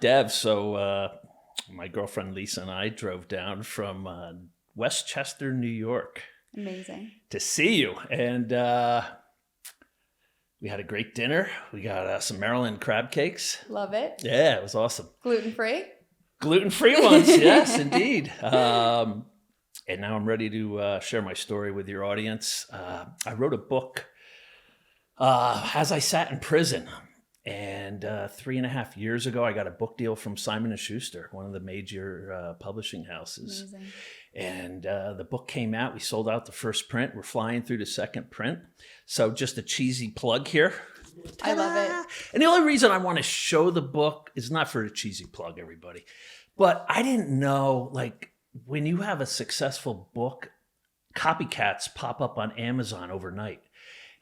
Dev, so my girlfriend Lisa and I drove down from Westchester, New York. Amazing. To see you. And we had a great dinner. We got some Maryland crab cakes. Love it. Yeah, it was awesome. Gluten-free? Gluten-free ones, yes, indeed. And now I'm ready to share my story with your audience. I wrote a book as I sat in prison. And 3.5 years ago, I got a book deal from Simon & Schuster, one of the major publishing houses. Amazing. And the book came out. We sold out the first print. We're flying through the second print. So just a cheesy plug here. I love it. And the only reason I want to show the book is not for a cheesy plug, everybody. But I didn't know, like, when you have a successful book, copycats pop up on Amazon overnight.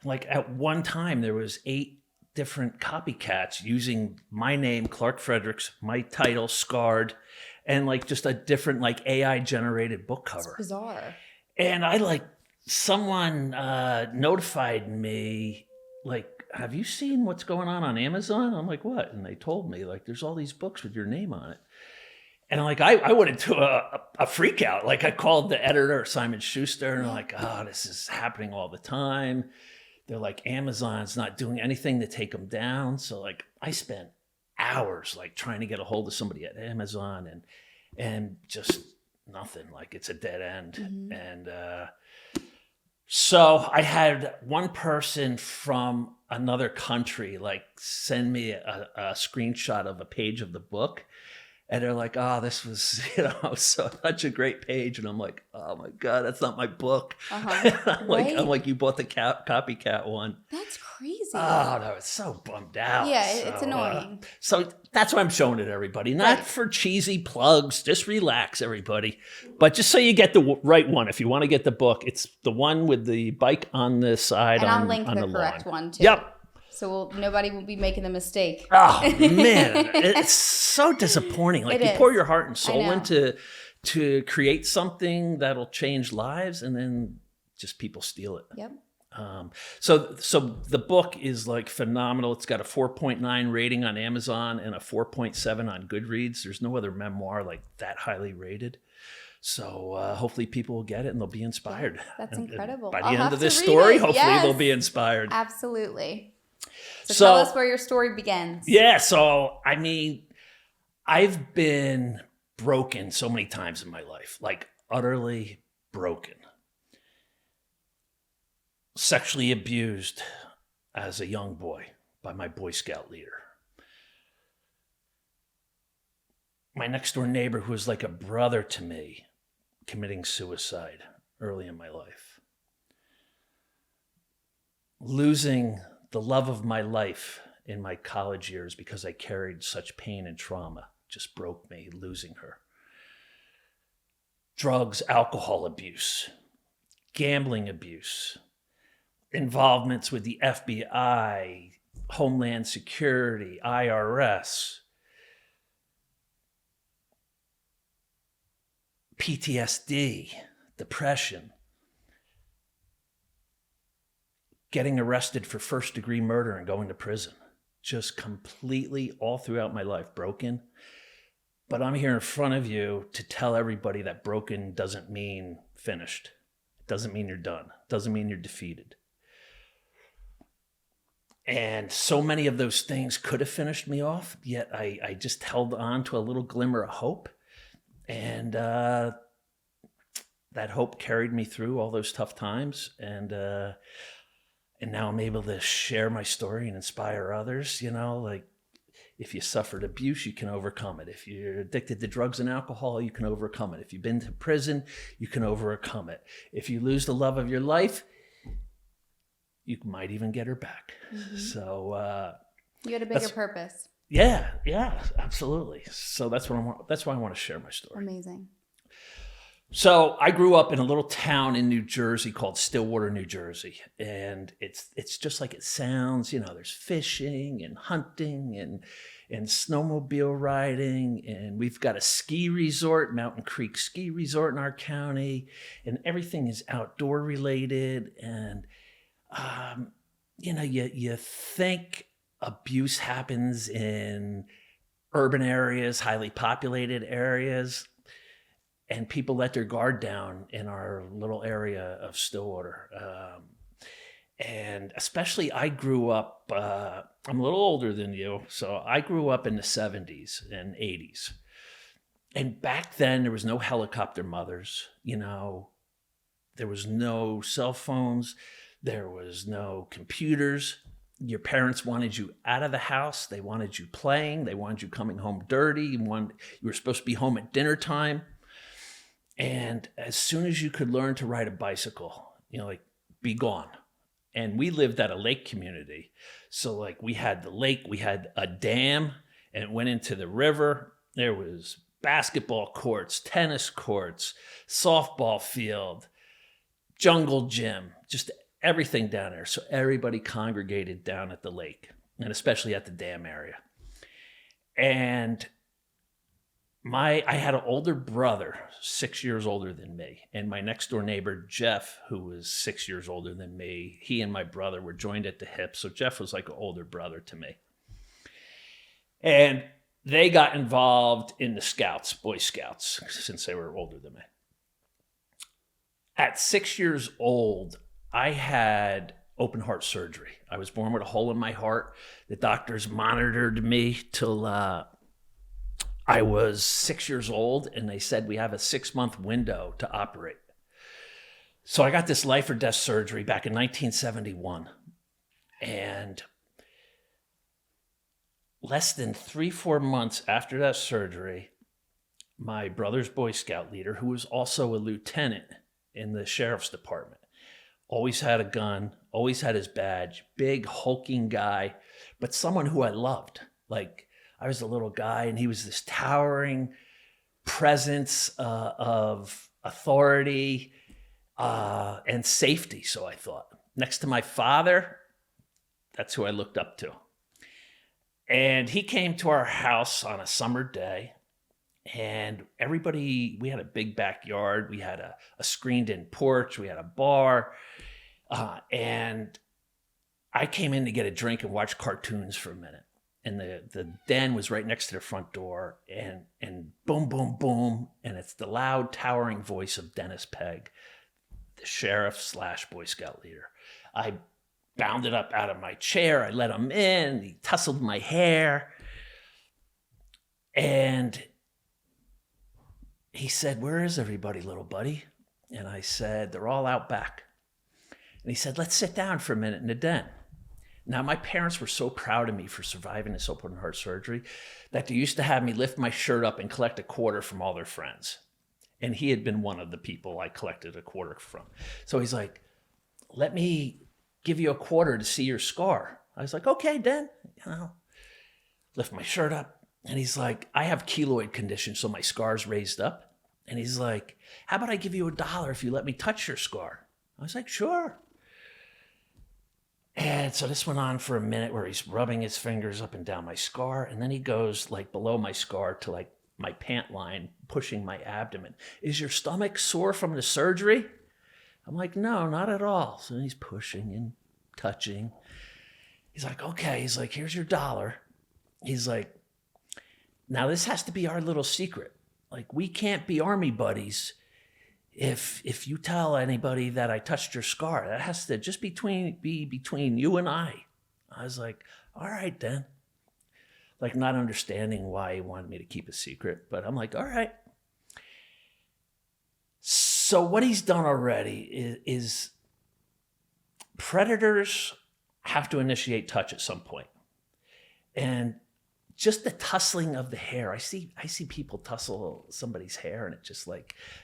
Like at one time, there was 8 different copycats using my name, Clark Fredericks, my title, Scarred, and like just a different like AI generated book cover. It's bizarre. And I someone notified me, like, have you seen what's going on Amazon? I'm like, what? And they told me, like, there's all these books with your name on it. And I went into a freak out. Like I called the editor, Simon Schuster, and I'm like, oh, this is happening all the time. They're like, Amazon's not doing anything to take them down. So like I spent hours like trying to get a hold of somebody at Amazon and just nothing. Like it's a dead end. Mm-hmm. And so I had one person from another country like send me a screenshot of a page of the book. And they're like, oh, this was, such a great page. And I'm like, oh my God, that's not my book. Uh-huh. I'm like, you bought the copycat one. That's crazy. Oh, no, it's so bummed out. Yeah, it's annoying. So that's why I'm showing it, everybody. Not for cheesy plugs. Just relax, everybody. But just so you get the right one. If you want to get the book, it's the one with the bike on the side. And I'll link the correct lawn. one too. Yep. So nobody will be making the mistake. Oh, man. It's so disappointing. Like you pour your heart and soul into to create something that'll change lives, and then just people steal it. Yep. So the book is like phenomenal. It's got a 4.9 rating on Amazon and a 4.7 on Goodreads. There's no other memoir like that highly rated. So hopefully people will get it and they'll be inspired. Yes, that's incredible. By the end of this story, hopefully they'll be inspired. Absolutely. So tell us where your story begins. Yeah, so I mean, I've been broken so many times in my life, like utterly broken. Sexually abused as a young boy by my Boy Scout leader. My next door neighbor, who was like a brother to me, committing suicide early in my life. Losing the love of my life in my college years because I carried such pain and trauma just broke me, losing her. Drugs, alcohol abuse, gambling abuse, involvements with the FBI, Homeland Security, IRS, PTSD, depression, getting arrested for first-degree murder and going to prison. Just completely all throughout my life broken. But I'm here in front of you to tell everybody that broken doesn't mean finished. It doesn't mean you're done. It doesn't mean you're defeated. And so many of those things could have finished me off, yet I just held on to a little glimmer of hope. And that hope carried me through all those tough times. And now I'm able to share my story and inspire others. Like if you suffered abuse, you can overcome it. If you're addicted to drugs and alcohol, you can overcome it. If you've been to prison, you can overcome it. If you lose the love of your life, you might even get her back. Mm-hmm. So you had a bigger purpose. Yeah, absolutely. So that's why I want to share my story. Amazing. So I grew up in a little town in New Jersey called Stillwater, New Jersey. And it's just like it sounds, there's fishing and hunting and snowmobile riding. And we've got a ski resort, Mountain Creek Ski Resort in our county. And everything is outdoor related. And, you think abuse happens in urban areas, highly populated areas, and people let their guard down in our little area of Stillwater. And especially I grew up, I'm a little older than you, so I grew up in the 70s and 80s. And back then, there was no helicopter mothers, there was no cell phones, there was no computers. Your parents wanted you out of the house. They wanted you playing. They wanted you coming home dirty. You were supposed to be home at dinner time. And as soon as you could learn to ride a bicycle, be gone. And we lived at a lake community. So we had the lake, we had a dam, and it went into the river. There was basketball courts, tennis courts, softball field, jungle gym, just everything down there. So everybody congregated down at the lake, and especially at the dam area. And I had an older brother, 6 years older than me, and my next door neighbor, Jeff, who was 6 years older than me, he and my brother were joined at the hip. So Jeff was like an older brother to me. And they got involved in the Scouts, Boy Scouts, since they were older than me. At 6 years old, I had open heart surgery. I was born with a hole in my heart. The doctors monitored me till I was 6 years old, and they said we have a 6-month window to operate. So I got this life or death surgery back in 1971. And less than 3-4 months after that surgery, my brother's Boy Scout leader, who was also a lieutenant in the sheriff's department, always had a gun, always had his badge, big hulking guy, but someone who I loved. I was a little guy, and he was this towering presence of authority and safety, so I thought. Next to my father, that's who I looked up to. And he came to our house on a summer day, and we had a big backyard. We had a screened-in porch. We had a bar. And I came in to get a drink and watch cartoons for a minute. And the den was right next to the front door, and boom, boom, boom. And it's the loud, towering voice of Dennis Pegg, the sheriff / Boy Scout leader. I bounded up out of my chair. I let him in. He tussled my hair. And he said, "Where is everybody, little buddy?" And I said, "They're all out back." And he said, "Let's sit down for a minute in the den." Now, my parents were so proud of me for surviving this open heart surgery that they used to have me lift my shirt up and collect a quarter from all their friends. And he had been one of the people I collected a quarter from. So he's like, "Let me give you a quarter to see your scar." I was like, "Okay, Den." Lift my shirt up. And he's like, "I have keloid condition, so my scar's raised up." And he's like, "How about I give you $1 if you let me touch your scar?" I was like, "Sure." And so this went on for a minute where he's rubbing his fingers up and down my scar. And then he goes below my scar to my pant line, pushing my abdomen. "Is your stomach sore from the surgery?" I'm like, "No, not at all." So he's pushing and touching. He's like, "Okay." He's like, "Here's your $1." He's like, "Now this has to be our little secret. We can't be army buddies if you tell anybody that I touched your scar. That has to just be between you and I." I was like, "All right, then." Not understanding why he wanted me to keep a secret, but I'm like, "All right." So what he's done already is predators have to initiate touch at some point. And just the tussling of the hair. I see people tussle somebody's hair, and it just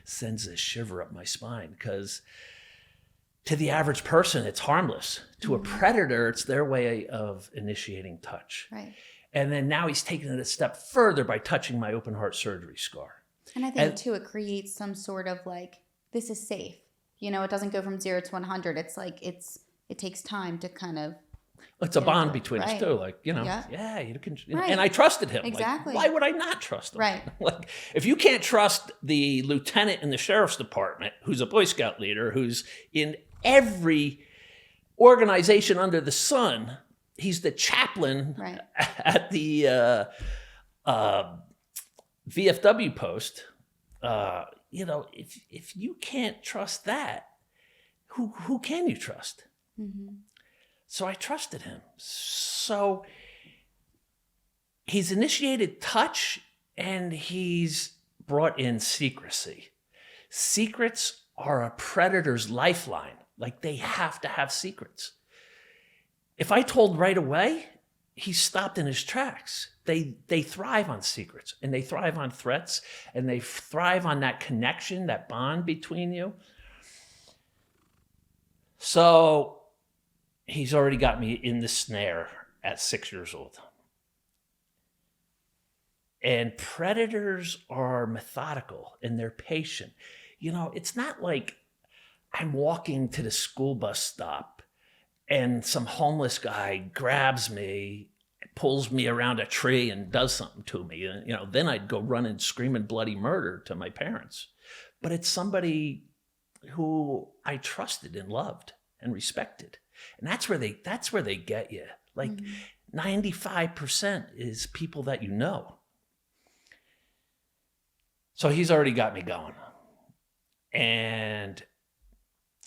sends a shiver up my spine, because to the average person, it's harmless. To a predator, it's their way of initiating touch. Right. And then now he's taken it a step further by touching my open heart surgery scar. And I think too, it creates some sort of this is safe. It doesn't go from 0 to 100. It's it takes time to kind of. It's a bond between us too. Yeah, you can. Right. And I trusted him. Exactly. Why would I not trust him? Right. If you can't trust the lieutenant in the sheriff's department, who's a Boy Scout leader, who's in every organization under the sun, he's the chaplain right. at the VFW post, if you can't trust that, who can you trust? Mm-hmm. So I trusted him. So he's initiated touch and he's brought in secrecy. Secrets are a predator's lifeline. Like, they have to have secrets. If I told right away, he stopped in his tracks. They thrive on secrets, and they thrive on threats, and they thrive on that connection, that bond between you. So he's already got me in the snare at 6 years old. And predators are methodical and they're patient. It's not like I'm walking to the school bus stop and some homeless guy grabs me, pulls me around a tree and does something to me. Then I'd go running screaming bloody murder to my parents. But it's somebody who I trusted and loved and respected. And that's where they get you. Like, 95% is people that you know. So he's already got me going. And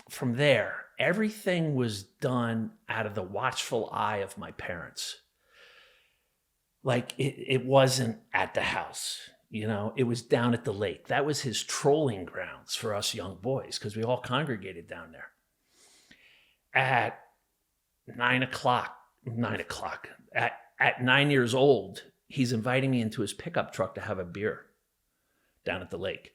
from there, everything was done out of the watchful eye of my parents. Like, it wasn't at the house, it was down at the lake. That was his trolling grounds for us young boys, because we all congregated down there. At 9 o'clock, at 9 years old, he's inviting me into his pickup truck to have a beer down at the lake.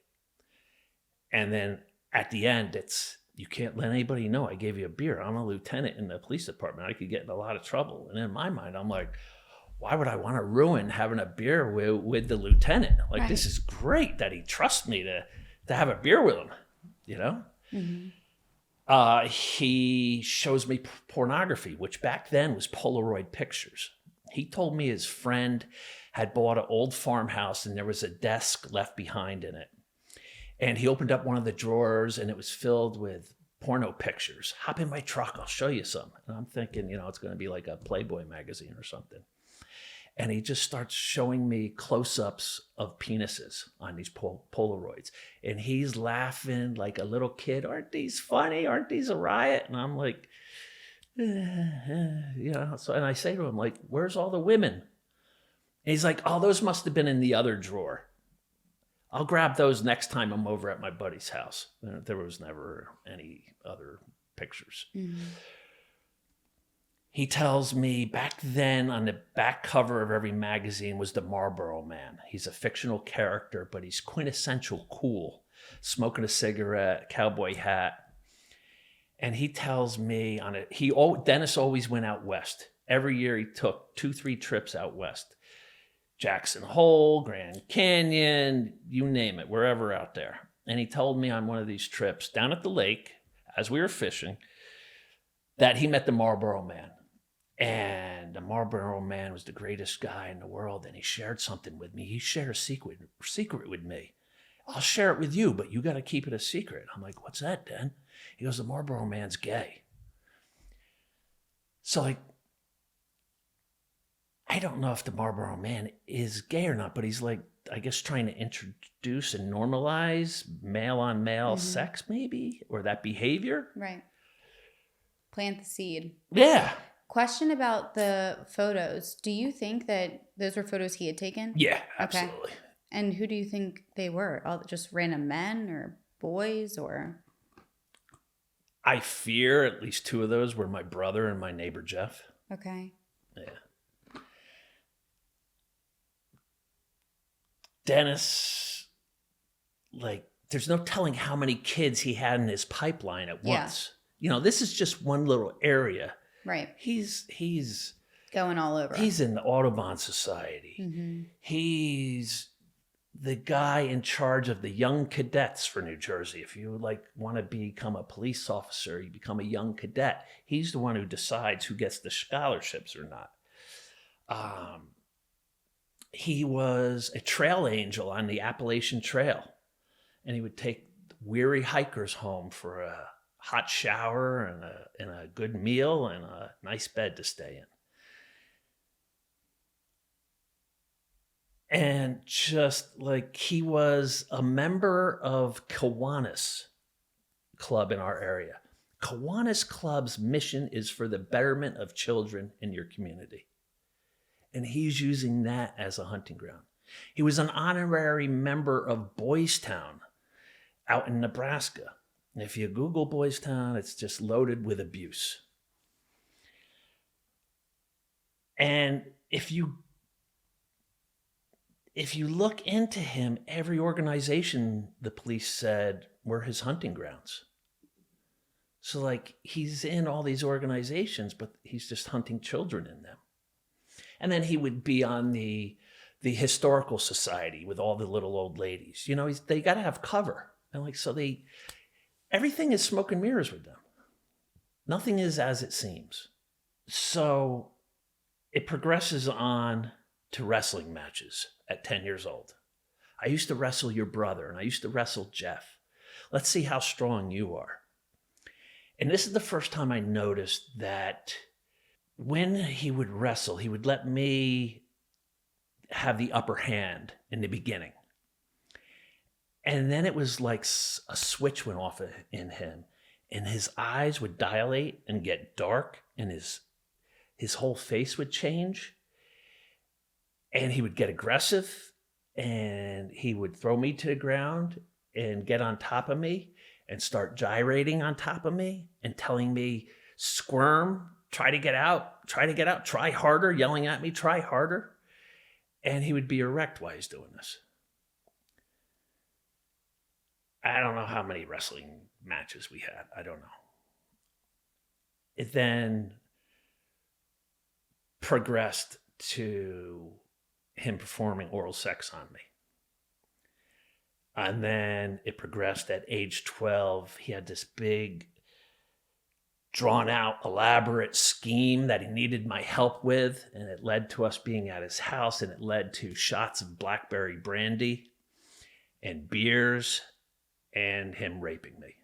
And then at the end, it's, you can't let anybody know I gave you a beer. I'm a lieutenant in the police department. I could get in a lot of trouble. And in my mind, I'm like, why would I want to ruin having a beer with the lieutenant? Like, This is great that he trusts me to have a beer with him, Mm-hmm. He shows me pornography, which back then was Polaroid pictures. He told me his friend had bought an old farmhouse and there was a desk left behind in it. And he opened up one of the drawers and it was filled with porno pictures. Hop in my truck, I'll show you some. And I'm thinking, it's going to be like a Playboy magazine or something. And he just starts showing me close-ups of penises on these Polaroids. And he's laughing like a little kid. Aren't these funny? Aren't these a riot? And I'm like, So, and I say to him, like, where's all the women? And he's like, oh, those must have been in the other drawer. I'll grab those next time I'm over at my buddy's house. There was never any other pictures. Mm-hmm. He tells me back then on the back cover of every magazine was the Marlboro Man. He's a fictional character, but he's quintessential cool, smoking a cigarette, cowboy hat. And he tells me Dennis always went out west. Every year he took 2-3 trips out west. Jackson Hole, Grand Canyon, you name it, wherever out there. And he told me on one of these trips down at the lake, as we were fishing, that he met the Marlboro Man. And the Marlboro Man was the greatest guy in the world, and he shared something with me. He shared a secret with me. I'll share it with you, but you got to keep it a secret. I'm like, what's that, Dan? He goes, the Marlboro Man's gay. So, like, I don't know if the Marlboro Man is gay or not, but he's like, I guess, trying to introduce and normalize male-on-male sex, maybe, or that behavior. Right. Plant the seed. Yeah. Question about the photos. Do you think that those were photos he had taken? Yeah, absolutely. Okay. And who do you think they were? All just random men or boys or? I fear at least 2 of those were my brother and my neighbor, Jeff. Okay. Yeah. Dennis, like, there's no telling how many kids he had in his pipeline at once. This is just one little area. Right. He's going all over. He's in the Audubon Society. Mm-hmm. He's the guy in charge of the young cadets for New Jersey. If you want to become a police officer, you become a young cadet. He's the one who decides who gets the scholarships or not. He was a trail angel on the Appalachian Trail, and he would take weary hikers home for a hot shower and a good meal and a nice bed to stay And just like he was a member of Kiwanis Club in our area. Kiwanis Club's mission is for the betterment of children in your community. And he's using that as a hunting ground. He was an honorary member of Boys Town out in Nebraska. And if you Google Boys Town, it's just loaded with abuse. And if you look into him, every organization, the police said, were his hunting grounds. So like he's in all these organizations, but he's just hunting children in them. And then he would be on the historical society with all the little old ladies. You know, they got to have cover. And like, so everything is smoke and mirrors with them. Nothing is as it seems. So it progresses on to wrestling matches at 10 years old. I used to wrestle your brother and I used to wrestle Jeff. Let's see how strong you are. And this is the first time I noticed that when he would wrestle, he would let me have the upper hand in the beginning. And then it was like a switch went off in him and his eyes would dilate and get dark and his whole face would change. And he would get aggressive and he would throw me to the ground and get on top of me and start gyrating on top of me and telling me, squirm, try to get out, try harder, yelling at me, try harder. And he would be erect while he's doing this. I don't know how many wrestling matches we had. I don't know. It then progressed to him performing oral sex on me. And then it progressed at age 12. He had this big, drawn out, elaborate scheme that he needed my help with. And it led to us being at his house, and it led to shots of blackberry brandy and beers and him raping me.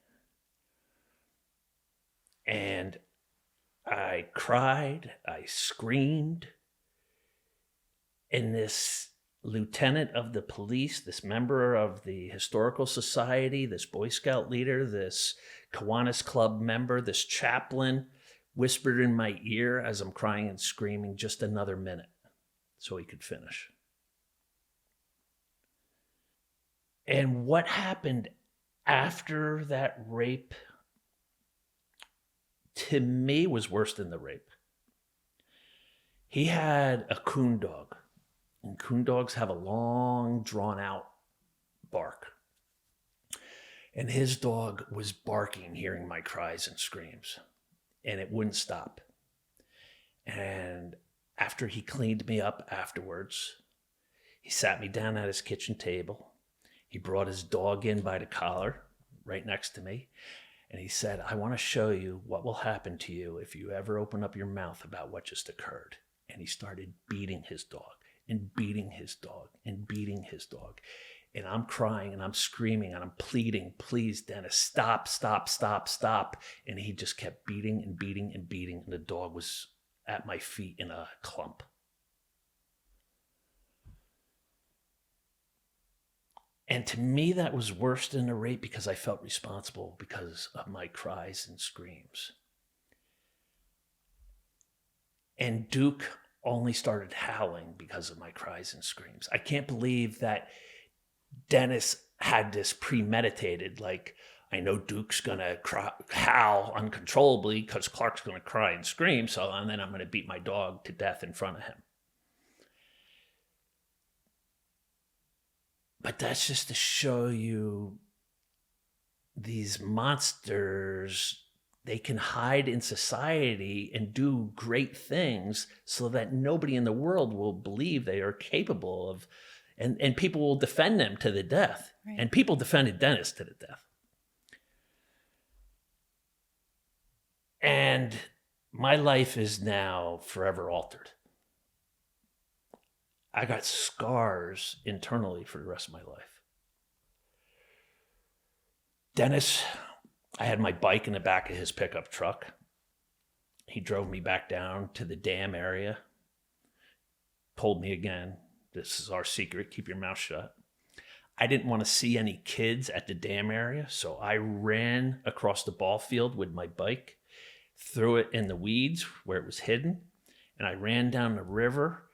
And I cried, I screamed. And this lieutenant of the police, this member of the historical society, this Boy Scout leader, this Kiwanis Club member, this chaplain whispered in my ear as I'm crying and screaming, just another minute so he could finish. And what happened after that rape, to me, was worse than the rape. He had a coon dog. And coon dogs have a long, drawn-out bark. And his dog was barking, hearing my cries and screams. And it wouldn't stop. And after he cleaned me up afterwards, he sat me down at his kitchen table. He brought his dog in by the collar right next to me. And he said, I want to show you what will happen to you if you ever open up your mouth about what just occurred. And he started beating his dog. And beating his dog and beating his dog. And I'm crying and I'm screaming and I'm pleading, please, Dennis, stop, stop, stop, stop. And he just kept beating and beating and beating. And the dog was at my feet in a clump. And to me, that was worse than a rape because I felt responsible because of my cries and screams. And Duke only started howling because of my cries and screams. I can't believe that Dennis had this premeditated, like, I know Duke's going to howl uncontrollably because Clark's going to cry and scream, and then I'm going to beat my dog to death in front of him. But that's just to show you these monsters. They can hide in society and do great things so that nobody in the world will believe they are capable of, and people will defend them to the death. Right. And people defended Dennis to the death. And my life is now forever altered. I got scars internally for the rest of my life. Dennis, I had my bike in the back of his pickup truck. He drove me back down to the dam area, pulled me again, This is our secret. Keep your mouth shut. I didn't want to see any kids at the dam area, so I ran across the ball field with my bike, threw it in the weeds where it was hidden, and I ran down the river,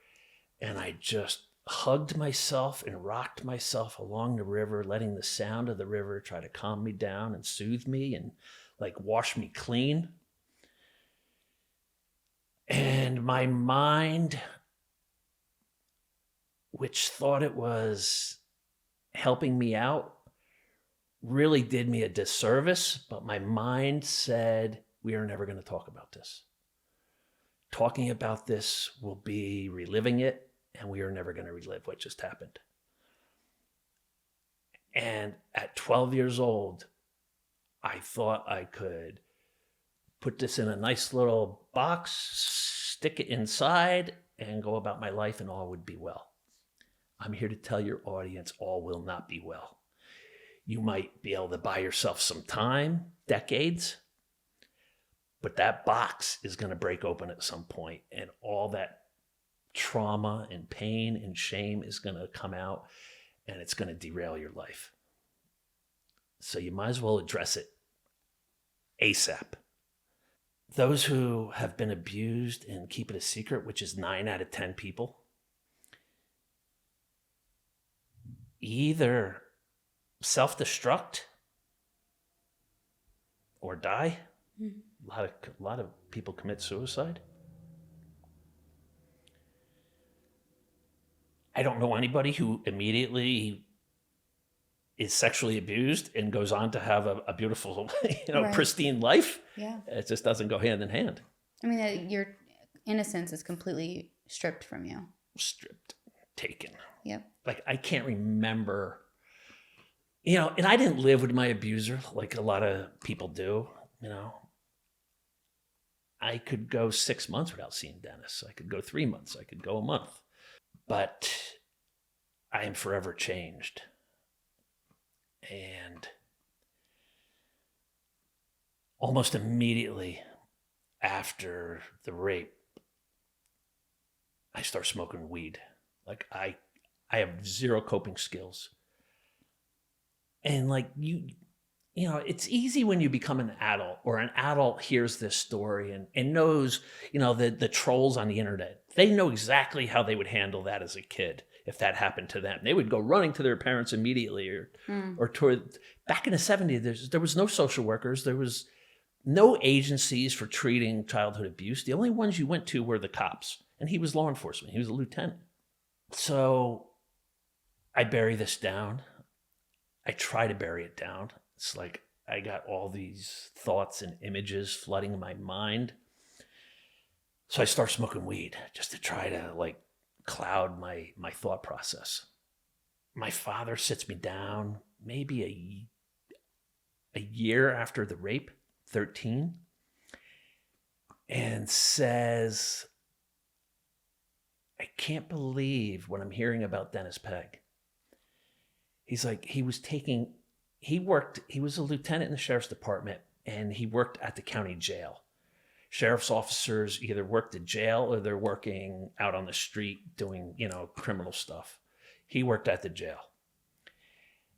and I just hugged myself and rocked myself along the river, letting the sound of the river try to calm me down and soothe me and like wash me clean. And my mind, which thought it was helping me out, really did me a disservice, but my mind said, we are never going to talk about this. Talking about this will be reliving it, and we are never going to relive what just happened. And at 12 years old, I thought I could put this in a nice little box, stick it inside, and go about my life, and all would be well. I'm here to tell your audience all will not be well. You might be able to buy yourself some time, decades, but that box is going to break open at some point, and all that trauma and pain and shame is going to come out, and it's going to derail your life. So you might as well address it ASAP. Those who have been abused and keep it a secret, which is 9 out of 10 people, either self-destruct or die. A lot of people commit suicide. I don't know anybody who immediately is sexually abused and goes on to have a beautiful, right, pristine life. Yeah. It just doesn't go hand in hand. I mean, your innocence is completely stripped from you. Stripped, taken. Yep. Like, I can't remember, and I didn't live with my abuser like a lot of people do, I could go 6 months without seeing Dennis. I could go 3 months. I could go a month. But I am forever changed. And almost immediately after the rape, I start smoking weed. Like, I have zero coping skills. And like it's easy when you become an adult, or an adult hears this story and knows, the trolls on the internet. They know exactly how they would handle that as a kid if that happened to them. They would go running to their parents immediately, or toward. Back in the 70s, there was no social workers. There was no agencies for treating childhood abuse. The only ones you went to were the cops, and he was law enforcement. He was a lieutenant. So I bury this down. I try to bury it down. It's like I got all these thoughts and images flooding my mind. So I start smoking weed just to try to cloud my thought process. My father sits me down maybe a year after the rape, 13, and says, I can't believe what I'm hearing about Dennis Pegg. He's like, he was a lieutenant in the sheriff's department, and he worked at the county jail. Sheriff's officers either worked at jail or they're working out on the street doing, criminal stuff. He worked at the jail.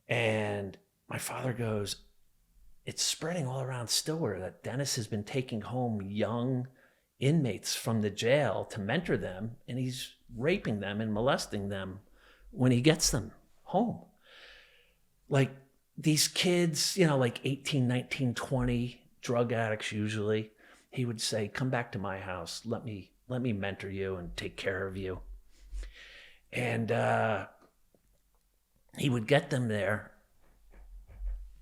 And my father goes, it's spreading all around Stillwater that Dennis has been taking home young inmates from the jail to mentor them, and he's raping them and molesting them when he gets them home. Like, these kids, 18, 19, 20, drug addicts usually, he would say, come back to my house. Let me mentor you and take care of you. And he would get them there.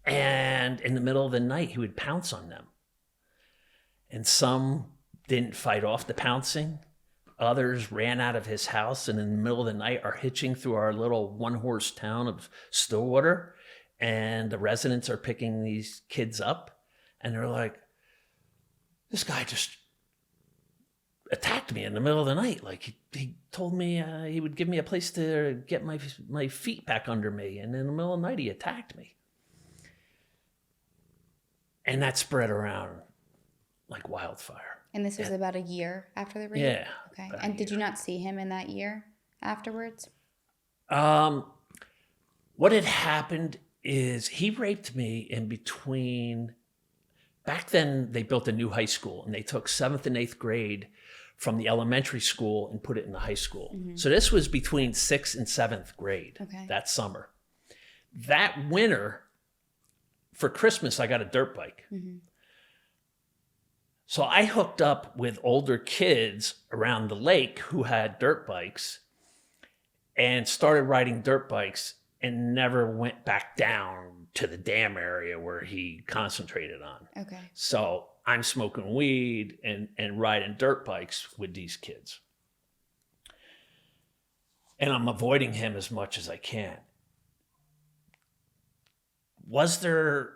And in the middle of the night, he would pounce on them. And some didn't fight off the pouncing. Others ran out of his house and in the middle of the night are hitching through our little one-horse town of Stillwater. And the residents are picking these kids up. And they're like, this guy just attacked me in the middle of the night. Like, he told me he would give me a place to get my feet back under me. And in the middle of the night, he attacked me. And that spread around like wildfire. And this was about a year after the rape? Yeah. Okay. And did you not see him in that year afterwards? What had happened is he raped me in between. Back then, they built a new high school, and they took 7th and 8th grade from the elementary school and put it in the high school. So this was between 6th and 7th grade that summer. That winter, for Christmas, I got a dirt bike. So I hooked up with older kids around the lake who had dirt bikes and started riding dirt bikes and never went back down to the dam area where he concentrated on. Okay. So I'm smoking weed and riding dirt bikes with these kids. And I'm avoiding him as much as I can. Was there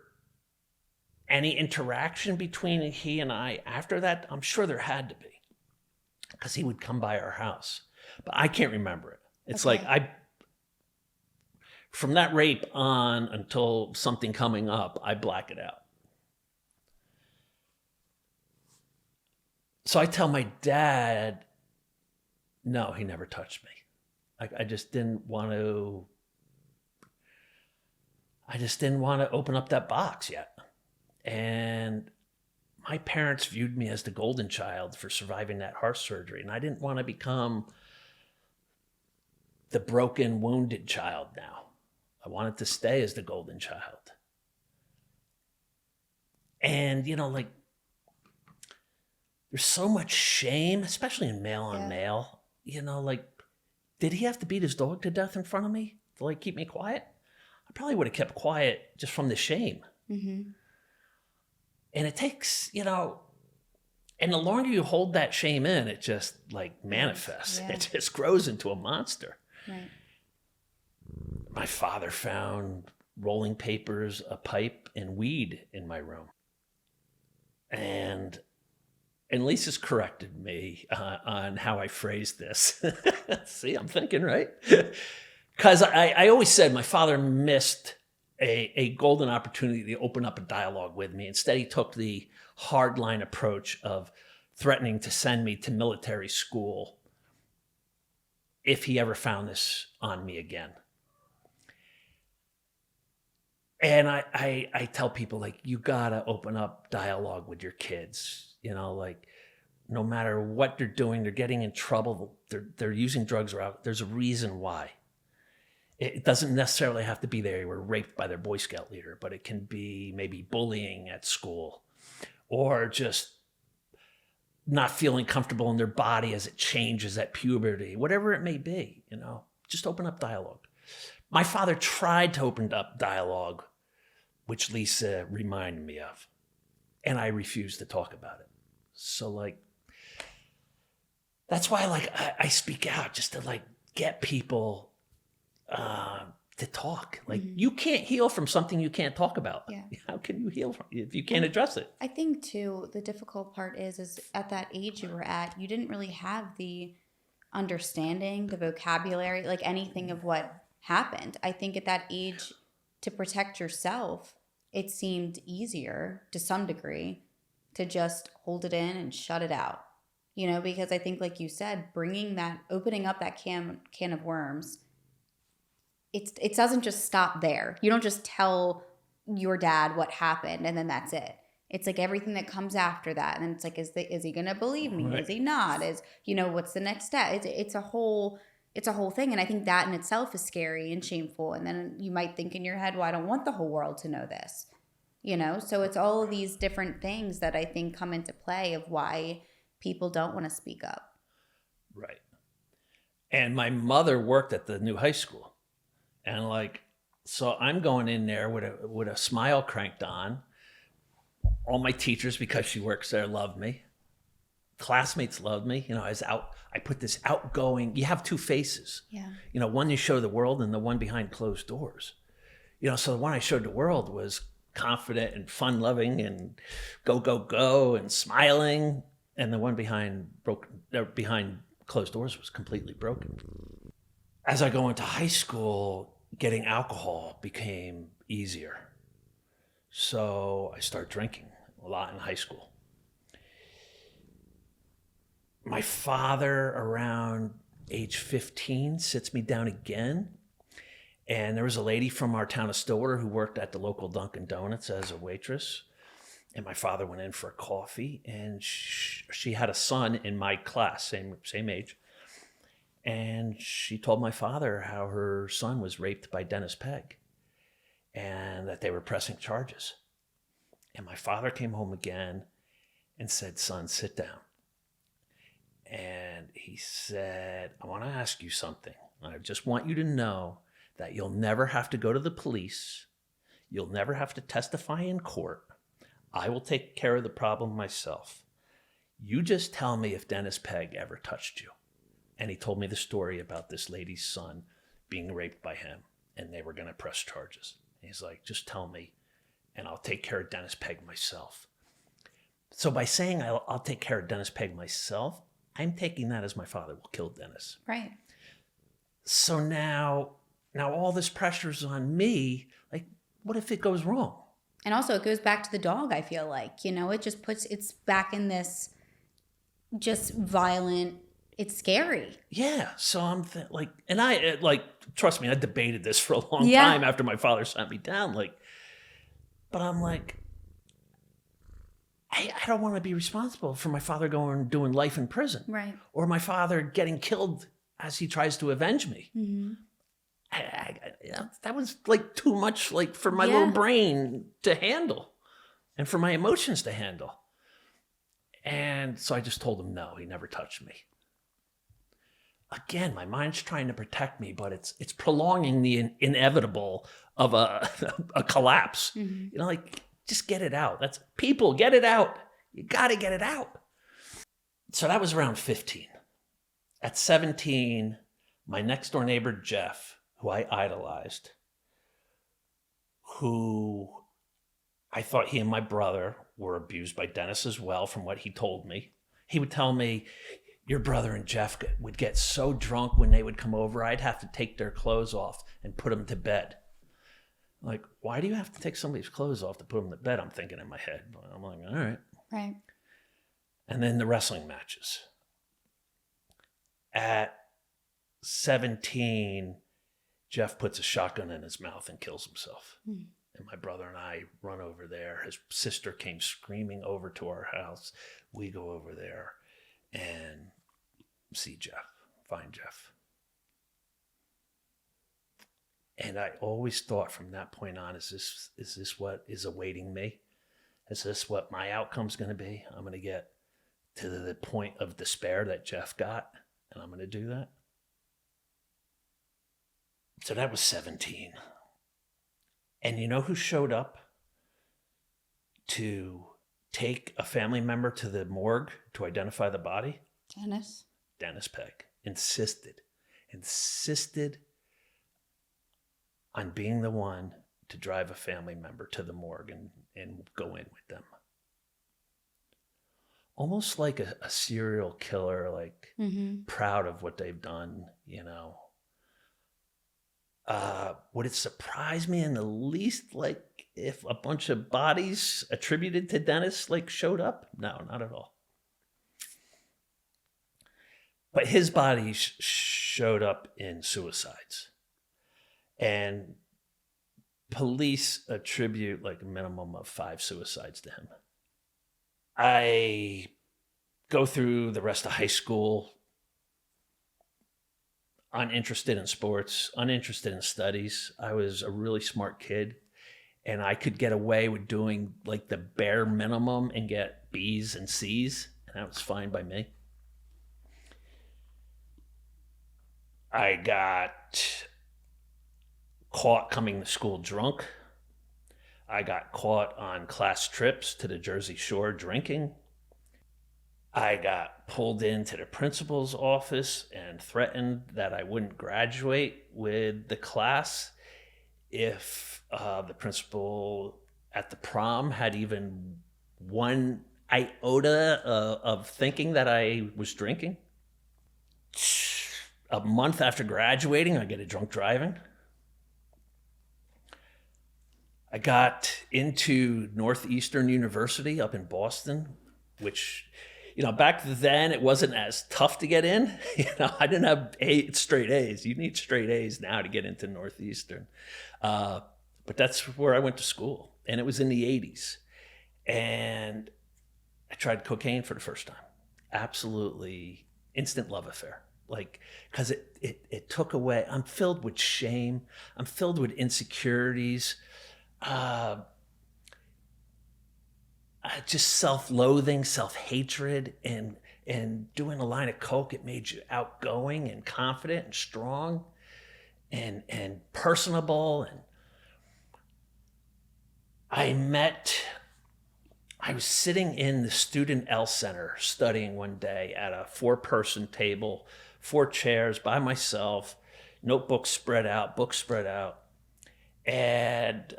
any interaction between he and I after that? I'm sure there had to be, because he would come by our house. But I can't remember it. It's like from that rape on until something coming up, I black it out. So I tell my dad, no, he never touched me. I just didn't want to. I just didn't want to open up that box yet. And my parents viewed me as the golden child for surviving that heart surgery. And I didn't want to become the broken, wounded child now. I wanted to stay as the golden child. And, like, there's so much shame, especially in male on male. Like, did he have to beat his dog to death in front of me to, like, keep me quiet? I probably would have kept quiet just from the shame. And it takes, and the longer you hold that shame in, it just, like, manifests. It just grows into a monster. Right. My father found rolling papers, a pipe, and weed in my room. And Lisa's corrected me on how I phrased this. See, I'm thinking, right? Because I always said my father missed a golden opportunity to open up a dialogue with me. Instead, he took the hardline approach of threatening to send me to military school if he ever found this on me again. And I tell people, like, you gotta open up dialogue with your kids. Like, no matter what they're doing, they're getting in trouble, they're using drugs or out. There's a reason why. It doesn't necessarily have to be they were raped by their Boy Scout leader, but it can be maybe bullying at school, or just not feeling comfortable in their body as it changes at puberty, whatever it may be. Just open up dialogue. My father tried to open up dialogue, which Lisa reminded me of, and I refused to talk about it. So, like, that's why, like, I speak out just to, like, get people to talk. Like, you can't heal from something you can't talk about. Yeah. How can you heal from if you can't address it? I think too, the difficult part is at that age you were at, you didn't really have the understanding, the vocabulary, like anything of what happened. I think at that age, to protect yourself, it seemed easier to some degree to just hold it in and shut it out. Because I think, like you said, opening up that can of worms, it doesn't just stop there. You don't just tell your dad what happened and then that's it. It's like everything that comes after that. And it's like, is he going to believe me? Right. Is he not? What's the next step? It's a whole thing. And I think that in itself is scary and shameful. And then you might think in your head, well, I don't want the whole world to know this. So it's all of these different things that I think come into play of why people don't want to speak up. Right. And my mother worked at the new high school. And, like, so I'm going in there with a smile cranked on. All my teachers, because she works there, love me. Classmates love me. I put this outgoing, you have two faces. Yeah. One you show the world and the one behind closed doors. So the one I showed the world was confident and fun-loving and go and smiling. And the one behind closed doors was completely broken. As I go into high school, getting alcohol became easier. So I start drinking a lot in high school. My father, around age 15, sits me down again And there was a lady from our town of Stillwater who worked at the local Dunkin' Donuts as a waitress. And my father went in for a coffee, and she had a son in my class, same age. And she told my father how her son was raped by Dennis Pegg and that they were pressing charges. And my father came home again and said, "Son, sit down." And he said, "I want to ask you something. I just want you to know that you'll never have to go to the police. You'll never have to testify in court. I will take care of the problem myself. You just tell me if Dennis Pegg ever touched you." And he told me the story about this lady's son being raped by him, and they were going to press charges. And he's like, "Just tell me, and I'll take care of Dennis Pegg myself." So by saying I'll take care of Dennis Pegg myself, I'm taking that as my father will kill Dennis. Right. So now all this pressure's on me. Like, what if it goes wrong? And also it goes back to the dog, I feel like, it just it's back in this just violent, it's scary. Yeah. So I'm and I trust me, I debated this for a long time after my father sat me down. But I'm like, I don't want to be responsible for my father doing life in prison. Right. Or my father getting killed as he tries to avenge me. Mm-hmm. That was too much for my little brain to handle and for my emotions to handle. And so I just told him no, he never touched me. Again, my mind's trying to protect me, but it's prolonging the inevitable of a collapse. Mm-hmm. Just get it out. People, get it out. You got to get it out. So that was around 15. At 17, my next door neighbor, Jeff, who I idolized, who I thought he and my brother were abused by Dennis as well, from what he told me. He would tell me, "Your brother and Jeff would get so drunk when they would come over, I'd have to take their clothes off and put them to bed." Why do you have to take somebody's clothes off to put them to bed? I'm thinking in my head. I'm like, all right. Right. And then the wrestling matches. At 17, Jeff puts a shotgun in his mouth and kills himself. Mm. And my brother and I run over there. His sister came screaming over to our house. We go over there and see Jeff, find Jeff. And I always thought from that point on, is this what is awaiting me? Is this what my outcome's going to be? I'm going to get to the point of despair that Jeff got, and I'm going to do that. So that was 17. And you know who showed up to take a family member to the morgue to identify the body? Dennis Pegg. Insisted on being the one to drive a family member to the morgue and go in with them. Almost like a serial killer, mm-hmm. proud of what they've done, Would it surprise me in the least, if a bunch of bodies attributed to Dennis, showed up? No, not at all. But his body showed up in suicides. And police attribute a minimum of 5 suicides to him. I go through the rest of high school uninterested in sports, uninterested in studies. I was a really smart kid, and I could get away with doing the bare minimum and get B's and C's, and that was fine by me. I got caught coming to school drunk. I got caught on class trips to the Jersey Shore drinking. I got pulled into the principal's office and threatened that I wouldn't graduate with the class if the principal at the prom had even one iota of thinking that I was drinking. A month after graduating, I get a drunk driving. I got into Northeastern University up in Boston, which, back then it wasn't as tough to get in. I didn't have straight A's. You need straight A's now to get into Northeastern. But that's where I went to school, and it was in the 80s. And I tried cocaine for the first time. Absolutely instant love affair. Because it took away, I'm filled with shame. I'm filled with insecurities. Just self-loathing, self-hatred, and doing a line of coke, it made you outgoing and confident and strong and personable. And I was sitting in the student L Center studying one day at a 4-person table, 4 chairs by myself, notebooks spread out, books spread out. And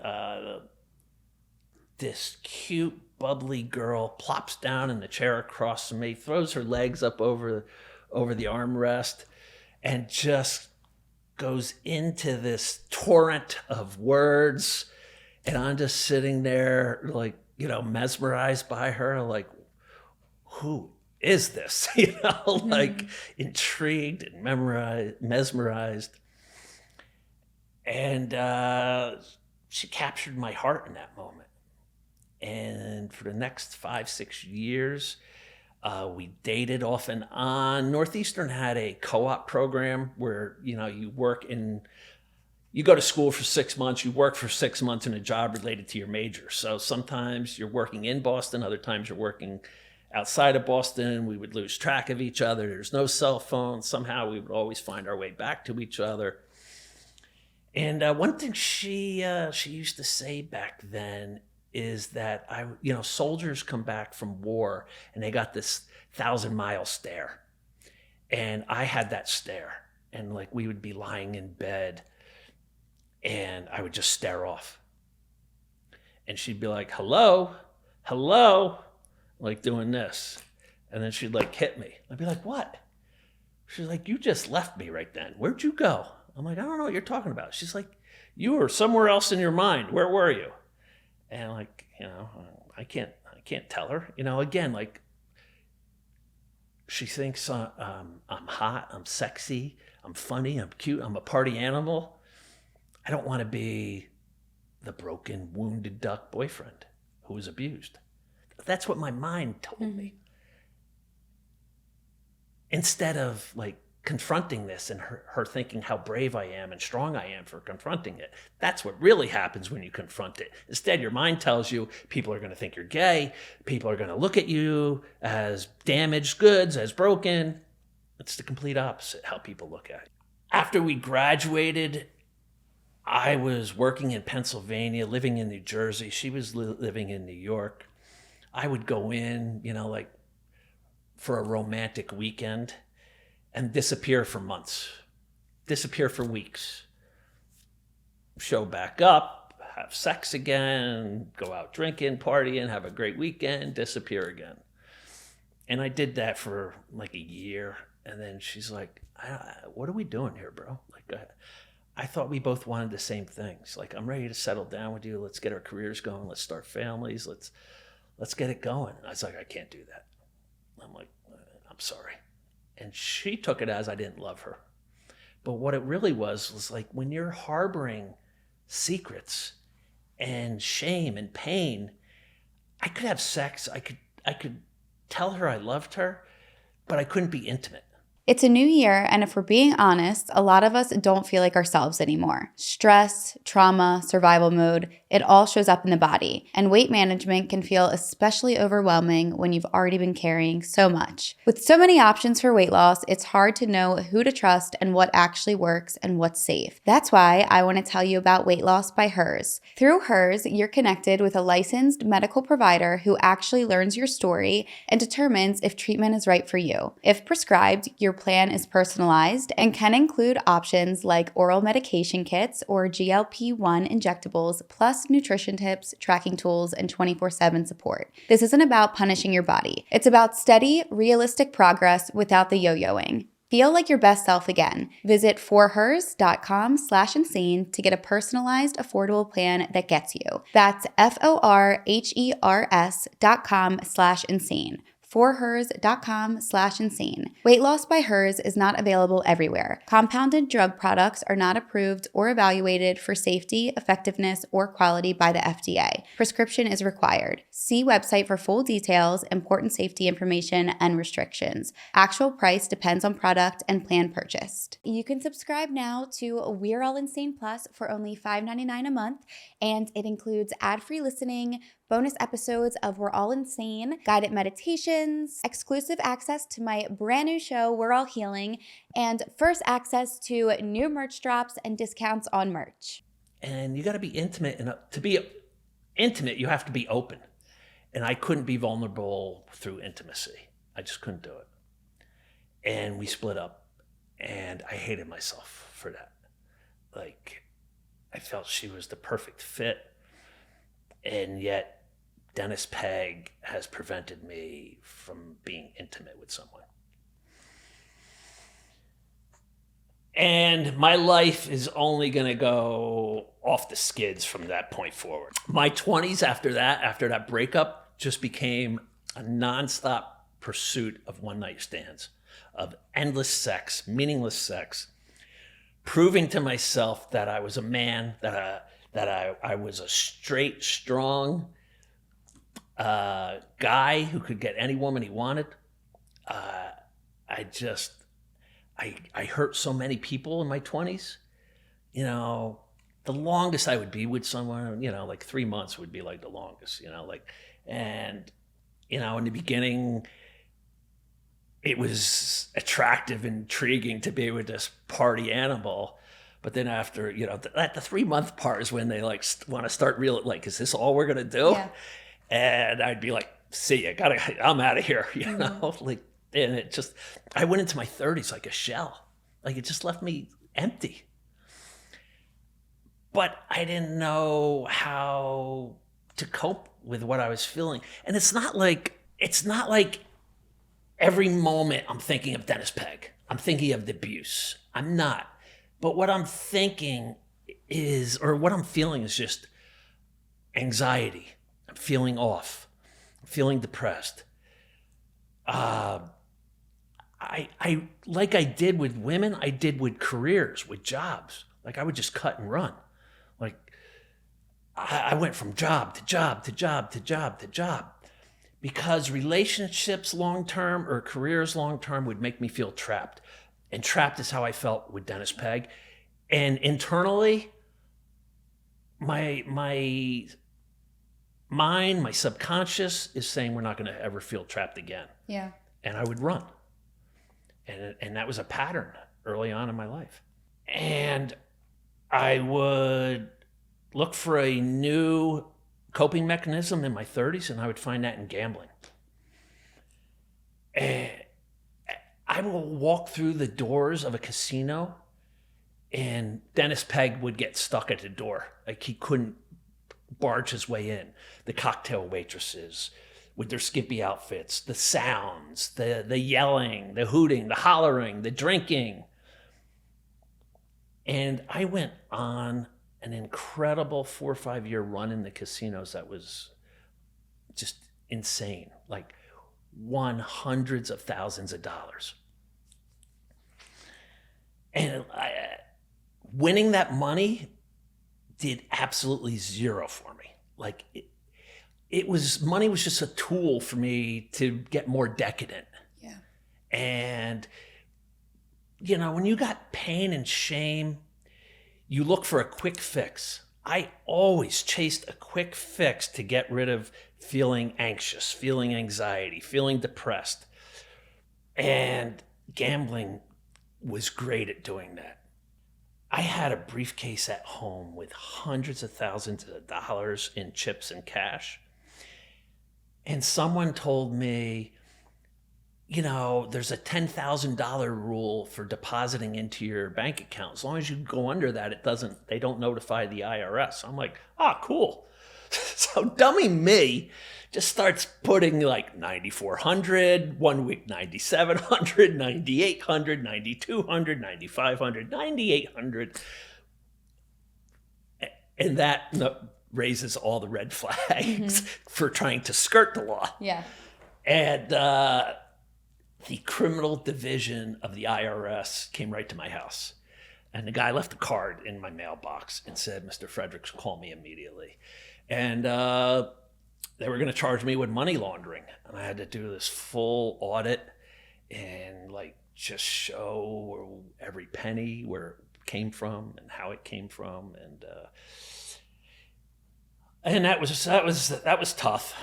this cute, bubbly girl plops down in the chair across from me, throws her legs up over the armrest, and just goes into this torrent of words. And I'm just sitting there mesmerized by her, who is this? Intrigued and mesmerized. And she captured my heart in that moment. And for the next 5-6 years, we dated off and on. Northeastern had a co-op program where, you go to school for 6 months, you work for 6 months in a job related to your major. So sometimes you're working in Boston, other times you're working outside of Boston. We would lose track of each other. There's no cell phone. Somehow we would always find our way back to each other. And one thing she used to say back then is that soldiers come back from war and they got this 1,000-mile stare. And I had that stare. And we would be lying in bed and I would just stare off. And she'd be like, hello, doing this. And then she'd hit me. I'd be like, what? She's like, you just left me right then. Where'd you go? I'm like, I don't know what you're talking about. She's like, you were somewhere else in your mind. Where were you? And I can't tell her, again, she thinks I'm hot, I'm sexy, I'm funny, I'm cute, I'm a party animal. I don't want to be the broken, wounded duck boyfriend who was abused. That's what my mind told me. Instead of confronting this and her thinking how brave I am and strong I am for confronting it. That's what really happens when you confront it. Instead, your mind tells you people are going to think you're gay. People are going to look at you as damaged goods, as broken. It's the complete opposite how people look at it. After we graduated, I was working in Pennsylvania, living in New Jersey. She was living in New York. I would go in, for a romantic weekend and disappear for months, disappear for weeks, show back up, have sex again, go out drinking, partying, have a great weekend, disappear again. And I did that for a year. And then she's like, what are we doing here, bro? I thought we both wanted the same things. I'm ready to settle down with you. Let's get our careers going. Let's start families. Let's get it going. And I was like, I can't do that. I'm like, I'm sorry. And she took it as I didn't love her. But what it really was when you're harboring secrets and shame and pain, I could have sex. I could tell her I loved her, but I couldn't be intimate. It's a new year, and if we're being honest, a lot of us don't feel like ourselves anymore. Stress, trauma, survival mode, it all shows up in the body. And weight management can feel especially overwhelming when you've already been carrying so much. With so many options for weight loss, it's hard to know who to trust and what actually works and what's safe. That's why I want to tell you about Weight Loss by Hers. Through Hers, you're connected with a licensed medical provider who actually learns your story and determines if treatment is right for you. If prescribed, your plan is personalized and can include options like oral medication kits or GLP-1 injectables, plus nutrition tips, tracking tools, and 24/7 support. This isn't about punishing your body. It's about steady, realistic progress without the yo-yoing. Feel like your best self again. Visit forhers.com/insane to get a personalized, affordable plan that gets you. That's FORHERS.com/insane. forhers.com/insane. Weight loss by Hers is not available everywhere. Compounded drug products are not approved or evaluated for safety, effectiveness, or quality by the FDA. Prescription is required. See website for full details, important safety information, and restrictions. Actual price depends on product and plan purchased. You can subscribe now to We're All Insane Plus for only $5.99 a month, and it includes ad-free listening, bonus episodes of We're All Insane, guided meditations, exclusive access to my brand new show, We're All Healing, and first access to new merch drops and discounts on merch. And you got to be intimate. And to be intimate, you have to be open. And I couldn't be vulnerable through intimacy. I just couldn't do it. And we split up. And I hated myself for that. Like, I felt she was the perfect fit. And yet, Dennis Pegg has prevented me from being intimate with someone. And my life is only going to go off the skids from that point forward. My 20s after that breakup, just became a nonstop pursuit of one-night stands, of endless sex, meaningless sex, proving to myself that I was a man, that I was a straight, strong guy who could get any woman he wanted. I hurt so many people in my 20s. You know, the longest I would be with someone, you know, like 3 months would be like the longest, you know, like, and, you know, in the beginning, it was attractive, intriguing to be with this party animal. But then after, you know, the 3 month part is when they like want to start real, like, is this all we're going to do? Yeah. And I'd be like, see ya, I'm out of here, you know, like, and it just, I went into my 30s like a shell. Like, it just left me empty. But I didn't know how to cope with what I was feeling. And it's not like every moment I'm thinking of Dennis Pegg. I'm thinking of the abuse. I'm not. But what I'm thinking is, or what I'm feeling is just anxiety. I'm feeling off. I'm feeling depressed. I like I did with women, I did with careers, with jobs. Like, I would just cut and run. Like, I went from job to job to job to job to job, because relationships long-term or careers long-term would make me feel trapped. And trapped is how I felt with Dennis Pegg. And internally, my mind, my subconscious is saying we're not going to ever feel trapped again. Yeah. And I would run. And that was a pattern early on in my life. And I would look for a new coping mechanism in my 30s, and I would find that in gambling. And I will walk through the doors of a casino, and Dennis Pegg would get stuck at the door. Like, he couldn't barge his way in. The cocktail waitresses with their skimpy outfits, the sounds, the yelling, the hooting, the hollering, the drinking. And I went on an incredible 4 or 5 year run in the casinos that was just insane. Like, won hundreds of thousands of dollars. And winning that money did absolutely zero for me. Like, money was just a tool for me to get more decadent. Yeah. And, you know, when you got pain and shame, you look for a quick fix. I always chased a quick fix to get rid of feeling anxious, feeling anxiety, feeling depressed. And gambling was great at doing that. I had a briefcase at home with hundreds of thousands of dollars in chips and cash. And someone told me, you know, there's a $10,000 rule for depositing into your bank account. As long as you go under that, they don't notify the IRS. I'm like, cool. So dummy me just starts putting like 9,400, 1 week 9,700, 9,800, 9,200, 9,500, 9,800. And that raises all the red flags for trying to skirt the law. Yeah. And the criminal division of the IRS came right to my house. And the guy left a card in my mailbox and said, Mr. Fredericks, call me immediately. And they were going to charge me with money laundering. And I had to do this full audit and like just show every penny, where it came from and how it came from. And that was tough.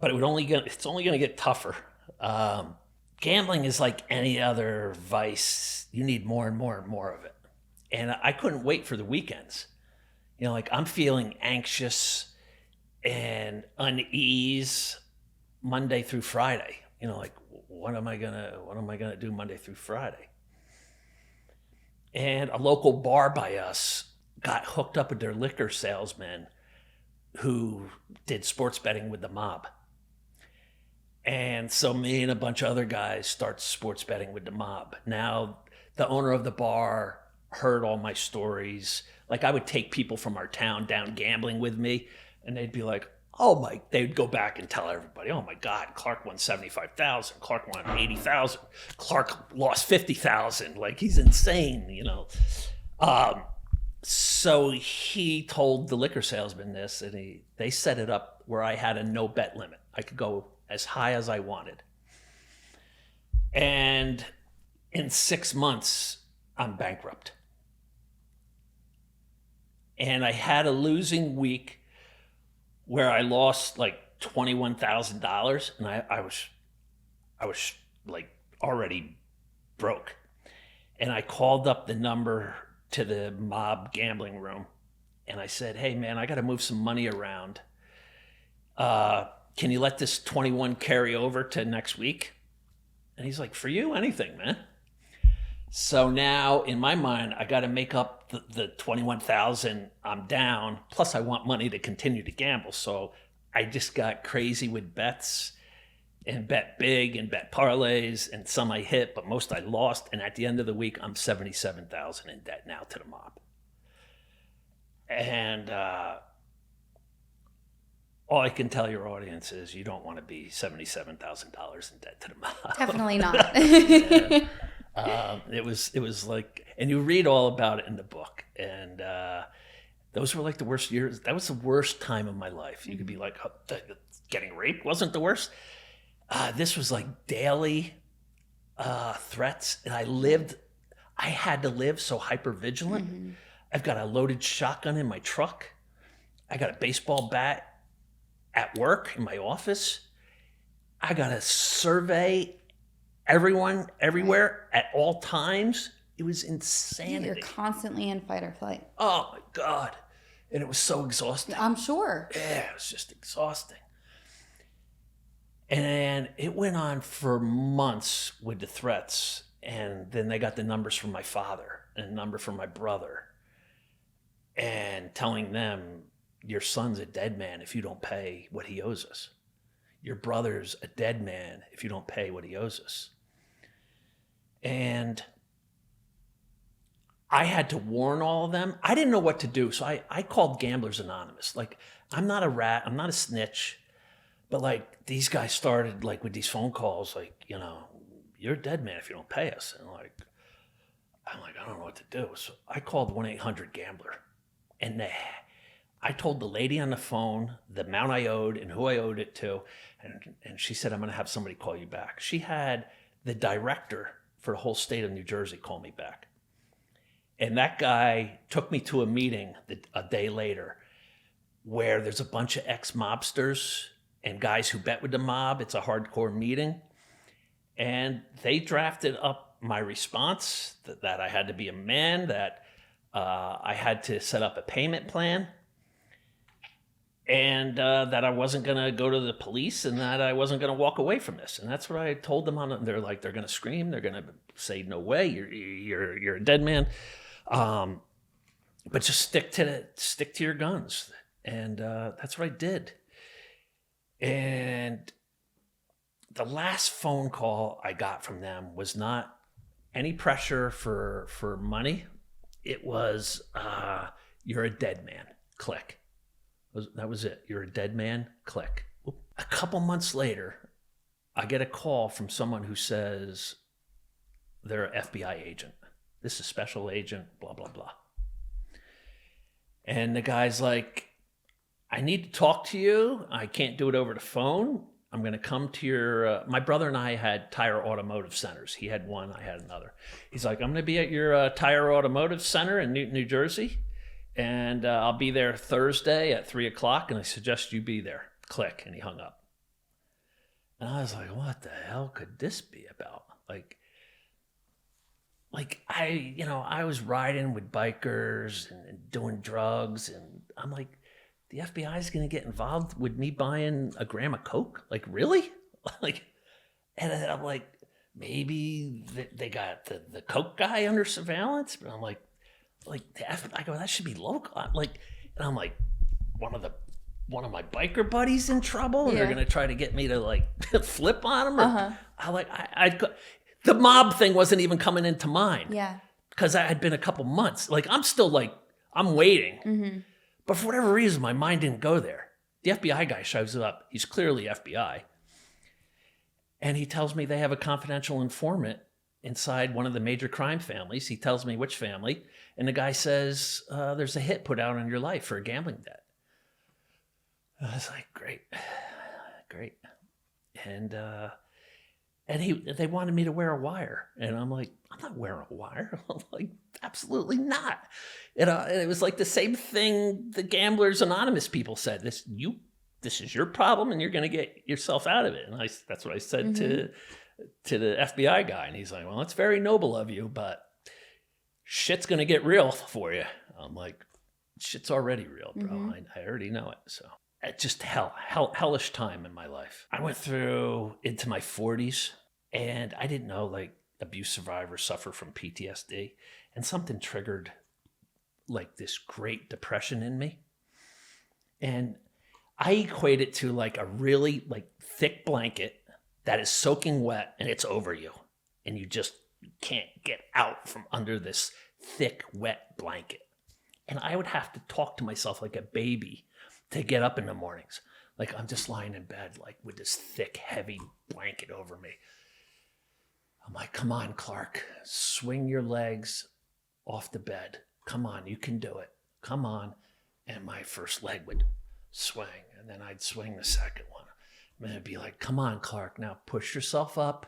But it's only going to get tougher. Gambling is like any other vice. You need more and more and more of it. And I couldn't wait for the weekends. You know, like I'm feeling anxious and unease Monday through Friday. You know, like what am I gonna do Monday through Friday? And a local bar by us got hooked up with their liquor salesman who did sports betting with the mob. And so me and a bunch of other guys start sports betting with the mob. Now, the owner of the bar heard all my stories. Like I would take people from our town down gambling with me, and they'd be like, they'd go back and tell everybody, oh my God, Clark won 75,000, Clark won 80,000, Clark lost 50,000. Like he's insane, you know? So he told the liquor salesman this, and they set it up where I had a no bet limit. I could go as high as I wanted. And in 6 months, I'm bankrupt. And I had a losing week where I lost like $21,000, and I was like already broke. And I called up the number to the mob gambling room, and I said, hey man, I got to move some money around. Can you let this 21 carry over to next week? And he's like, for you, anything, man. So now in my mind, I got to make up the 21,000 I'm down. Plus I want money to continue to gamble. So I just got crazy with bets and bet big and bet parlays, and some I hit, but most I lost. And at the end of the week, I'm 77,000 in debt now to the mob. And, all I can tell your audience is you don't want to be $77,000 in debt to the mob. Definitely not. Yeah. It was like, and you read all about it in the book. And those were like the worst years. That was the worst time of my life. You could be like, getting raped wasn't the worst. This was like daily threats. And I had to live so hyper vigilant. Mm-hmm. I've got a loaded shotgun in my truck. I got a baseball bat at work in my office. I got to survey everyone everywhere at all times. It was insanity. You're constantly in fight or flight. Oh my God. And it was so exhausting. I'm sure. Yeah, it was just exhausting. And it went on for months with the threats. And then they got the numbers from my father and a number from my brother, and telling them, your son's a dead man if you don't pay what he owes us. Your brother's a dead man if you don't pay what he owes us. And I had to warn all of them. I didn't know what to do, so I called Gamblers Anonymous. Like, I'm not a rat, I'm not a snitch, but like these guys started like with these phone calls, like, you know, you're a dead man if you don't pay us. And I'm like, I don't know what to do. So I called 1-800-GAMBLER, and I told the lady on the phone the amount I owed and who I owed it to, and she said, I'm going to have somebody call you back. She had the director for the whole state of New Jersey call me back. And that guy took me to a meeting a day later where there's a bunch of ex-mobsters and guys who bet with the mob. It's a hardcore meeting. And they drafted up my response that I had to be a man, that I had to set up a payment plan, and that I wasn't going to go to the police, and that I wasn't going to walk away from this. And that's what I told them on it. They're like, they're going to scream. They're going to say, no way, you're a dead man. But just stick to your guns. And that's what I did. And the last phone call I got from them was not any pressure for money. It was, you're a dead man. Click. That was it. You're a dead man. Click. Oop. A couple months later, I get a call from someone who says they're an FBI agent. This is special agent, blah, blah, blah. And the guy's like, I need to talk to you. I can't do it over the phone. I'm going to come to your, my brother and I had tire automotive centers. He had one, I had another. He's like, I'm going to be at your tire automotive center in Newton, New Jersey. And I'll be there Thursday at 3:00. And I suggest you be there. Click. And he hung up. And I was like, what the hell could this be about? I was riding with bikers and doing drugs. And I'm like, the FBI is going to get involved with me buying a gram of Coke? Like, really? And I'm like, maybe they got the Coke guy under surveillance? But I'm like the FBI, I go, that should be local. And I'm like, one of my biker buddies in trouble, and they're going to try to get me to flip on him. Or, the mob thing wasn't even coming into mind. Yeah. Because I had been a couple months. I'm still I'm waiting. Mm-hmm. But for whatever reason, my mind didn't go there. The FBI guy shows up. He's clearly FBI. And he tells me they have a confidential informant inside one of the major crime families. He tells me which family. And the guy says, there's a hit put out on your life for a gambling debt. I was like, great. And they wanted me to wear a wire. And I'm like, I'm not wearing a wire. I'm like, absolutely not. And it was like the same thing the Gamblers Anonymous people said. This is your problem, and you're going to get yourself out of it. And that's what I said to the FBI guy. And he's like, well, it's very noble of you, but shit's going to get real for you. I'm like, shit's already real, bro. Mm-hmm. I already know it. So it's just hellish time in my life. I went through into my 40s, and I didn't know abuse survivors suffer from PTSD, and something triggered this great depression in me. And I equate it to a really thick blanket that is soaking wet, and it's over you, and you just can't get out from under this thick, wet blanket. And I would have to talk to myself like a baby to get up in the mornings. I'm just lying in bed with this thick, heavy blanket over me. I'm like, come on, Clark, swing your legs off the bed. Come on, you can do it. Come on. And my first leg would swing, and then I'd swing the second one. And it'd be like, come on, Clark, now push yourself up.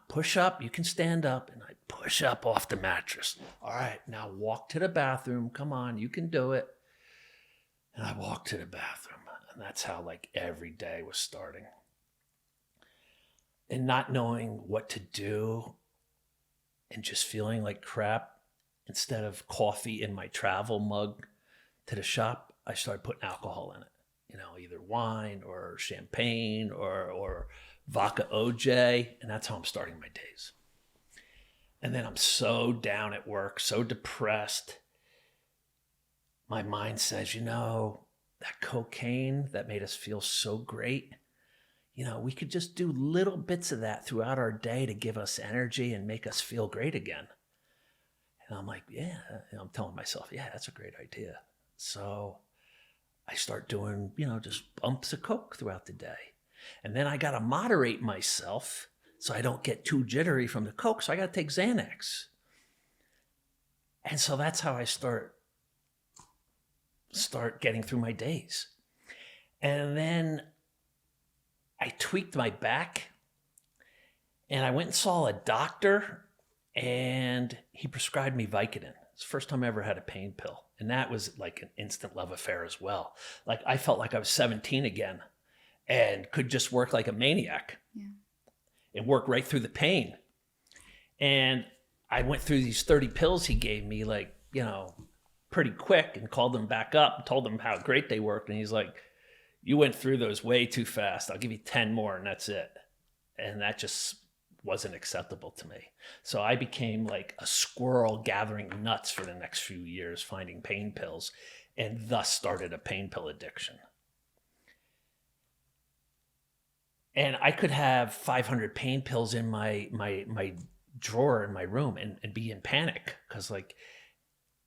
Push up, you can stand up. And I'd push up off the mattress. All right, now walk to the bathroom. Come on, you can do it. And I walked to the bathroom, and that's how every day was starting. And not knowing what to do and just feeling like crap. Instead of coffee in my travel mug to the shop, I started putting alcohol in it. Either wine or champagne or vodka OJ. And that's how I'm starting my days. And then I'm so down at work, so depressed. My mind says, that cocaine that made us feel so great, we could just do little bits of that throughout our day to give us energy and make us feel great again. And I'm like, yeah, and I'm telling myself, yeah, that's a great idea. So I start doing, just bumps of Coke throughout the day. And then I got to moderate myself so I don't get too jittery from the Coke. So I got to take Xanax. And so that's how I start getting through my days. And then I tweaked my back, and I went and saw a doctor, and he prescribed me Vicodin. It's the first time I ever had a pain pill. And that was an instant love affair as well. I felt like I was 17 again and could just work like a maniac. Yeah. And work right through the pain. And I went through these 30 pills he gave me, pretty quick, and called them back up and told them how great they worked. And he's like, you went through those way too fast. I'll give you 10 more and that's it. And that just wasn't acceptable to me. So I became a squirrel gathering nuts for the next few years, finding pain pills, and thus started a pain pill addiction. And I could have 500 pain pills in my drawer in my room and be in panic because,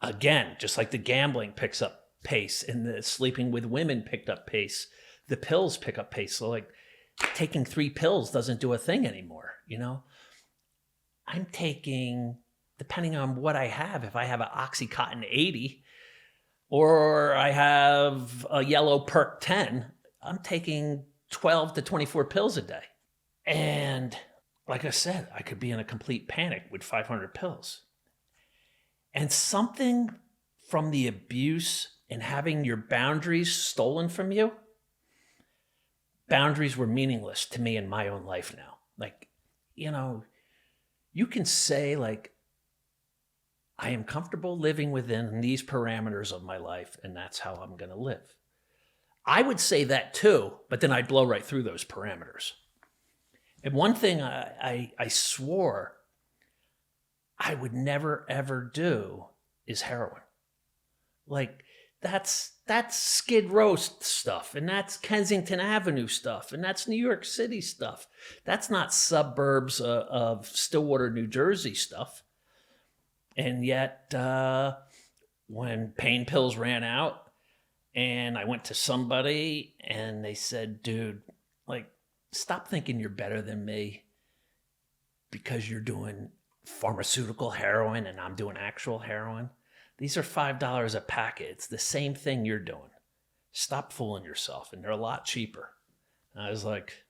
again, just like the gambling picks up pace and the sleeping with women picked up pace, the pills pick up pace. So like taking 3 pills doesn't do a thing anymore, you know? I'm taking, depending on what I have, if I have an Oxycontin 80 or I have a yellow Perk 10, I'm taking 12 to 24 pills a day. And like I said, I could be in a complete panic with 500 pills. And something from the abuse and having your boundaries stolen from you, boundaries were meaningless to me in my own life now. Like, you know, you can say like, I am comfortable living within these parameters of my life, and that's how I'm going to live. I would say that too, but then I'd blow right through those parameters. And one thing I swore I would never, ever do is heroin. Like, that's Skid Row stuff, and that's Kensington Avenue stuff, and that's New York City stuff. That's not suburbs of Stillwater, New Jersey stuff. And yet, when pain pills ran out, and I went to somebody, and they said, dude, like, stop thinking you're better than me because you're doing pharmaceutical heroin and I'm doing actual heroin. These are $5 a packet. It's the same thing you're doing. Stop fooling yourself. And they're a lot cheaper. And I was like,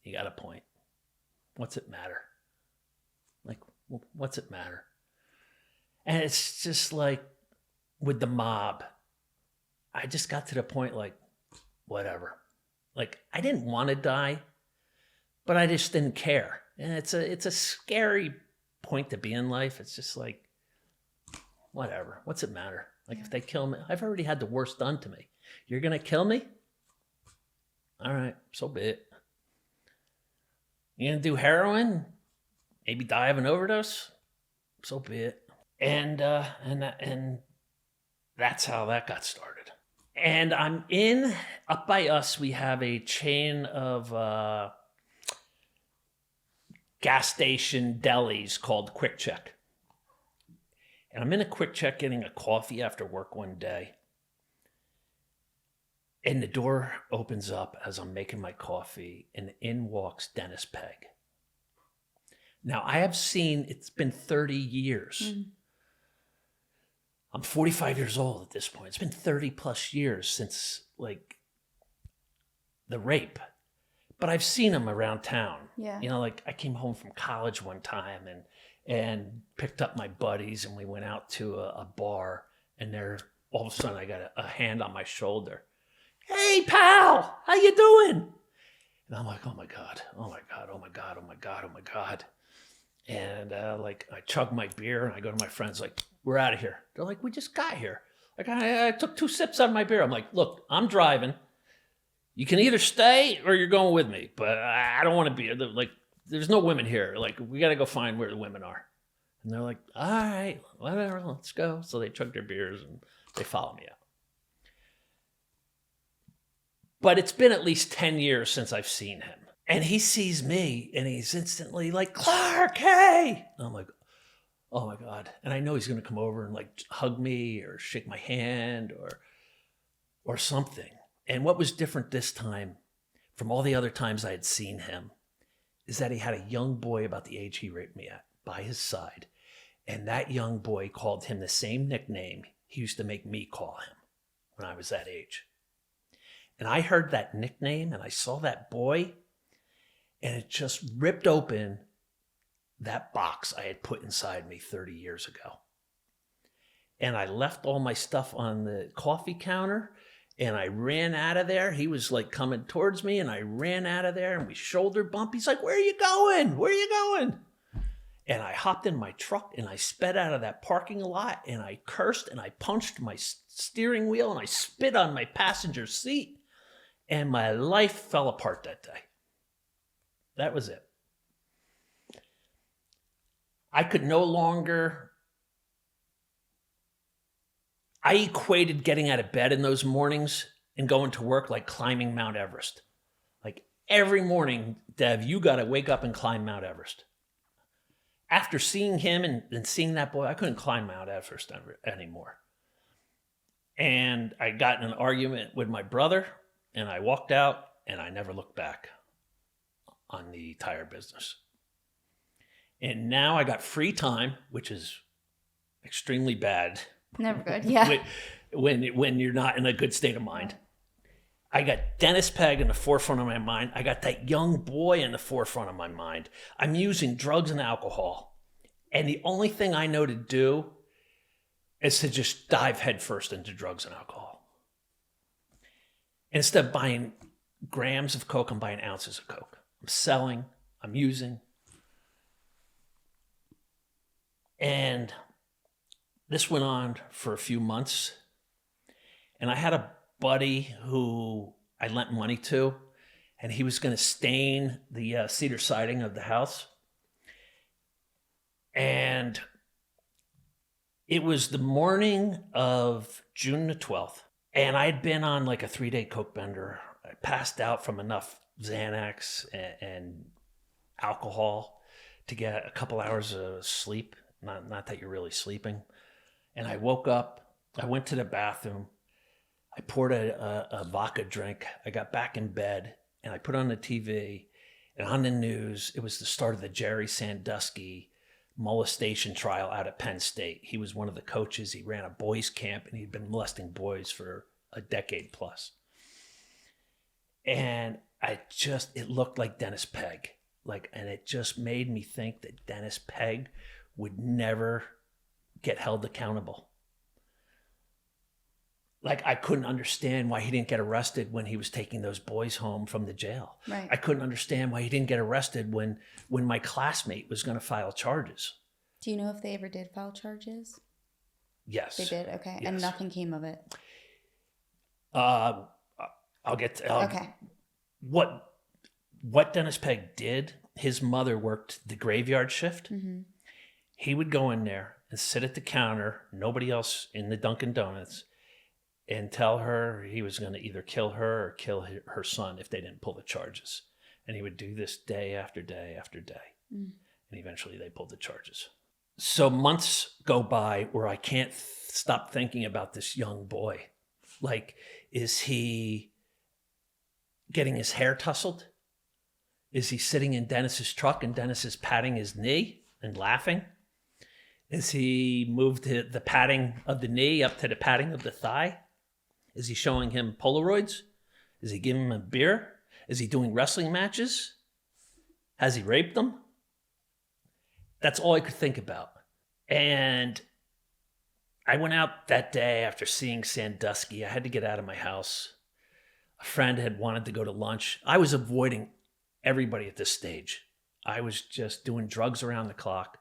you got a point. What's it matter? Like, what's it matter? And it's just like with the mob, I just got to the point like, whatever. Like, I didn't want to die, but I just didn't care. And it's a scary point to be in life. It's just like, whatever. What's it matter? Like, if they kill me, I've already had the worst done to me. You're going to kill me? All right, so be it. You going to do heroin? Maybe die of an overdose? So be it. And that's how that got started. And I'm up by us, we have a chain of gas station delis called Quick Check. And I'm in a Quick Check getting a coffee after work one day. And the door opens up as I'm making my coffee, and in walks Dennis Pegg. Now, I have seen, it's been 30 years. Mm. I'm 45 years old at this point. It's been 30 plus years since, like, the rape. But I've seen him around town. Yeah. You know, like, I came home from college one time and picked up my buddies, and we went out to a bar, and there, all of a sudden, I got a hand on my shoulder. Hey, pal, how you doing? And I'm like, oh my God, oh my God, oh my God, oh my God, oh my God. And like, I chug my beer, and I go to my friends, like, we're out of here. They're like, we just got here. Like, I took 2 sips out of my beer. I'm like, look, I'm driving. You can either stay or you're going with me, but I don't want to be, like, there's no women here. Like, we got to go find where the women are. And they're like, all right, whatever, let's go. So they chug their beers, and they follow me out. But it's been at least 10 years since I've seen him. And he sees me, and he's instantly like, Clark, hey! And I'm like, oh my God. And I know he's going to come over and like hug me or shake my hand or something. And what was different this time from all the other times I had seen him is that he had a young boy about the age he raped me at by his side. And that young boy called him the same nickname he used to make me call him when I was that age. And I heard that nickname, and I saw that boy, and it just ripped open that box I had put inside me 30 years ago. And I left all my stuff on the coffee counter, and I ran out of there. He was like coming towards me, and I ran out of there, and we shoulder bumped. He's like, where are you going? Where are you going? And I hopped in my truck, and I sped out of that parking lot, and I cursed, and I punched my steering wheel, and I spit on my passenger seat. And my life fell apart that day. That was it. I could no longer... I equated getting out of bed in those mornings and going to work like climbing Mount Everest. Like every morning, Dev, you got to wake up and climb Mount Everest. After seeing him and seeing that boy, I couldn't climb Mount Everest anymore. And I got in an argument with my brother. and I walked out, and I never looked back on the tire business. And now I got free time, which is extremely bad. Never good. Yeah. when you're not in a good state of mind. I got Dennis Pegg in the forefront of my mind. I got that young boy in the forefront of my mind. I'm using drugs and alcohol. And the only thing I know to do is to just dive headfirst into drugs and alcohol. Instead of buying grams of Coke, I'm buying ounces of Coke. I'm selling, I'm using. And this went on for a few months. And I had a buddy who I lent money to, and he was going to stain the cedar siding of the house. And it was the morning of June the 12th, and I had been on like a 3-day Coke bender. I passed out from enough Xanax and alcohol to get a couple hours of sleep. Not that you're really sleeping. And I woke up, I went to the bathroom, I poured a vodka drink. I got back in bed and I put on the TV, and on the news, it was the start of the Jerry Sandusky molestation trial out at Penn State. He was one of the coaches. He ran a boys camp and he'd been molesting boys for a decade plus. And it looked like Dennis Pegg. And it just made me think that Dennis Pegg would never get held accountable. I couldn't understand why he didn't get arrested when he was taking those boys home from the jail. Right. I couldn't understand why he didn't get arrested when my classmate was going to file charges. Do you know if they ever did file charges? Yes. They did? Okay. Yes. And nothing came of it? I'll get to... okay. What Dennis Pegg did, his mother worked the graveyard shift. Mm-hmm. He would go in there and sit at the counter, nobody else in the Dunkin' Donuts, and tell her he was going to either kill her or kill her son if they didn't pull the charges. And he would do this day after day after day. Mm. And eventually they pulled the charges. So months go by where I can't stop thinking about this young boy. Is he getting his hair tousled? Is he sitting in Dennis's truck and Dennis is patting his knee and laughing? Is he moved the patting of the knee up to the patting of the thigh? Is he showing him Polaroids? Is he giving him a beer? Is he doing wrestling matches? Has he raped them? That's all I could think about. And I went out that day after seeing Sandusky. I had to get out of my house. A friend had wanted to go to lunch. I was avoiding everybody at this stage. I was just doing drugs around the clock,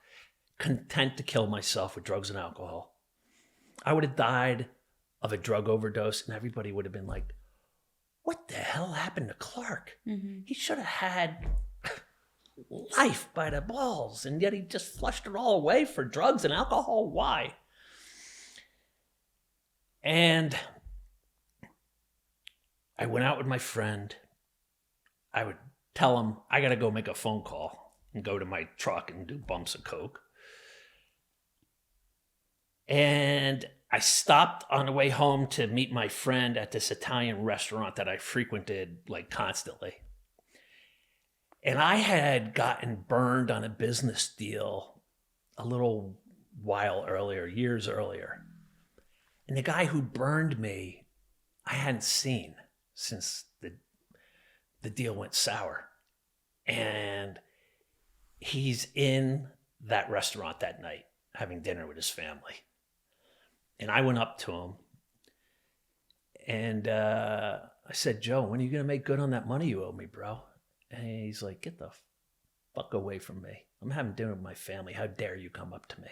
content to kill myself with drugs and alcohol. I would have died of a drug overdose, and everybody would have been like, what the hell happened to Clark? Mm-hmm. He should have had life by the balls, and yet he just flushed it all away for drugs and alcohol. Why? And I went out with my friend. I would tell him, I got to go make a phone call and go to my truck and do bumps of Coke. And I stopped on the way home to meet my friend at this Italian restaurant that I frequented constantly. And I had gotten burned on a business deal a little while earlier, years earlier. And the guy who burned me, I hadn't seen since the deal went sour. And he's in that restaurant that night having dinner with his family. And I went up to him and I said, Joe, when are you going to make good on that money you owe me, bro? And he's like, get the fuck away from me. I'm having dinner with my family. How dare you come up to me?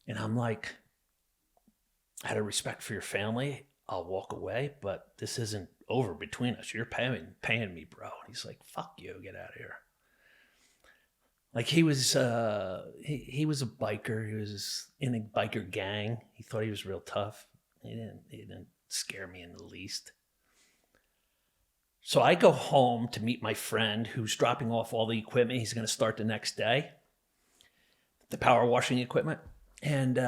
And I'm like, out of respect for your family, I'll walk away, but this isn't over between us. You're paying me, bro. And he's like, fuck you, get out of here. He was he was a biker. He was in a biker gang. He thought he was real tough. He didn't scare me in the least. So I go home to meet my friend who's dropping off all the equipment he's going to start the next day, the power washing equipment. And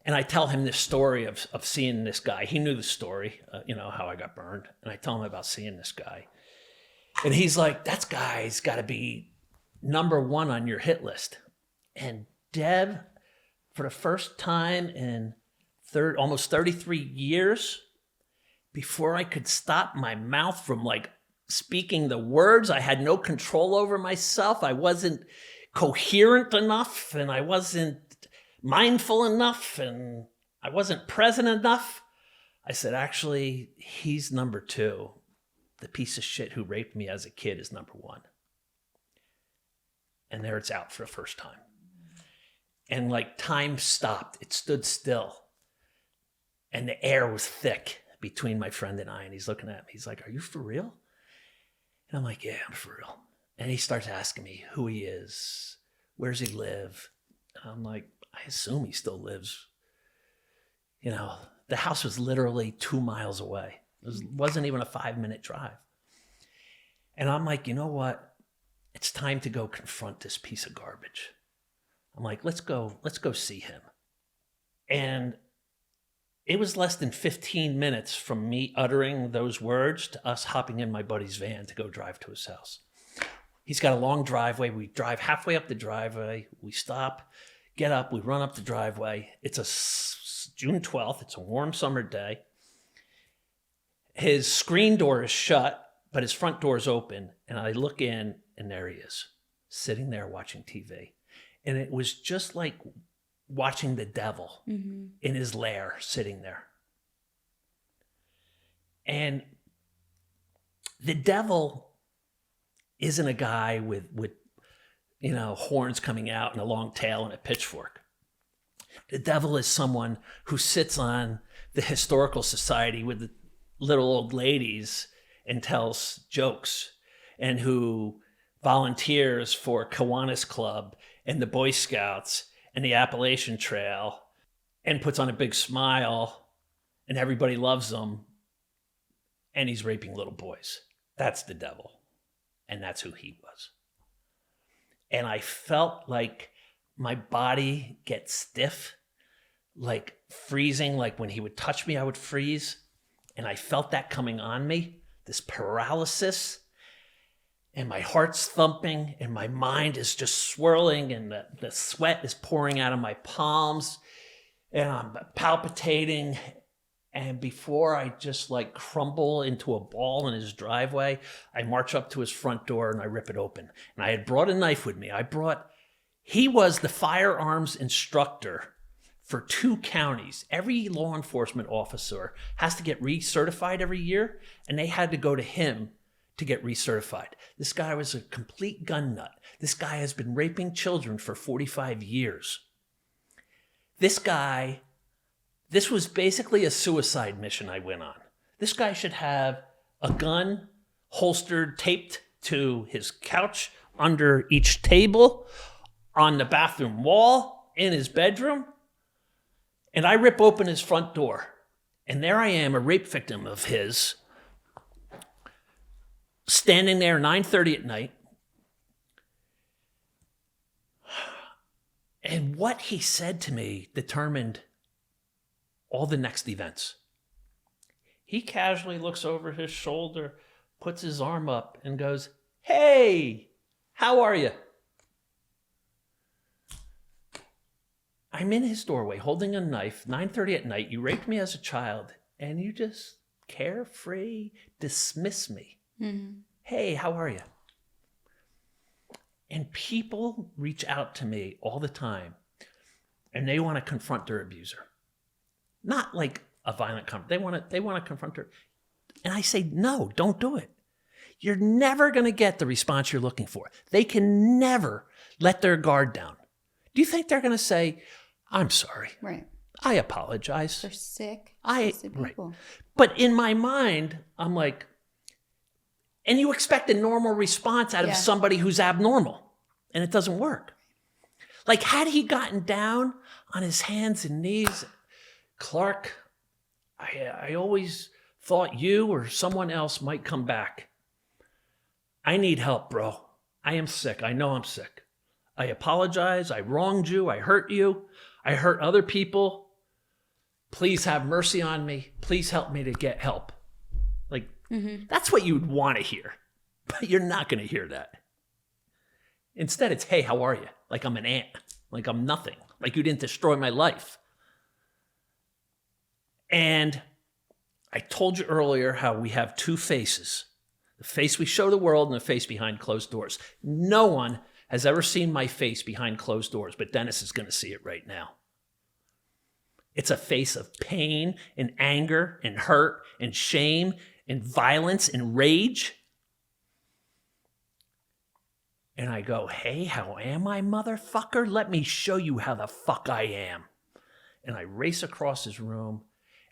And I tell him this story of seeing this guy. He knew the story, how I got burned. And I tell him about seeing this guy. And he's like, that guy's got to be number one on your hit list. And Deb, for the first time in almost 33 years, before I could stop my mouth from like speaking the words, I had no control over myself. I wasn't coherent enough, and I wasn't mindful enough, and I wasn't present enough. I said, actually, he's number two. The piece of shit who raped me as a kid is number one. And there it's out for the first time. And like time stopped. It stood still. And the air was thick between my friend and I. And he's looking at me. He's like, are you for real? And I'm like, yeah, I'm for real. And he starts asking me who he is. Where's he live? And I'm like, I assume he still lives. The house was literally 2 miles away. It wasn't even a 5-minute drive. And I'm like, you know what? It's time to go confront this piece of garbage. I'm like, let's go see him. And it was less than 15 minutes from me uttering those words to us hopping in my buddy's van to go drive to his house. He's got a long driveway. We drive halfway up the driveway. We stop, get up, we run up the driveway. It's June 12th. It's a warm summer day. His screen door is shut, but his front door is open. And I look in, and there he is, sitting there watching TV. And it was just like watching the devil in his lair, sitting there. And the devil isn't a guy with horns coming out and a long tail and a pitchfork. The devil is someone who sits on the historical society with the little old ladies and tells jokes, and who volunteers for Kiwanis Club and the Boy Scouts and the Appalachian Trail and puts on a big smile and everybody loves him, and he's raping little boys. That's the devil. And that's who he was. And I felt like my body get stiff, like freezing, like when he would touch me, I would freeze. And I felt that coming on me, this paralysis. And my heart's thumping, and my mind is just swirling, and the sweat is pouring out of my palms, and I'm palpitating. And before I just like crumble into a ball in his driveway, I march up to his front door and I rip it open. And I had brought a knife with me. He was the firearms instructor for 2 counties. Every law enforcement officer has to get recertified every year, and they had to go to him to get recertified. This guy was a complete gun nut. This guy has been raping children for 45 years. This was basically a suicide mission I went on. This guy should have a gun holstered, taped to his couch, under each table, on the bathroom wall, in his bedroom. And I rip open his front door. And there I am, a rape victim of his, standing there 9:30 at night. And what he said to me determined all the next events. He casually looks over his shoulder, puts his arm up, and goes, "Hey, how are you?" I'm in his doorway holding a knife, 9:30 at night. You raped me as a child, and you just carefree dismiss me. Mm-hmm. Hey, how are you? And people reach out to me all the time, and they want to confront their abuser. Not like a violent confront. They want to confront her. And I say, no, don't do it. You're never going to get the response you're looking for. They can never let their guard down. Do you think they're going to say, "I'm sorry. Right. I apologize"? They're sick. Right. People. But in my mind, I'm like, and you expect a normal response out of somebody who's abnormal, and it doesn't work. Like, had he gotten down on his hands and knees, "Clark, I always thought you or someone else might come back. I need help, bro. I am sick. I know I'm sick. I apologize. I wronged you. I hurt you. I hurt other people. please have mercy on me. Please help me to get help. Like, that's what you'd want to hear. But you're not going to hear that. Instead, it's, hey, how are you? Like I'm an ant. Like I'm nothing. Like you didn't destroy my life. And I told you earlier how we have two faces. The face we show the world and the face behind closed doors. No one has ever seen my face behind closed doors, but Dennis is going to see it right now. It's a face of pain and anger and hurt and shame and violence and rage. And I go, hey, how am I, motherfucker? Let me show you how the fuck I am. And I race across his room,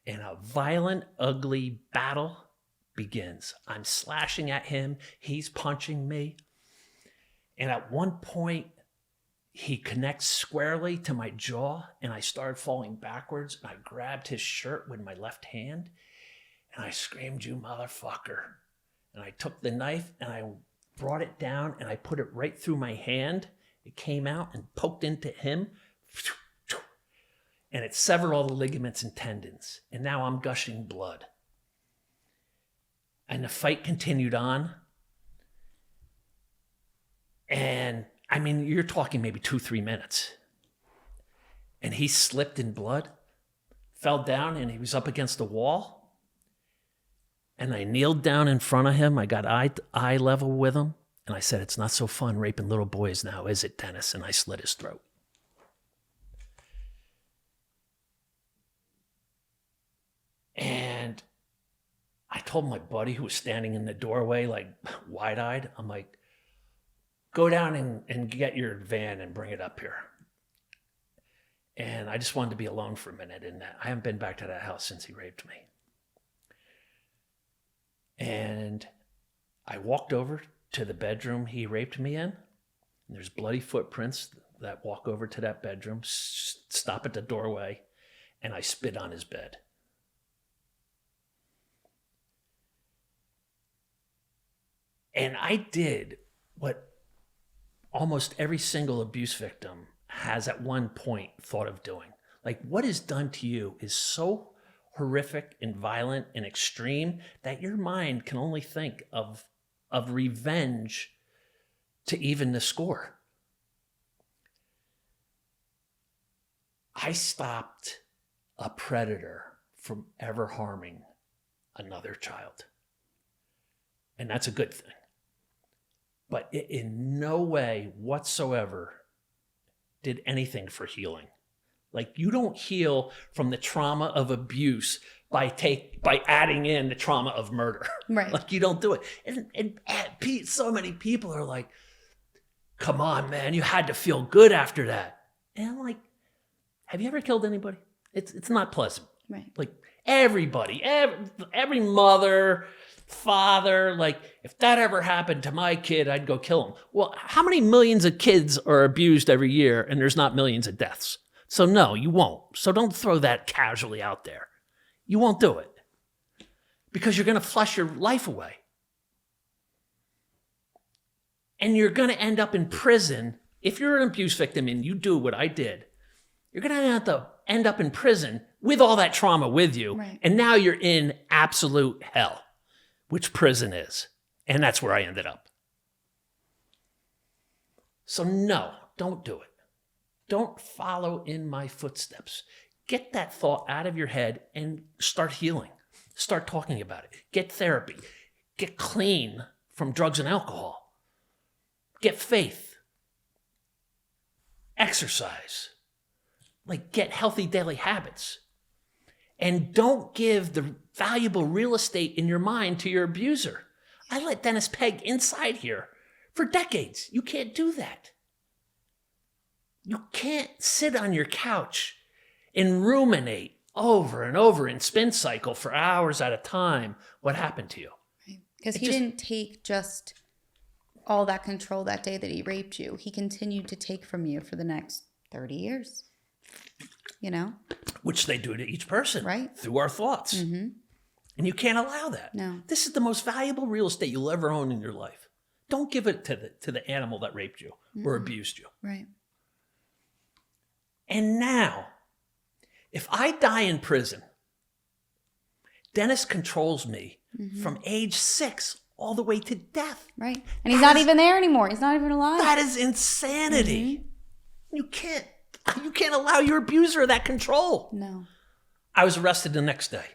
and a violent, ugly battle begins. I'm slashing at him. He's punching me. And at one point, he connects squarely to my jaw, and I started falling backwards. And I grabbed his shirt with my left hand, and I screamed, you motherfucker. And I took the knife, and I brought it down, and I put it right through my hand. It came out and poked into him, and it severed all the ligaments and tendons. And now I'm gushing blood. And the fight continued on. And I mean, you're talking maybe 2-3 minutes. And he slipped in blood, fell down, and he was up against the wall. And I kneeled down in front of him. I got eye level with him. And I said, it's not so fun raping little boys now, is it, Dennis? And I slit his throat. And I told my buddy who was standing in the doorway, like wide-eyed, I'm like, go down and get your van and bring it up here. And I just wanted to be alone for a minute. And I haven't been back to that house since he raped me. And I walked over to the bedroom he raped me in. And there's bloody footprints that walk over to that bedroom, stop at the doorway, and I spit on his bed. And I did what almost every single abuse victim has at one point thought of doing. Like, what is done to you is so horrific and violent and extreme that your mind can only think of revenge to even the score. I stopped a predator from ever harming another child. And that's a good thing. But it in no way whatsoever did anything for healing. Like, you don't heal from the trauma of abuse by adding in the trauma of murder. Right. Like, you don't do it. And so many people are like, come on, man, you had to feel good after that. And I'm like, have you ever killed anybody? It's not pleasant. Right. Like, everybody, every mother, father, like, if that ever happened to my kid, I'd go kill him. Well, how many millions of kids are abused every year and there's not millions of deaths? So no, you won't. So don't throw that casually out there. You won't do it because you're going to flush your life away. And you're going to end up in prison. If you're an abuse victim and you do what I did, you're going to have to end up in prison with all that trauma with you. Right. And and now you're in absolute hell, which prison is. And that's where I ended up. So no, don't do it. Don't follow in my footsteps. Get that thought out of your head and start healing. Start talking about it. Get therapy. Get clean from drugs and alcohol. Get faith. Exercise. Like, get healthy daily habits. And don't give the valuable real estate in your mind to your abuser. I let Dennis Pegg inside here for decades. You can't do that. You can't sit on your couch and ruminate over and over in spin cycle for hours at a time what happened to you. Because he didn't take just all that control that day that he raped you. He continued to take from you for the next 30 years. You know? Which they do to each person. Right. Through our thoughts. Mm-hmm. And you can't allow that. No. This is the most valuable real estate you'll ever own in your life. Don't give it to the animal that raped you or abused you. Right. And now, If I die in prison, Dennis controls me from age 6 all the way to death. Right. And he's not even there anymore. He's not even alive. That is insanity. You can't allow your abuser that control. No. I was arrested the next day.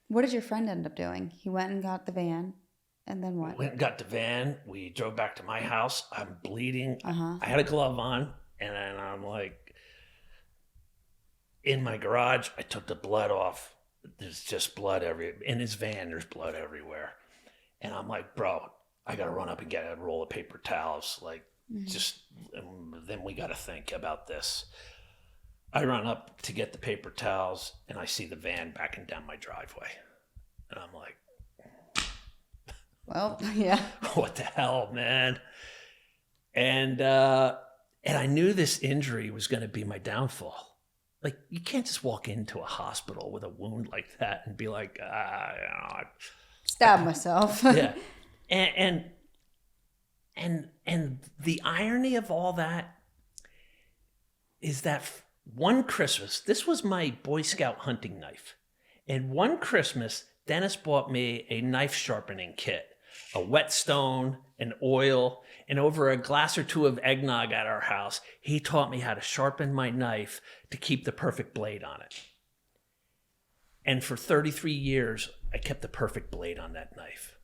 What did your friend end up doing? He went and got the van, and then what? Went and got the van. We drove back to my house. I'm bleeding. Uh-huh. I had a glove on, and then I'm like, in my garage, I took the blood off. There's just blood in his van, there's blood everywhere. And I'm like, bro, I got to run up and get a roll of paper towels. Like, then we got to think about this. I run up to get the paper towels, and I see the van backing down my driveway. And I'm like, well, yeah. What the hell, man? And I knew this injury was going to be my downfall. Like, you can't just walk into a hospital with a wound like that and be like, stab myself. Yeah. And the irony of all that is that one Christmas, this was my Boy Scout hunting knife. And one Christmas, Dennis bought me a knife sharpening kit, a whetstone, an oil, and over a glass or two of eggnog at our house, he taught me how to sharpen my knife to keep the perfect blade on it. And for 33 years, I kept the perfect blade on that knife.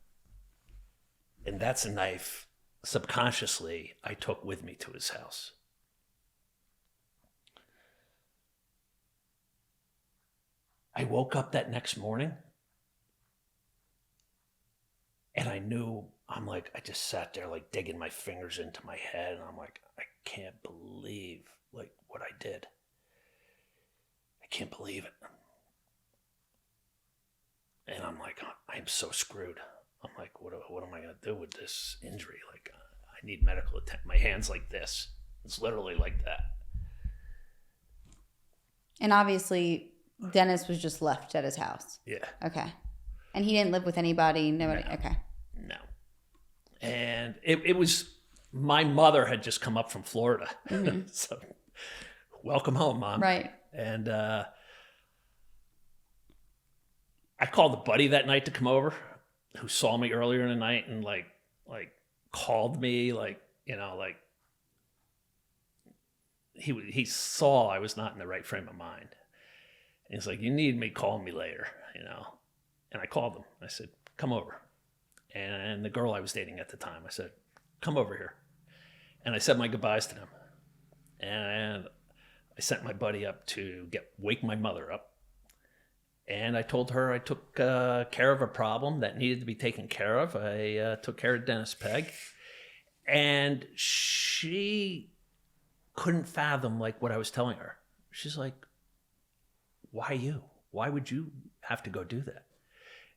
And that's a knife, subconsciously, I took with me to his house. I woke up that next morning and I knew, I just sat there like digging my fingers into my head, and I'm like, I can't believe like what I did. I can't believe it. And I'm like, I'm so screwed. I'm like, what am I going to do with this injury? Like, I need medical attention. My hand's like this. It's literally like that. And obviously, Dennis was just left at his house. Yeah. Okay. And he didn't live with anybody? Nobody? No. Okay. No. And it was, my mother had just come up from Florida. So, welcome home, Mom. Right. And I called a buddy that night to come over who saw me earlier in the night and like called me, he saw I was not in the right frame of mind. And he's like, you need me, call me later, And I called him. I said, come over. And the girl I was dating at the time, I said, come over here. And I said my goodbyes to them. And I sent my buddy up to wake my mother up. And I told her I took care of a problem that needed to be taken care of. I took care of Dennis Pegg. And she couldn't fathom what I was telling her. She's like, why you? Why would you have to go do that?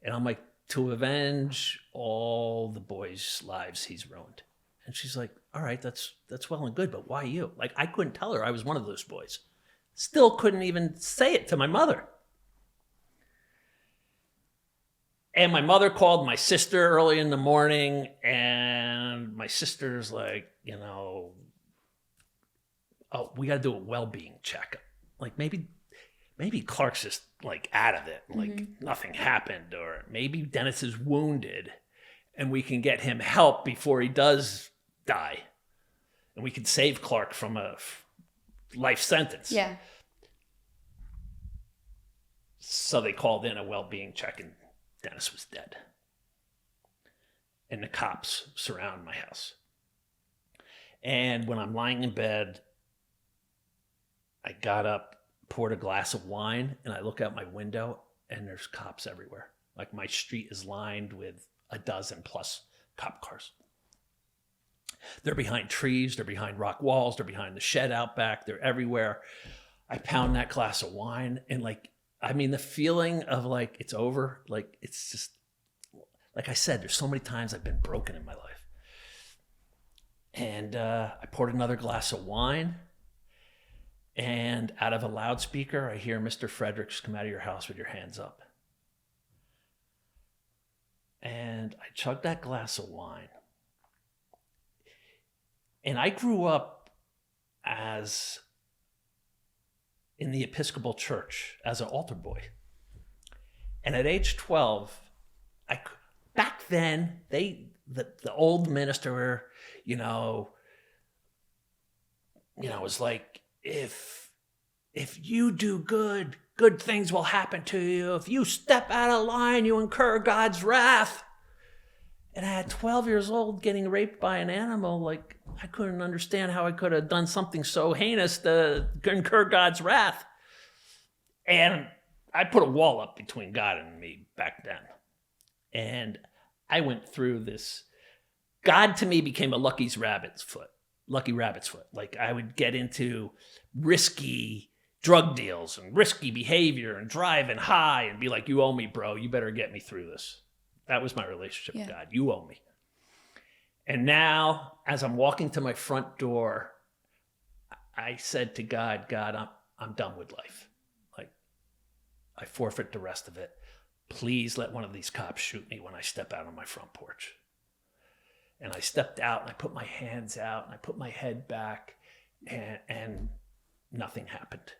And I'm like, to avenge all the boys' lives he's ruined. And she's like, all right, that's well and good, but why you? Like, I couldn't tell her I was one of those boys. Still couldn't even say it to my mother. And my mother called my sister early in the morning, and my sister's like, oh, we got to do a well-being checkup. Like, maybe Clark's just out of it, nothing happened, or maybe Dennis is wounded and we can get him help before he does die, and we can save Clark from a life sentence. Yeah. So they called in a well-being check, and Dennis was dead. And the cops surround my house. And when I'm lying in bed, I got up, poured a glass of wine, and I look out my window, and there's cops everywhere. Like, my street is lined with a dozen plus cop cars. They're behind trees, they're behind rock walls, they're behind the shed out back, they're everywhere. I pound that glass of wine, and the feeling of it's over, it's just, like I said, there's so many times I've been broken in my life. And I poured another glass of wine, and out of a loudspeaker, I hear, Mr. Fredericks, come out of your house with your hands up. And I chugged that glass of wine. And I grew up as in the Episcopal Church as an altar boy. And at age 12, back then, the old minister, was like, if you do good things will happen to you. If you step out of line, you incur God's wrath. And at 12 years old, getting raped by an animal, like, I couldn't understand how I could have done something so heinous to incur God's wrath. And I put a wall up between God and me back then. And I went through this. God to me became a lucky rabbit's foot. Like, I would get into risky drug deals and risky behavior and driving high and be like, you owe me, bro. You better get me through this. That was my relationship with God. You owe me. And now, as I'm walking to my front door, I said to God, I'm done with life. Like, I forfeit the rest of it. Please let one of these cops shoot me when I step out on my front porch. And I stepped out and I put my hands out and I put my head back and nothing happened.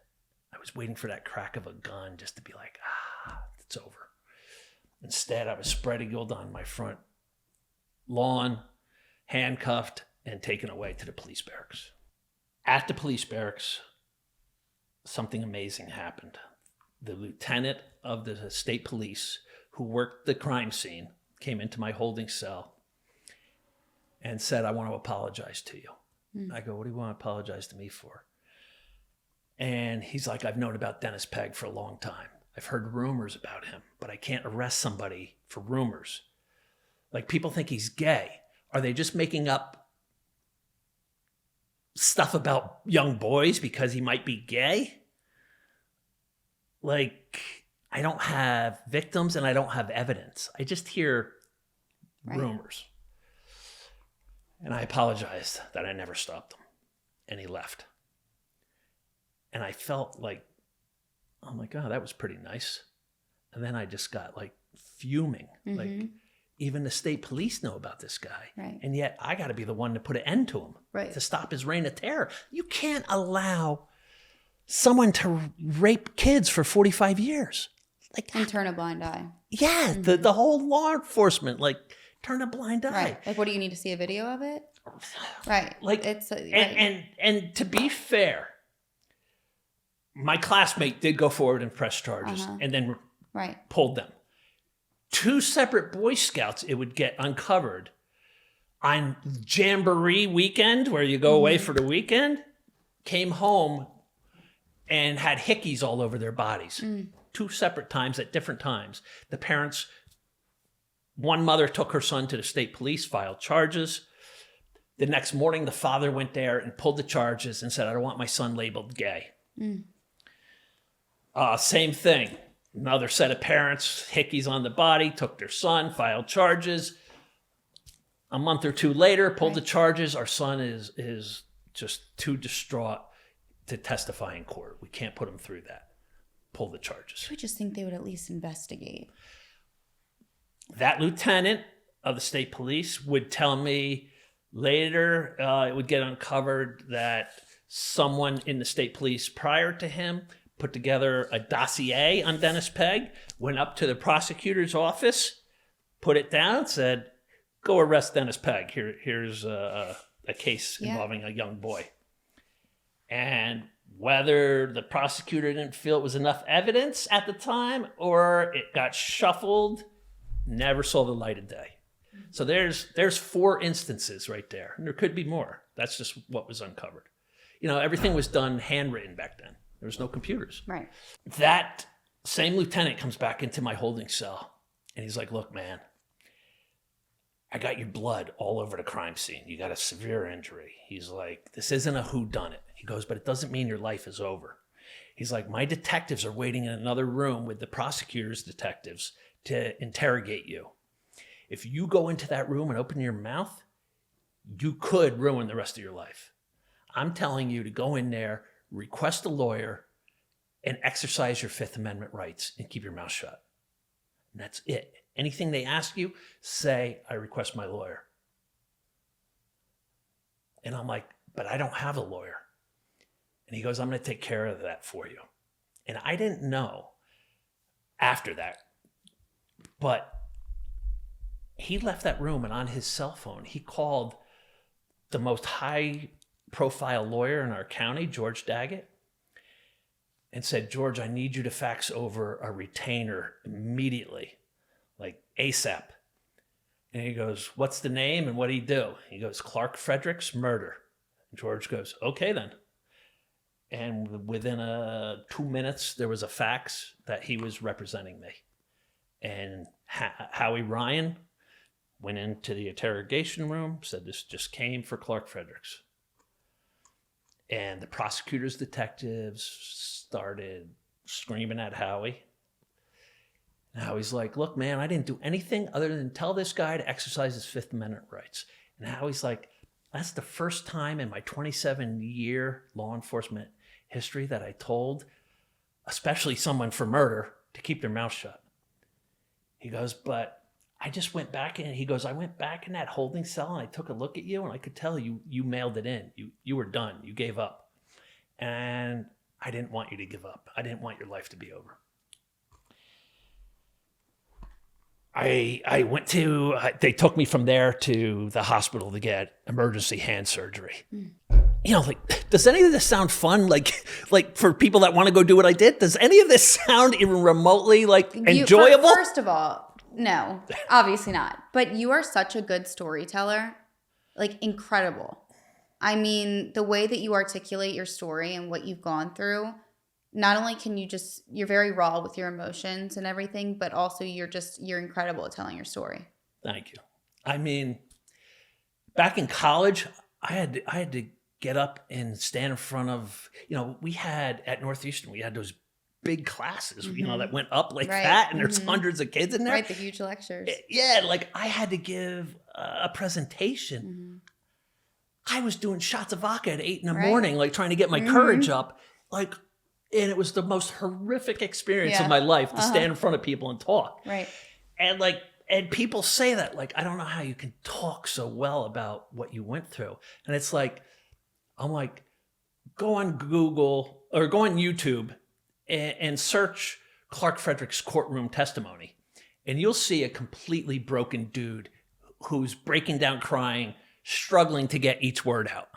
I was waiting for that crack of a gun just to be like, it's over. Instead, I was spread eagled on my front lawn, handcuffed, and taken away to the police barracks. At the police barracks, something amazing happened. The lieutenant of the state police who worked the crime scene came into my holding cell and said, I want to apologize to you. I go, what do you want to apologize to me for? And he's like, I've known about Dennis Pegg for a long time. I've heard rumors about him, but I can't arrest somebody for rumors. Like, people think he's gay. Are they just making up stuff about young boys because he might be gay? Like, I don't have victims and I don't have evidence. I just hear rumors. And I apologized that I never stopped him. And he left. And I felt like, oh my God, that was pretty nice. And then I just got like fuming. Like, even the state police know about this guy. Right. And yet I got to be the one to put an end to him, to stop his reign of terror. You can't allow someone to rape kids for 45 years. Like, and turn a blind eye. Yeah, the whole law enforcement, like, turn a blind eye. Right. Like, what do you need to see a video of it? Right. Like, it's and to be fair, my classmate did go forward and press charges and then pulled them. 2 separate Boy Scouts, it would get uncovered on Jamboree weekend, where you go away for the weekend, came home and had hickeys all over their bodies. 2 separate times at different times. The parents, one mother took her son to the state police, filed charges. The next morning, the father went there and pulled the charges and said, I don't want my son labeled gay. Same thing. Another set of parents, hickeys on the body, took their son, filed charges. A month or 2 later, pulled the charges. Our son is just too distraught to testify in court. We can't put him through that. Pull the charges. You would just think they would at least investigate. That lieutenant of the state police would tell me later, it would get uncovered that someone in the state police prior to him put together a dossier on Dennis Pegg, went up to the prosecutor's office, put it down, said, go arrest Dennis Pegg. Here's a case involving a young boy. And whether the prosecutor didn't feel it was enough evidence at the time or it got shuffled, never saw the light of day. So there's 4 instances right there. And there could be more. That's just what was uncovered. Everything was done handwritten back then. There was no computers. Right. That same lieutenant comes back into my holding cell and he's like, look, man, I got your blood all over the crime scene. You got a severe injury. He's like, this isn't a whodunit. He goes, but it doesn't mean your life is over. He's like, my detectives are waiting in another room with the prosecutor's detectives to interrogate you. If you go into that room and open your mouth, you could ruin the rest of your life. I'm telling you to go in there, request a lawyer, and exercise your Fifth Amendment rights and keep your mouth shut. And that's it. Anything they ask you, say, I request my lawyer. And I'm like, but I don't have a lawyer. And he goes, I'm going to take care of that for you. And I didn't know after that, but he left that room, and on his cell phone, he called the most high-profile lawyer in our county, George Daggett, and said, George, I need you to fax over a retainer immediately, like ASAP. And he goes, what's the name and what did he do? He goes, Clark Fredericks, murder. And George goes, okay then. And within 2 minutes, there was a fax that he was representing me. And Howie Ryan went into the interrogation room, said this just came for Clark Fredericks. And the prosecutor's detectives started screaming at Howie. And Howie's like, look, man, I didn't do anything other than tell this guy to exercise his Fifth Amendment rights. And Howie's like, that's the first time in my 27-year law enforcement history that I told, especially someone for murder, to keep their mouth shut. He goes, but I just went back in. He goes, I went back in that holding cell and I took a look at you and I could tell you mailed it in. You were done. You gave up. And I didn't want you to give up. I didn't want your life to be over. I went to, they took me from there to the hospital to get emergency hand surgery. You know, like, does any of this sound fun? Like for people that want to go do what I did, does any of this sound even remotely enjoyable? First of all, no, obviously not. But you are such a good storyteller, like incredible. I mean, the way that you articulate your story and what you've gone through, not only can you're very raw with your emotions and everything, but also you're incredible at telling your story. Thank you. I mean, back in college, I had to get up and stand in front of, we had at Northeastern, we had those big classes, that went up like that, and there's hundreds of kids in there. Right, the huge lectures. Yeah, like I had to give a presentation. I was doing shots of vodka at 8 a.m, like trying to get my courage up, and it was the most horrific experience of my life to stand in front of people and talk. Right. And people say that, I don't know how you can talk so well about what you went through. And it's like, I'm like, go on Google or go on YouTube and search Clark Fredericks courtroom testimony. And you'll see a completely broken dude who's breaking down crying, struggling to get each word out.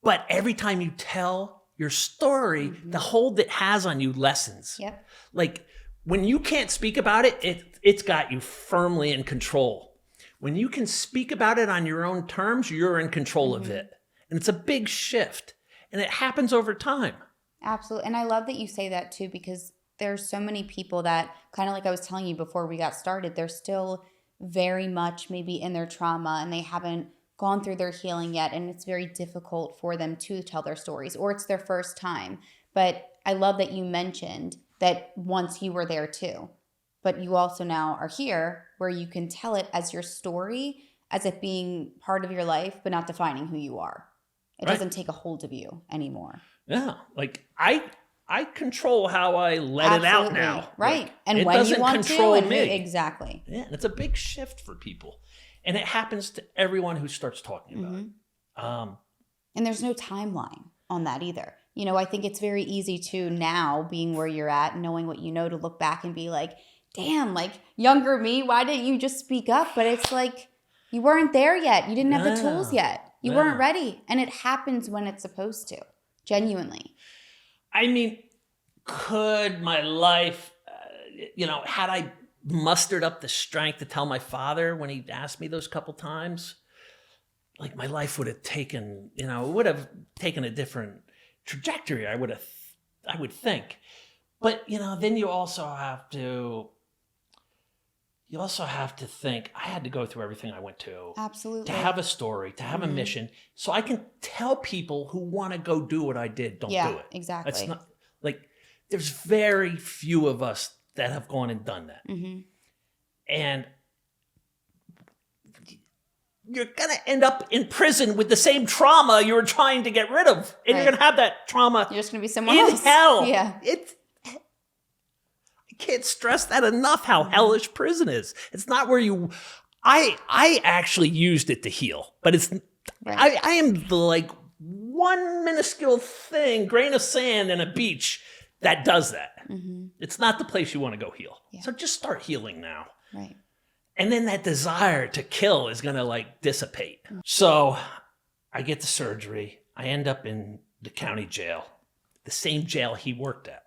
But every time you tell your story, the hold it has on you lessens. Yep. Like when you can't speak about it, it's got you firmly in control. When you can speak about it on your own terms, you're in control of it. And it's a big shift. And it happens over time. Absolutely. And I love that you say that too, because there's so many people that, kind of like I was telling you before we got started, they're still very much maybe in their trauma and they haven't gone through their healing yet, and it's very difficult for them to tell their stories, or it's their first time. But I love that you mentioned that once you were there too, but you also now are here where you can tell it as your story, as it being part of your life, but not defining who you are. It doesn't take a hold of you anymore. Yeah, like I control how I let it out now. Right. Like, and it when doesn't you want control to. And me. Exactly. Yeah, and it's a big shift for people. And it happens to everyone who starts talking about it. And there's no timeline on that either. I think it's very easy to now, being where you're at, knowing what you know, to look back and be like, damn, younger me, why didn't you just speak up? But it's like, you weren't there yet. You didn't have the tools yet. You weren't ready. And it happens when it's supposed to, genuinely. I mean, could my life, had I mustered up the strength to tell my father when he asked me those couple times, my life would have taken, a different trajectory. I would think. But, then you also have to think, I had to go through everything I went to. Absolutely. To have a story, to have a mission, so I can tell people who want to go do what I did, don't do it. Exactly. It's not there's very few of us that have gone and done that. And you're going to end up in prison with the same trauma you were trying to get rid of. And you're going to have that trauma. You're just going to be someone in else. hell. Yeah. I can't stress that enough, how hellish prison is. It's not where you... I actually used it to heal, but it's... I am one minuscule thing, grain of sand in a beach that does that. It's not the place you want to go heal. Yeah. So just start healing now. Right. And then that desire to kill is going to like dissipate. So I get the surgery. I end up in the county jail, the same jail he worked at.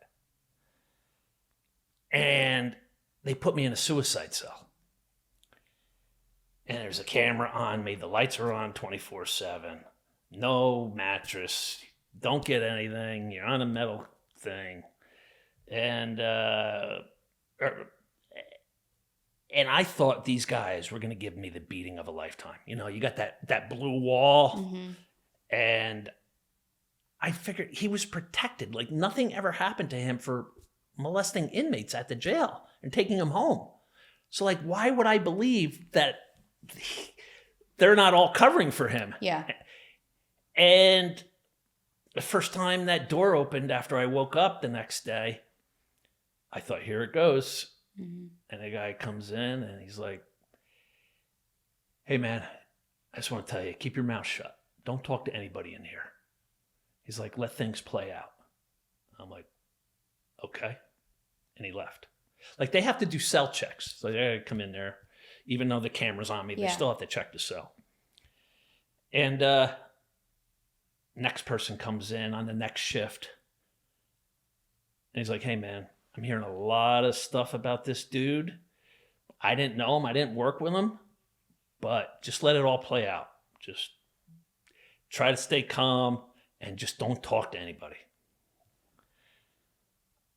And they put me in a suicide cell. And there's a camera on me. The lights are on 24/7. No mattress. Don't get anything. You're on a metal thing. And I thought these guys were going to give me the beating of a lifetime. You know, you got that blue wall. And I figured he was protected. Like nothing ever happened to him for molesting inmates at the jail and taking them home. So like, why would I believe that they're not all covering for him? Yeah. And the first time that door opened after I woke up the next day, I thought, here it goes. And the guy comes in and he's like, hey man, I just want to tell you, keep your mouth shut. Don't talk to anybody in here. He's like, let things play out. I'm like, okay. And he left. Like they have to do cell checks. So they gotta come in there. Even though the camera's on me, they still have to check the cell. And next person comes in on the next shift. And he's like, hey man, I'm hearing a lot of stuff about this dude. I didn't know him. I didn't work with him. But just let it all play out. Just try to stay calm and just don't talk to anybody.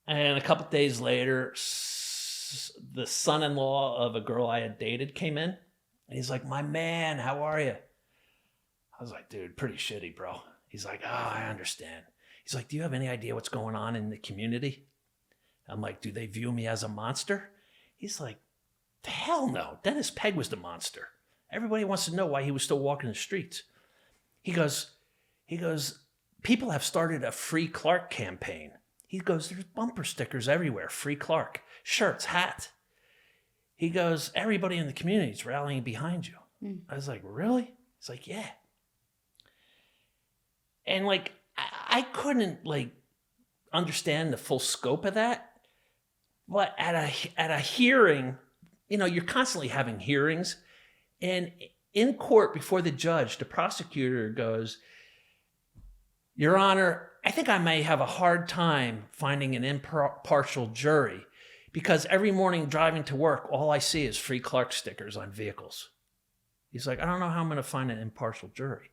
And a couple of days later, the son-in-law of a girl I had dated came in. And he's like, my man, how are you? I was like, dude, pretty shitty, bro. He's like, oh, I understand. He's like, do you have any idea what's going on in the community? I'm like, do they view me as a monster? He's like, hell no. Dennis Pegg was the monster. Everybody wants to know why he was still walking the streets. He goes, people have started a Free Clark campaign. He goes, there's bumper stickers everywhere. Free Clark. Shirts, hats. He goes, everybody in the community is rallying behind you. I was like, really? He's like, yeah. And like, I couldn't like understand the full scope of that. But at a hearing, you know, you're constantly having hearings. And in court before the judge, the prosecutor goes, Your Honor, I think I may have a hard time finding an impartial jury because every morning driving to work, all I see is Free Clark stickers on vehicles. He's like, I don't know how I'm going to find an impartial jury.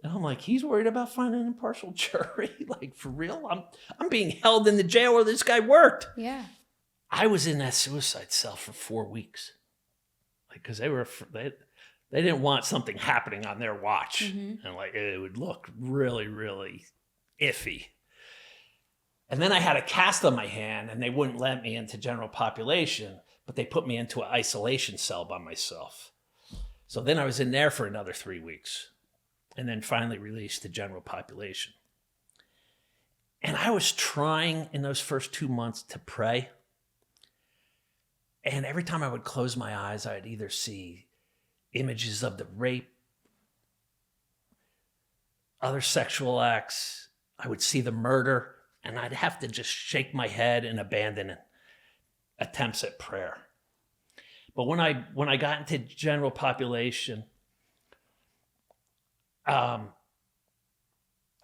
And I'm like, he's worried about finding an impartial jury? Like, for real? I'm being held in the jail where this guy worked. Yeah. I was in that suicide cell for 4 weeks. Like, because they didn't want something happening on their watch. And like, it would look really, really iffy. And then I had a cast on my hand and they wouldn't let me into general population, but they put me into an isolation cell by myself. So then I was in there for another 3 weeks and then finally released to general population. And I was trying in those first 2 months to pray. And every time I would close my eyes, I would either see images of the rape, other sexual acts. I would see the murder, and I'd have to just shake my head and abandon attempts at prayer. But when I got into general population, I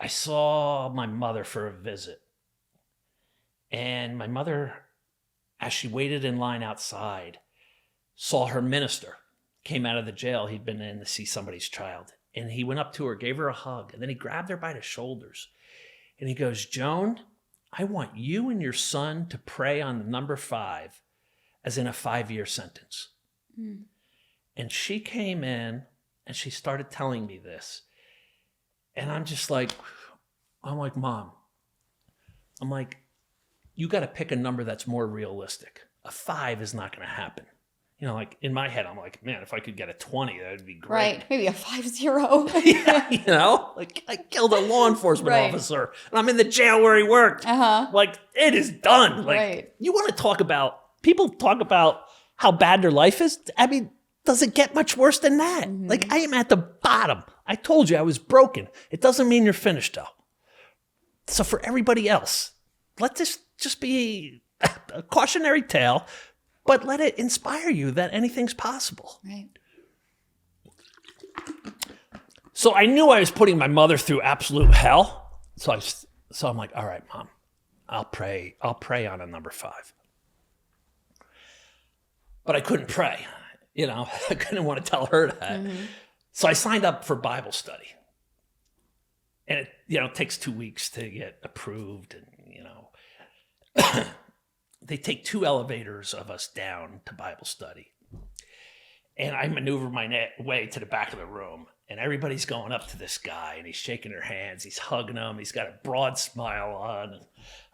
saw my mother for a visit. And my mother, as she waited in line outside, saw her minister, came out of the jail. He'd been in to see somebody's child. And he went up to her, gave her a hug, and then he grabbed her by the shoulders. And he goes, Joan, I want you and your son to pray on the number 5 as in a 5-year sentence. And she came in and she started telling me this. And I'm like, Mom, I'm like, you got to pick a number that's more realistic. A 5 is not going to happen. You know, like in my head, I'm like, man, if I could get a 20, that would be great. Right. Maybe a 50. Yeah, you know, like I killed a law enforcement officer and I'm in the jail where he worked. Like it is done. Like you want to people talk about how bad their life is. I mean, does it get much worse than that? Like, I am at the bottom. I told you I was broken. It doesn't mean you're finished, though. So for everybody else, let this just be a cautionary tale, but let it inspire you that anything's possible. Right. So I knew I was putting my mother through absolute hell. So I'm like, all right, Mom, I'll pray on a number 5. But I couldn't pray. I couldn't want to tell her that. So I signed up for Bible study. And it takes 2 weeks to get approved. And, they take 2 elevators of us down to Bible study. And I maneuver my way to the back of the room. And everybody's going up to this guy. And he's shaking their hands. He's hugging them. He's got a broad smile on. And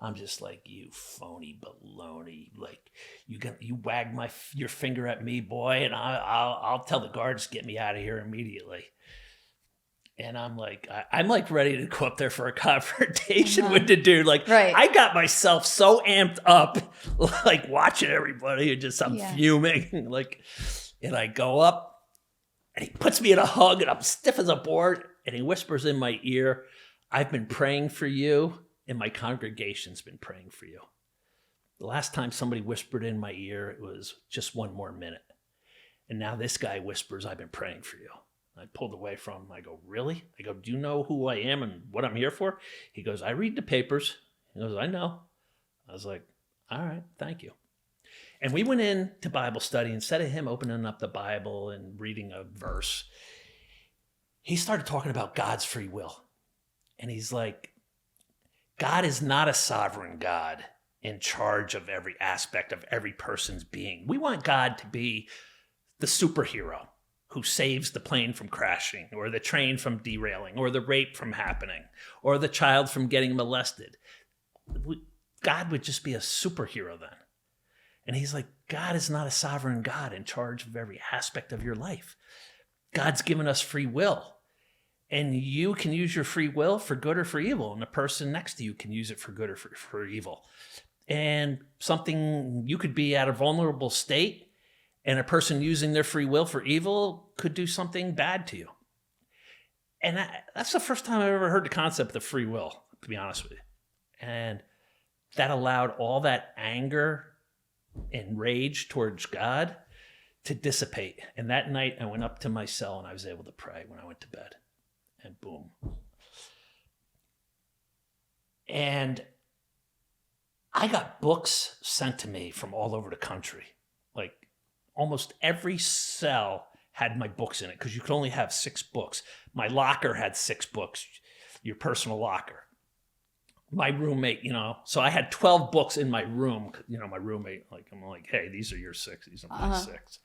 I'm just like, you phony baloney. Like, you wag your finger at me, boy. And I'll tell the guards to get me out of here immediately. And I'm like ready to go up there for a confrontation with the dude. Like, right. I got myself so amped up, like watching everybody, and I'm fuming. Like, and I go up, and he puts me in a hug, and I'm stiff as a board. And he whispers in my ear, "I've been praying for you, and my congregation's been praying for you." The last time somebody whispered in my ear, it was just 1 more minute. And now this guy whispers, "I've been praying for you." I pulled away from him. I go, "Really?" I go, "Do you know who I am and what I'm here for?" He goes, "I read the papers." He goes, "I know." I was like, "All right, thank you." And we went into Bible study. Instead of him opening up the Bible and reading a verse, he started talking about God's free will. And he's like, God is not a sovereign God in charge of every aspect of every person's being. We want God to be the superhero who saves the plane from crashing, or the train from derailing, or the rape from happening, or the child from getting molested. God would just be a superhero then. And he's like, God is not a sovereign God in charge of every aspect of your life. God's given us free will. And you can use your free will for good or for evil. And the person next to you can use it for good or for evil. And you could be at a vulnerable state, and a person using their free will for evil could do something bad to you. And that's the first time I've ever heard the concept of free will, to be honest with you. And that allowed all that anger and rage towards God to dissipate. And that night I went up to my cell and I was able to pray when I went to bed. And boom. And I got books sent to me from all over the country. Like, almost every cell had my books in it, because you could only have 6 books. My locker had 6 books, your personal locker. My roommate, so I had 12 books in my room. My roommate, I'm like, hey, these are your 6. These are my 6.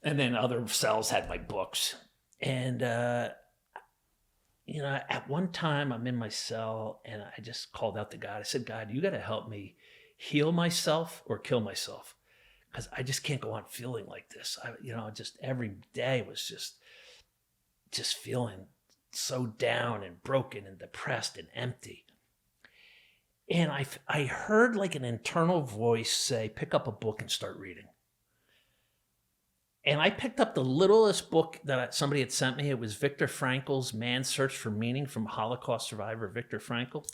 And then other cells had my books. And, at one time I'm in my cell and I just called out to God. I said, God, you got to help me heal myself or kill myself, because I just can't go on feeling like this. Just every day was just feeling so down and broken and depressed and empty. And I heard like an internal voice say, pick up a book and start reading. And I picked up the littlest book that somebody had sent me. It was Viktor Frankl's Man's Search for Meaning, from Holocaust survivor Viktor Frankl.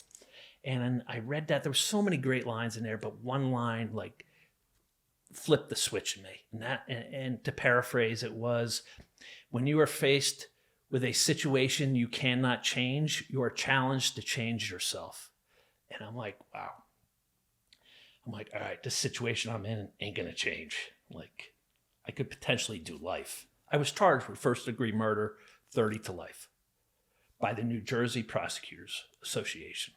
And I read that. There were so many great lines in there, but one line flipped the switch in me. And to paraphrase, it was, when you are faced with a situation you cannot change, you are challenged to change yourself. And I'm like, wow. I'm like, all right, this situation I'm in ain't going to change. I could potentially do life. I was charged with first-degree murder, 30 to life, by the New Jersey Prosecutors Association.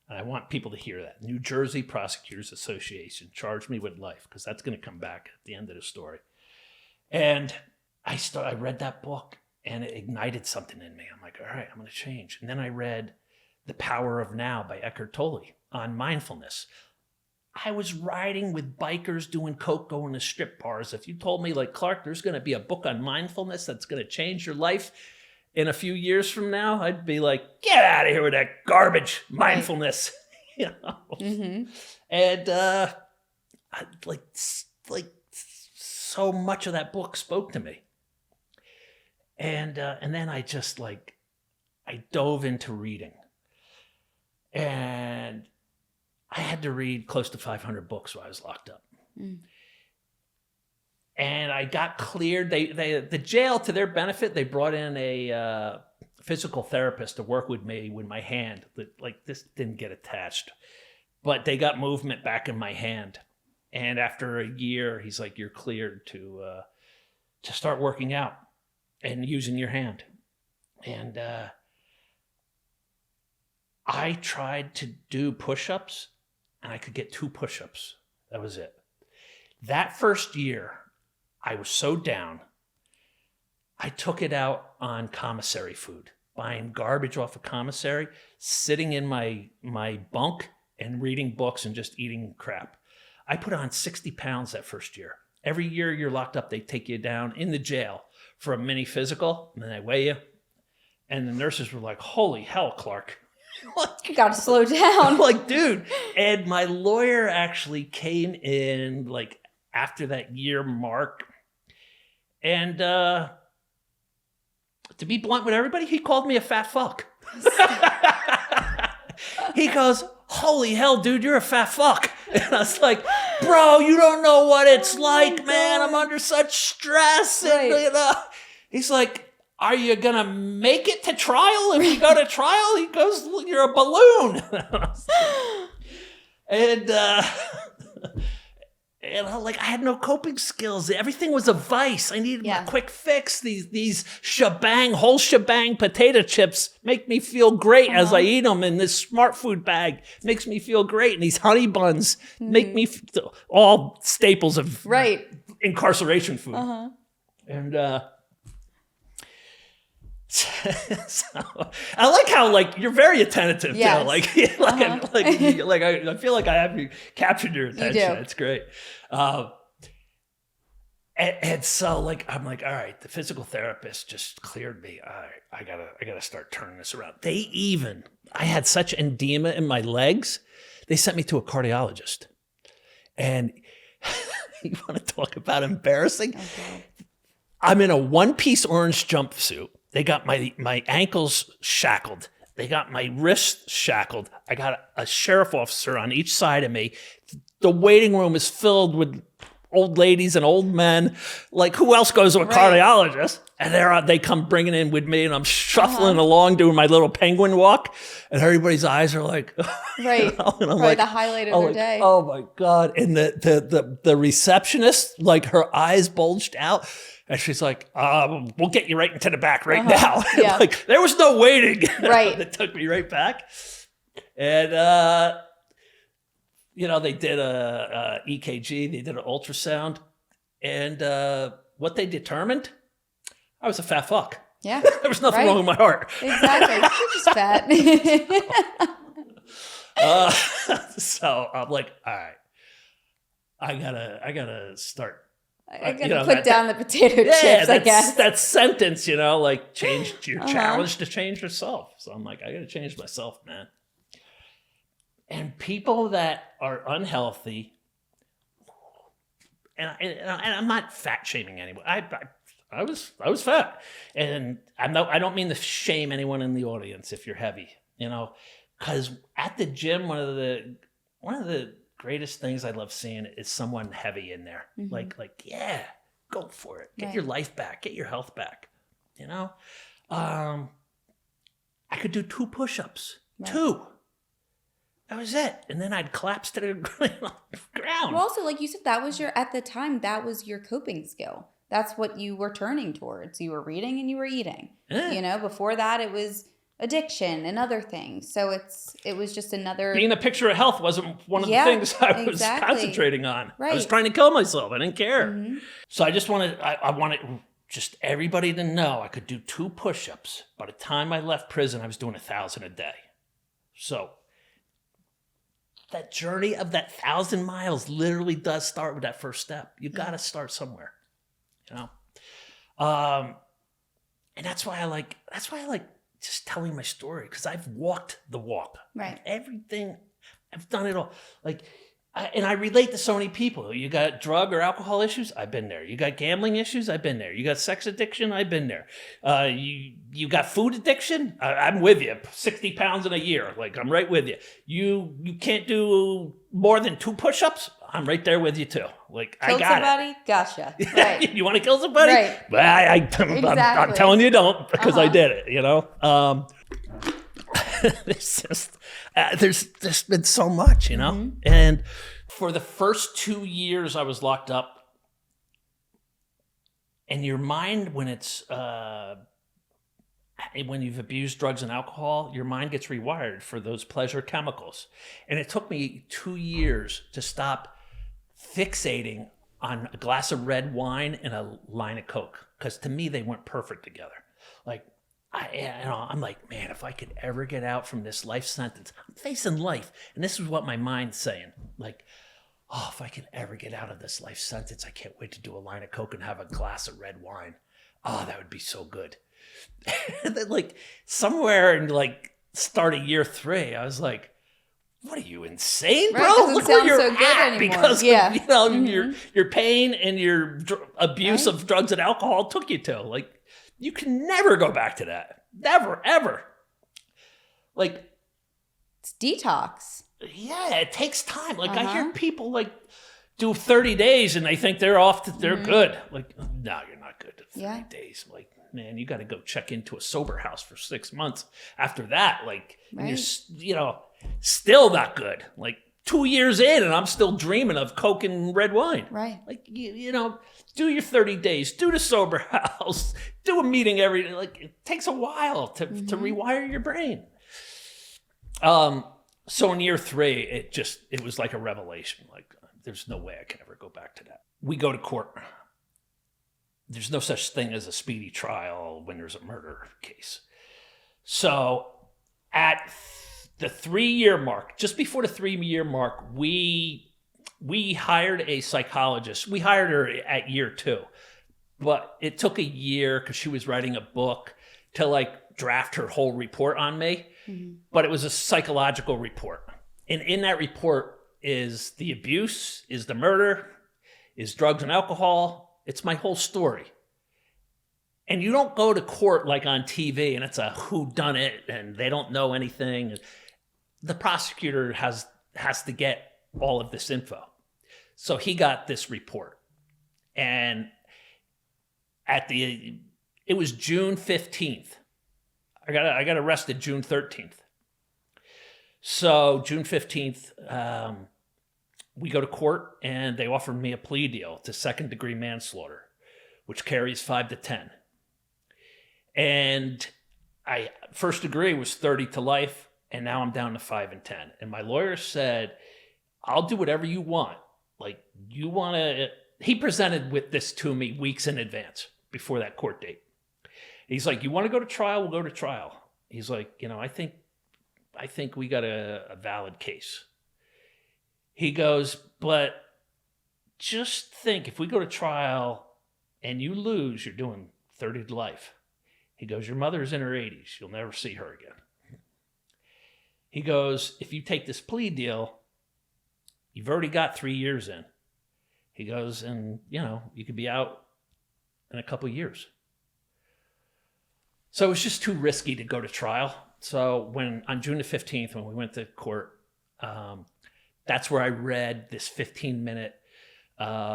And I want people to hear that. New Jersey Prosecutors Association charged me with life, because that's going to come back at the end of the story. And I read that book, and it ignited something in me. I'm like, all right, I'm going to change. And then I read The Power of Now by Eckhart Tolle on mindfulness. I was riding with bikers doing coke, going to strip bars. If you told me, Clark, there's going to be a book on mindfulness that's going to change your life in a few years from now, I'd be like, get out of here with that garbage, mindfulness. Mm-hmm. And so much of that book spoke to me. And then I just like, I dove into reading. And I had to read close to 500 books while I was locked up. Mm. And I got cleared. The jail, to their benefit, they brought in a physical therapist to work with me with my hand. Like, this didn't get attached. But they got movement back in my hand. And after a year, he's like, you're cleared to start working out and using your hand. And I tried to do push-ups, and I could get 2 push-ups. That was it. That first year, I was so down, I took it out on commissary food, buying garbage off of commissary, sitting in my bunk and reading books and just eating crap. I put on 60 pounds that first year. Every year you're locked up, they take you down in the jail for a mini physical, and then they weigh you. And the nurses were like, holy hell, Clark. You got to slow down. I'm like, dude. And my lawyer actually came in like after that year mark. And to be blunt with everybody, he called me a fat fuck. He goes, holy hell, dude, you're a fat fuck. And I was like, bro, you don't know what it's like, man. I'm under such stress. Right. And, he's like, are you going to make it to trial? If you go to trial, he goes, you're a balloon. And I had no coping skills. Everything was a vice. I needed a quick fix. These whole shebang potato chips make me feel great as I eat them. And this Smart Food bag makes me feel great. And these honey buns make me all staples of incarceration food. And so I like how you're very attentive. Yes. I feel like I have captured your attention. It's great. And so I'm like, all right, the physical therapist just cleared me. All right, I gotta start turning this around. I had such edema in my legs. They sent me to a cardiologist. And you want to talk about embarrassing? Okay. I'm in a one-piece orange jumpsuit. They got my ankles shackled. They got my wrists shackled. I got a sheriff officer on each side of me. The waiting room is filled with old ladies and old men. Like, who else goes to a cardiologist? And they come bringing in with me, and I'm shuffling along doing my little penguin walk. And everybody's eyes are like, right. And I'm probably the highlight of their day. Oh my God. And the receptionist, her eyes bulged out. And she's like, we'll get you right into the back now. Yeah. There was no waiting. Right. That took me right back. And, they did a EKG. They did an ultrasound. And what they determined, I was a fat fuck. Yeah. There was nothing wrong with my heart. Exactly. You're just fat. So I'm like, all right, I gotta start. I gotta put down the potato chips, I guess. That sentence, change your challenge to change yourself. So I'm like, I gotta change myself, man. And people that are unhealthy, and I'm not fat shaming anyone. I was fat, and I don't mean to shame anyone in the audience if you're heavy, because at the gym, one of the greatest things I love seeing is someone heavy in there. Mm-hmm. Yeah, go for it. Get your life back. Get your health back. I could do 2 push-ups. Right. 2. That was it. And then I'd collapse to the ground. Well, also, like you said, at the time, that was your coping skill. That's what you were turning towards. You were reading and you were eating. Yeah. Before that, it was addiction and other things. So it was just another... Being a picture of health wasn't one of the things I was concentrating on. Right. I was trying to kill myself. I didn't care. Mm-hmm. So I just wanted just everybody to know I could do 2 push-ups. By the time I left prison, I was doing 1,000 a day. So that journey of that 1,000 miles literally does start with that first step. You got to start somewhere, And that's why I like just telling my story, because I've walked the walk. Right. Everything, I've done it all. And I relate to so many people. You got drug or alcohol issues? I've been there. You got gambling issues? I've been there. You got sex addiction? I've been there. You got food addiction? I'm with you. 60 pounds in a year. Like, I'm right with you. You can't do more than 2 push-ups? I'm right there with you too. Like, I Killed got somebody? Gotcha. Right. You want to kill somebody? Right. Well, I'm Exactly. telling you don't, because I did it, you know? It's just, there's been so much, you know? Mm-hmm. And for the first 2 years I was locked up, and your mind, when it's, when you've abused drugs and alcohol, your mind gets rewired for those pleasure chemicals. And it took me 2 years to stop fixating on a glass of red wine and a line of Coke, because to me, they went perfect together. Like, I'm like, man, if I could ever get out from this life sentence, I'm facing life. And this is what my mind's saying. Like, oh, if I could ever get out of this life sentence, I can't wait to do a line of Coke and have a glass of red wine. Oh, that would be so good. And then, like, somewhere in, like, start of year 3, I was like, what are you, insane, bro? Right, doesn't Look where sound you're so good at anymore. because Yeah. of, you know, your pain and your abuse of drugs and alcohol took you to. Like, you can never go back to that. Never, ever. Like, It's detox. yeah, it takes time. Like, I hear people, like, do 30 days and they think they're off, they're good. Like, no, you're not good at 30 days. Like, man, you got to go check into a sober house for 6 months. After that, like, and you're, you know, still not good. Like, 2 years in and I'm still dreaming of Coke and red wine. Right. Like, you know, do your 30 days, do the sober house, do a meeting every day. Like, it takes a while to rewire your brain. So in year 3, it was like a revelation. Like, there's no way I can ever go back to that. We go to court. There's no such thing as a speedy trial when there's a murder case. So at the 3-year mark, just before the 3-year mark, we hired a psychologist. We hired her at year 2, but it took a year because she was writing a book to, like, draft her whole report on me. But it was a psychological report. And in that report is the abuse, is the murder, is drugs and alcohol. It's my whole story. And you don't go to court like on TV and it's a whodunit and they don't know anything. The prosecutor has to get all of this info. So he got this report. And it was June 15th. I got arrested June 13th. So June 15th, we go to court and they offered me a plea deal to 2nd-degree manslaughter, which carries 5 to 10. And first degree was 30 to life, and now I'm down to 5 and 10. And my lawyer said, I'll do whatever you want. Like, you want to... He presented with this to me weeks in advance before that court date. He's like, you want to go to trial? We'll go to trial. He's like, you know, I think we got a valid case. He goes, but just think, if we go to trial and you lose, you're doing 30 to life. He goes, your mother's in her 80s. You'll never see her again. He goes, if you take this plea deal, you've already got 3 years in. He goes, and, you know, you could be out in a couple of years. So it was just too risky to go to trial. So on June the 15th, when we went to court, that's where I read this 15-minute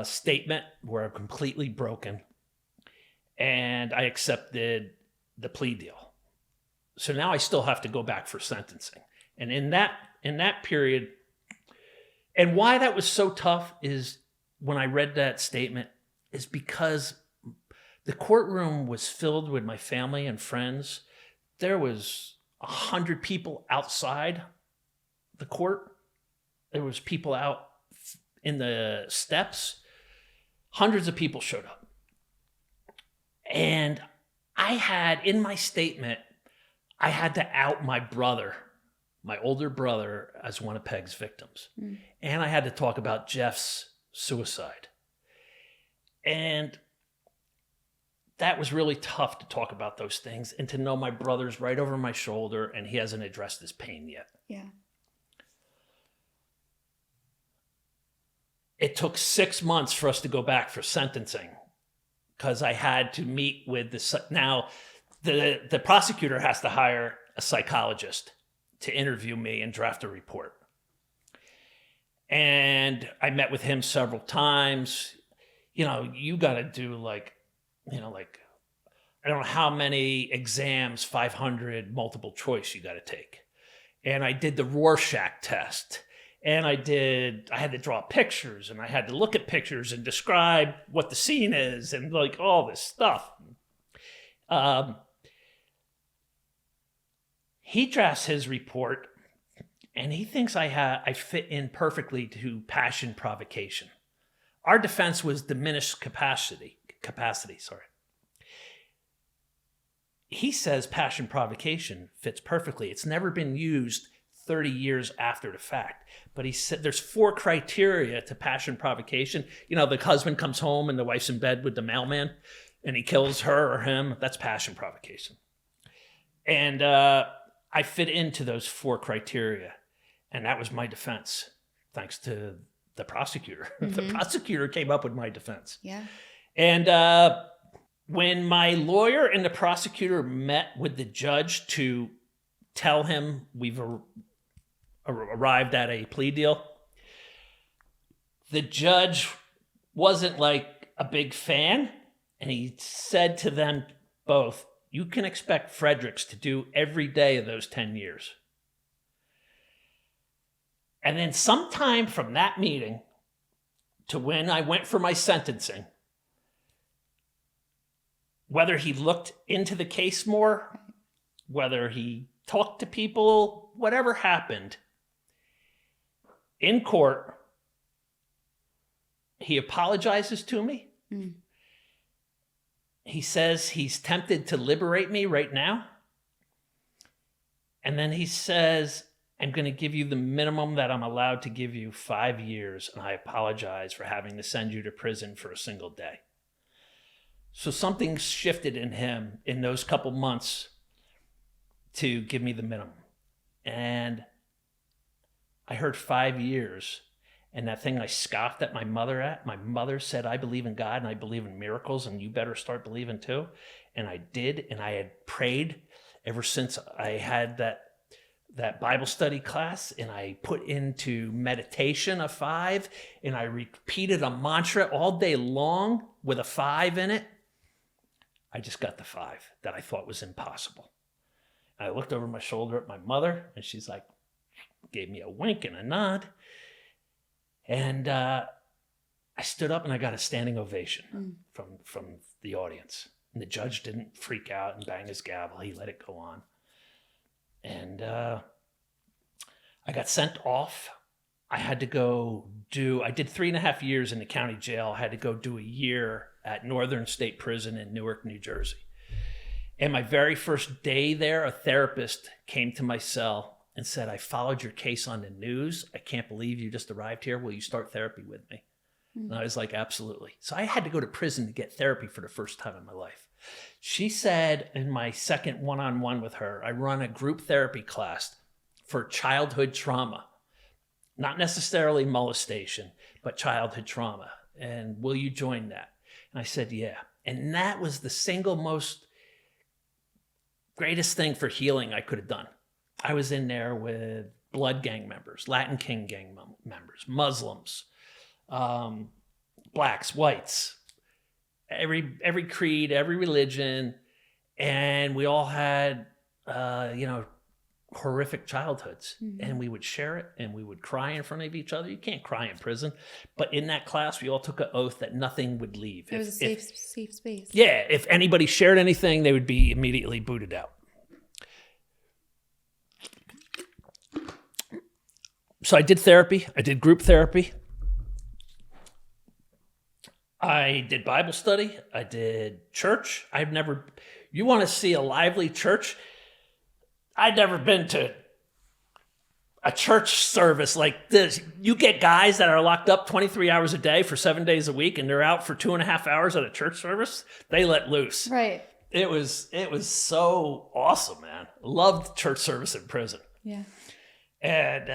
statement where I'm completely broken. And I accepted the plea deal. So now I still have to go back for sentencing. And in that period, and why that was so tough is when I read that statement is because the courtroom was filled with my family and friends. There was 100 people outside the court. There was people out in the steps. Hundreds of people showed up. And I had, in my statement, I had to out my brother, my older brother, as one of Pegg's victims. And I had to talk about Jeff's suicide. And that was really tough to talk about those things and to know my brother's right over my shoulder and he hasn't addressed his pain yet. Yeah. it took 6 months for us to go back for sentencing because I had to meet with now the prosecutor has to hire a psychologist to interview me and draft a report. And I met with him several times. You got to do like I don't know how many exams, 500 multiple choice you got to take. And I did the Rorschach test. And I had to draw pictures, and I had to look at pictures and describe what the scene is and like all this stuff. He drafts his report, and he thinks I fit in perfectly to passion provocation. Our defense was diminished capacity. He says passion provocation fits perfectly. It's never been used 30 years after the fact. But he said there's 4 criteria to passion provocation. The husband comes home and the wife's in bed with the mailman and he kills her or him. That's passion provocation. And I fit into those 4 criteria. And that was my defense, thanks to the prosecutor. The prosecutor came up with my defense. Yeah. And when my lawyer and the prosecutor met with the judge to tell him we've arrived at a plea deal, the judge wasn't like a big fan. And he said to them both, you can expect Fredericks to do every day of those 10 years. And then sometime from that meeting to when I went for my sentencing, whether he looked into the case more, whether he talked to people, whatever happened, in court, he apologizes to me. He says he's tempted to liberate me right now. And then he says, I'm going to give you the minimum that I'm allowed to give you, 5 years, and I apologize for having to send you to prison for a single day. So something shifted in him in those couple months to give me the minimum. And I heard 5 years, and that thing I scoffed at my mother said, I believe in God and I believe in miracles, and you better start believing too. And I did, and I had prayed ever since I had that Bible study class, and I put into meditation a 5, and I repeated a mantra all day long with a 5 in it. I just got the 5 that I thought was impossible. I looked over my shoulder at my mother, and she's like, gave me a wink and a nod. And I stood up and I got a standing ovation from the audience. And the judge didn't freak out and bang his gavel. He let it go on. And I got sent off. I had to I did 3.5 years in the county jail. I had to go do a year at Northern State Prison in Newark, New Jersey. And my very first day there, a therapist came to my cell and said, I followed your case on the news. I can't believe you just arrived here. Will you start therapy with me? And I was like, absolutely. So I had to go to prison to get therapy for the first time in my life. She said in my second one-on-one with her, I run a group therapy class for childhood trauma, not necessarily molestation, but childhood trauma. And will you join that? And I said, yeah. And that was the single most greatest thing for healing I could have done. I was in there with Blood gang members, Latin King gang members, Muslims, blacks, whites, every creed, every religion, and we all had, horrific childhoods. And we would share it, and we would cry in front of each other. You can't cry in prison, but in that class, we all took an oath that nothing would leave. It was a safe space. Yeah, if anybody shared anything, they would be immediately booted out. So I did therapy. I did group therapy. I did Bible study. I did church. You want to see a lively church? I'd never been to a church service like this. You get guys that are locked up 23 hours a day for 7 days a week, and they're out for 2.5 hours at a church service. They let loose. Right. It was so awesome, man. Loved church service in prison. Yeah. And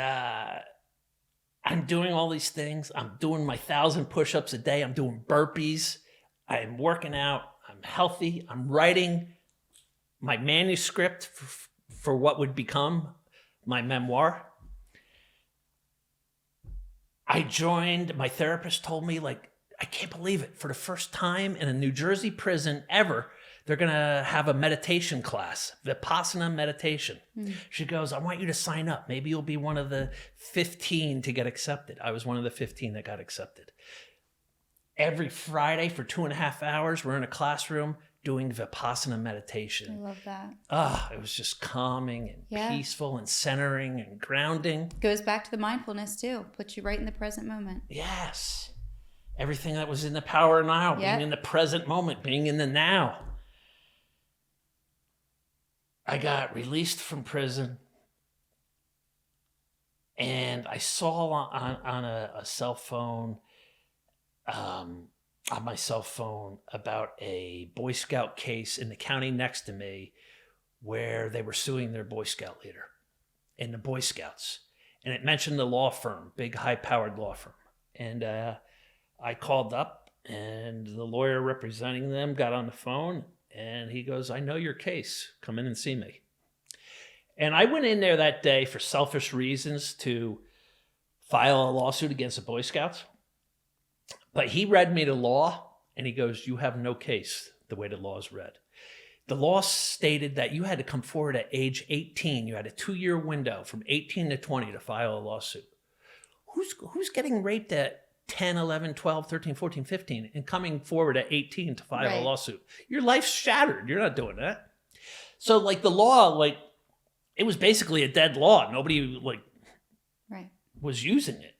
I'm doing all these things. I'm doing my 1,000 push-ups a day. I'm doing burpees. I'm working out. I'm healthy. I'm writing my manuscript for what would become my memoir. My therapist told me, like, I can't believe it. For the first time in a New Jersey prison ever, they're going to have a meditation class, Vipassana meditation. She goes, I want you to sign up. Maybe you'll be one of the 15 to get accepted. I was one of the 15 that got accepted. Every Friday for 2.5 hours, we're in a classroom doing Vipassana meditation. I love that. It was just calming and peaceful and centering and grounding. Goes back to the mindfulness too. Puts you right in the present moment. Yes. Everything that was in the power now, being in the present moment, being in the now. I got released from prison, and I saw on a cell phone, on my cell phone, about a Boy Scout case in the county next to me where they were suing their Boy Scout leader and the Boy Scouts. And it mentioned the law firm, big high-powered law firm. And I called up, and the lawyer representing them got on the phone, and he goes, I know your case. Come in and see me. And I went in there that day for selfish reasons to file a lawsuit against the Boy Scouts. But he read me the law, and he goes, you have no case the way the law is read. The law stated that you had to come forward at age 18. You had a 2-year window from 18 to 20 to file a lawsuit. Who's getting raped at 10, 11, 12, 13, 14, 15 and coming forward at 18 to file a lawsuit? Your life's shattered. You're not doing that. So like the law, like it was basically a dead law. Nobody was using it.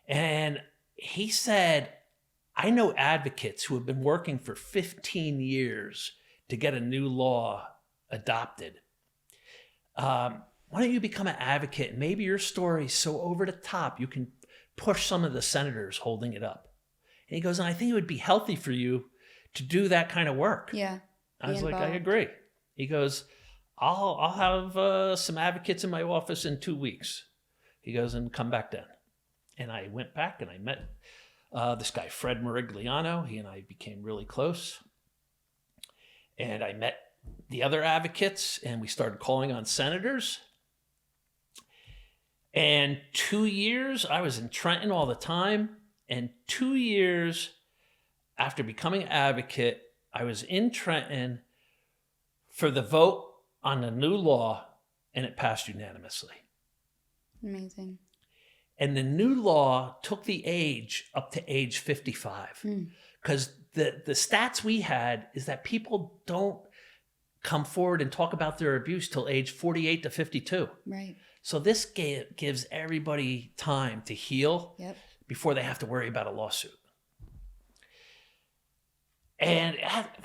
And he said, I know advocates who have been working for 15 years to get a new law adopted. Why don't you become an advocate? Maybe your story's so over the top, you can push some of the senators holding it up. And he goes, and I think it would be healthy for you to do that kind of work. Yeah. I was like, I agree. He goes, I'll have some advocates in my office in 2 weeks. He goes, and come back then. And I went back and I met this guy, Fred Merigliano. He and I became really close. And I met the other advocates, and we started calling on senators. And 2 years, I was in Trenton all the time. And 2 years after becoming an advocate, I was in Trenton for the vote on the new law, and it passed unanimously. Amazing. And the new law took the age up to age 55. Because the stats we had is that people don't come forward and talk about their abuse till age 48 to 52. Right. So this gives everybody time to heal before they have to worry about a lawsuit. And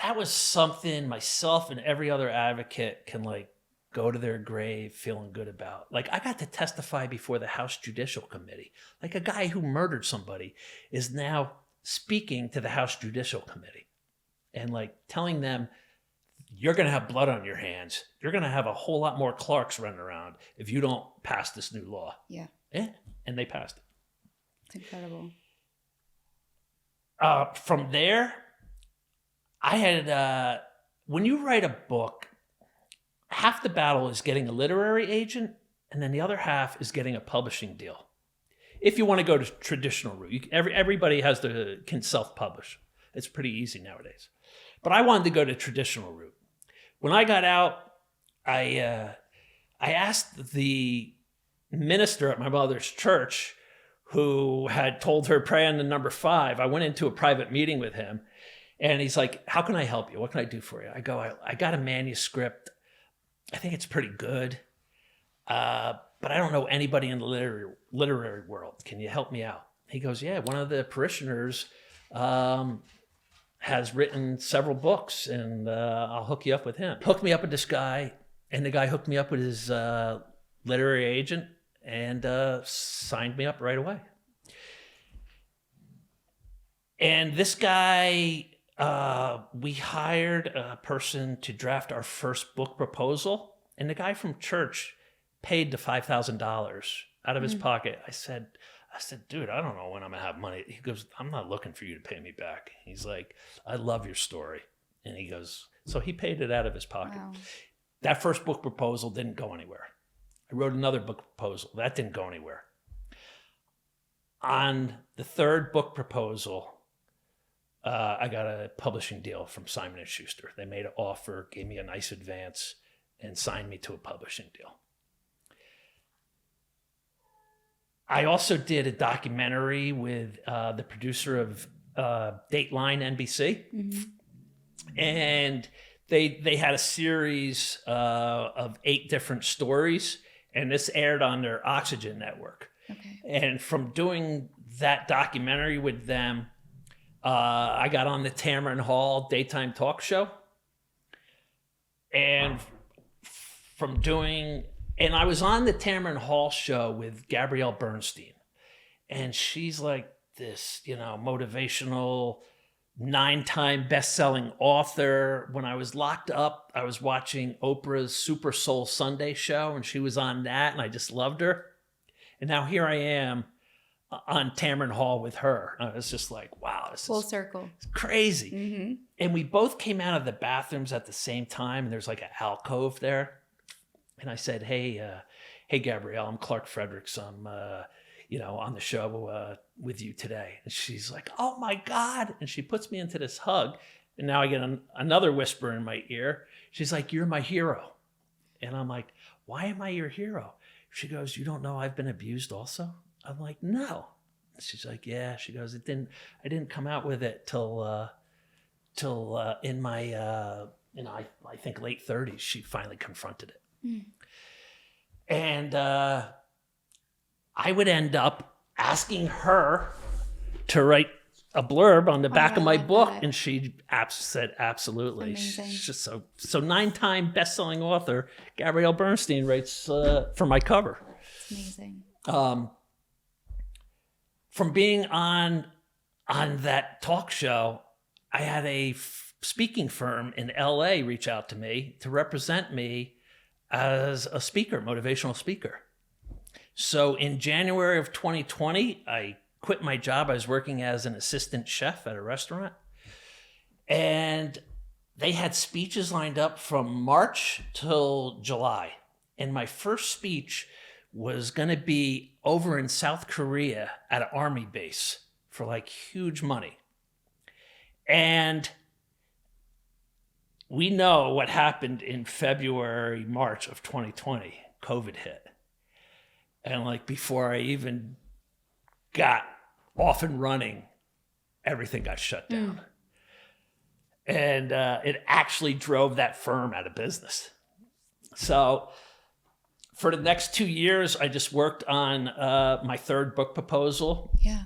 that was something myself and every other advocate can like go to their grave feeling good about. Like I got to testify before the House Judicial Committee. Like a guy who murdered somebody is now speaking to the House Judicial Committee and like telling them, you're going to have blood on your hands. You're going to have a whole lot more Clarks running around if you don't pass this new law. Yeah. And they passed it. It's incredible. From there, I had, when you write a book, half the battle is getting a literary agent, and then the other half is getting a publishing deal. If you want to go to traditional route, everybody can self-publish. It's pretty easy nowadays. But I wanted to go to traditional route. When I got out, I asked the minister at my mother's church, who had told her pray on the number 5. I went into a private meeting with him, and he's like, how can I help you? What can I do for you? I go, I got a manuscript. I think it's pretty good, but I don't know anybody in the literary world. Can you help me out? He goes, yeah, one of the parishioners has written several books, and I'll hook you up with him. Hooked me up with this guy, and the guy hooked me up with his literary agent and signed me up right away. And this guy, we hired a person to draft our first book proposal, and the guy from church paid the $5,000 out of his pocket. I said, dude, I don't know when I'm gonna have money. He goes, I'm not looking for you to pay me back. He's like, I love your story. And he goes, so he paid it out of his pocket. Wow. That first book proposal didn't go anywhere. I wrote another book proposal. That didn't go anywhere. On the third book proposal, I got a publishing deal from Simon & Schuster. They made an offer, gave me a nice advance, and signed me to a publishing deal. I also did a documentary with the producer of Dateline NBC. Mm-hmm. And they had a series of 8 different stories, and this aired on their Oxygen network. Okay. And from doing that documentary with them, I got on the Tamron Hall daytime talk show. And and I was on the Tamron Hall show with Gabrielle Bernstein. And she's like this, motivational 9-time best-selling author. When I was locked up, I was watching Oprah's Super Soul Sunday show, and she was on that, and I just loved her. And now here I am on Tamron Hall with her. I was just like, wow, this full circle. It's crazy. Mm-hmm. And we both came out of the bathrooms at the same time, and there's like an alcove there. And I said, hey, Gabrielle, I'm Clark Fredericks. I'm, on the show with you today. And she's like, oh my God. And she puts me into this hug. And now I get another whisper in my ear. She's like, you're my hero. And I'm like, why am I your hero? She goes, you don't know I've been abused also? I'm like, no. She's like, yeah. She goes, I didn't come out with it till in my, I think late 30s, she finally confronted it. Mm. And I would end up asking her to write a blurb on the back of my book. That. And she said, absolutely. She's just so 9-time best-selling author, Gabrielle Bernstein writes for my cover. It's amazing. From being on that talk show, I had a speaking firm in LA reach out to me to represent me as a speaker, motivational speaker. So in January of 2020, I quit my job. I was working as an assistant chef at a restaurant. And they had speeches lined up from March till July. And my first speech was going to be over in South Korea at an army base for like huge money. And we know what happened in February, March of 2020. COVID hit. And like before I even got off and running, everything got shut down. And it actually drove that firm out of business. So for the next 2 years, I just worked on my third book proposal. Yeah.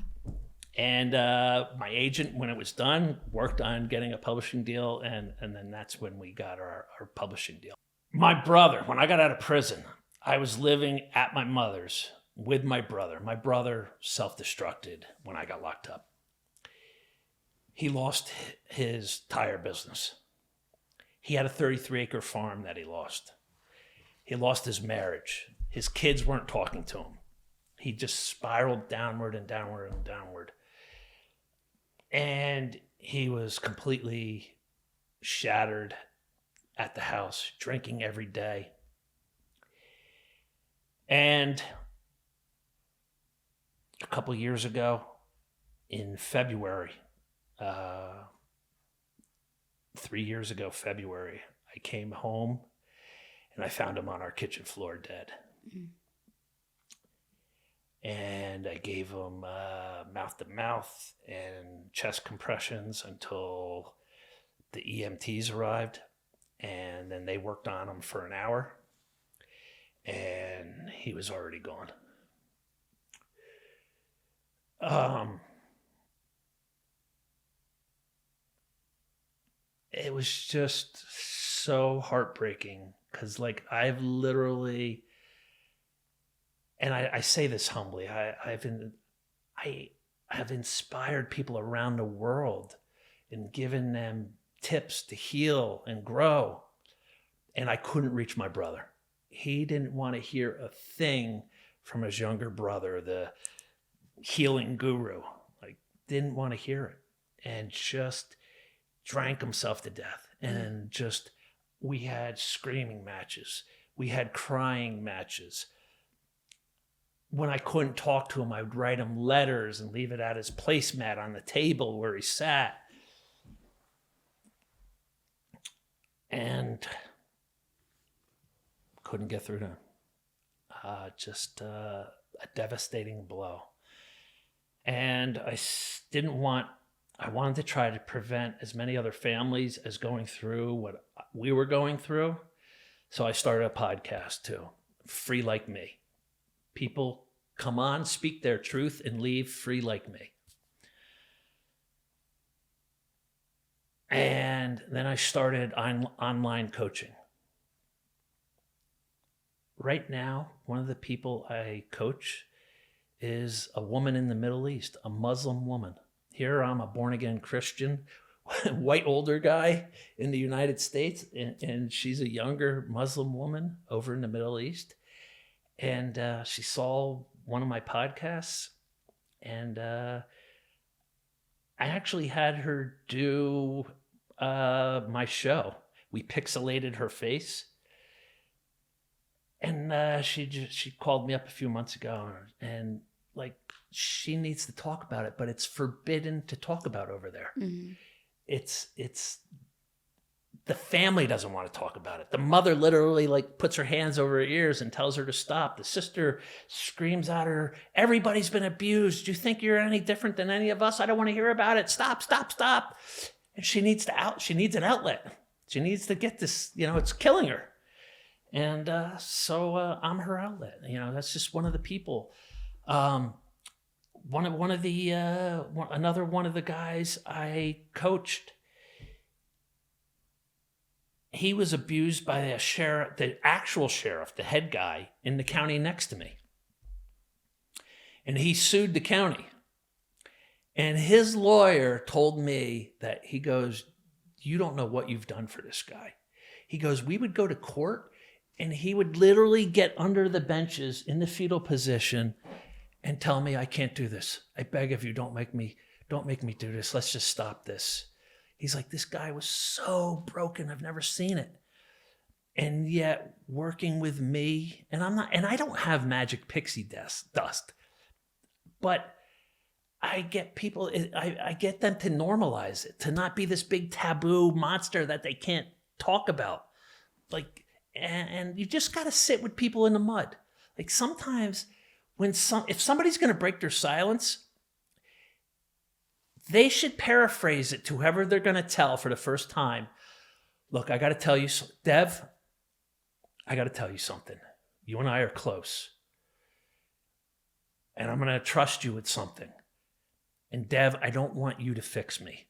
And my agent, when it was done, worked on getting a publishing deal. And then that's when we got our publishing deal. My brother, when I got out of prison, I was living at my mother's with my brother. My brother self-destructed when I got locked up. He lost his tire business. He had a 33-acre farm that he lost. He lost his marriage. His kids weren't talking to him. He just spiraled downward and downward and downward. And he was completely shattered at the house, drinking every day. And a couple years ago, in February, 3 years ago, February, I came home and I found him on our kitchen floor dead. Mm-hmm. And I gave him mouth-to-mouth and chest compressions until the EMTs arrived. And then they worked on him for an hour. And he was already gone. It was just so heartbreaking because, like, I've literally, and I say this humbly, I have inspired people around the world and given them tips to heal and grow, and I couldn't reach my brother. He didn't want to hear a thing from his younger brother, the healing guru. Like, didn't want to hear it, and just drank himself to death. And just, we had screaming matches. We had crying matches. When I couldn't talk to him, I would write him letters and leave it at his placemat on the table where he sat. And couldn't get through to him. Just a devastating blow. And I wanted to try to prevent as many other families as going through what we were going through. So I started a podcast too, Free Like Me. People come on, speak their truth, and leave free like me. And then I started online coaching. Right now, one of the people I coach is a woman in the Middle East, a Muslim woman. Here I'm a born-again Christian, white older guy in the United States, and she's a younger Muslim woman over in the Middle East. And she saw one of my podcasts, and I actually had her do my show. We pixelated her face. And she called me up a few months ago, and like, she needs to talk about it, but it's forbidden to talk about over there. Mm-hmm. It's the family doesn't want to talk about it. The mother literally like puts her hands over her ears and tells her to stop. The sister screams at her, "Everybody's been abused. Do you think you're any different than any of us? I don't want to hear about it. Stop, stop, stop." And she needs an outlet. She needs to get this, it's killing her. And so I'm her outlet. That's just one of the people. Another one of the guys I coached, he was abused by the actual sheriff, the head guy in the county next to me. And he sued the county. And his lawyer told me that, he goes, "You don't know what you've done for this guy." He goes, "We would go to court, and he would literally get under the benches in the fetal position and tell me, 'I can't do this. I beg of you, don't make me do this. Let's just stop this.'" He's like, "This guy was so broken. I've never seen it." And yet working with me, and I don't have magic pixie dust, but I get people, I get them to normalize it, to not be this big taboo monster that they can't talk about. Like, and you just got to sit with people in the mud. Like, sometimes if somebody's going to break their silence, they should paraphrase it to whoever they're going to tell for the first time. "Look, I got to tell you, Dev, I got to tell you something. You and I are close. And I'm going to trust you with something. And Dev, I don't want you to fix me.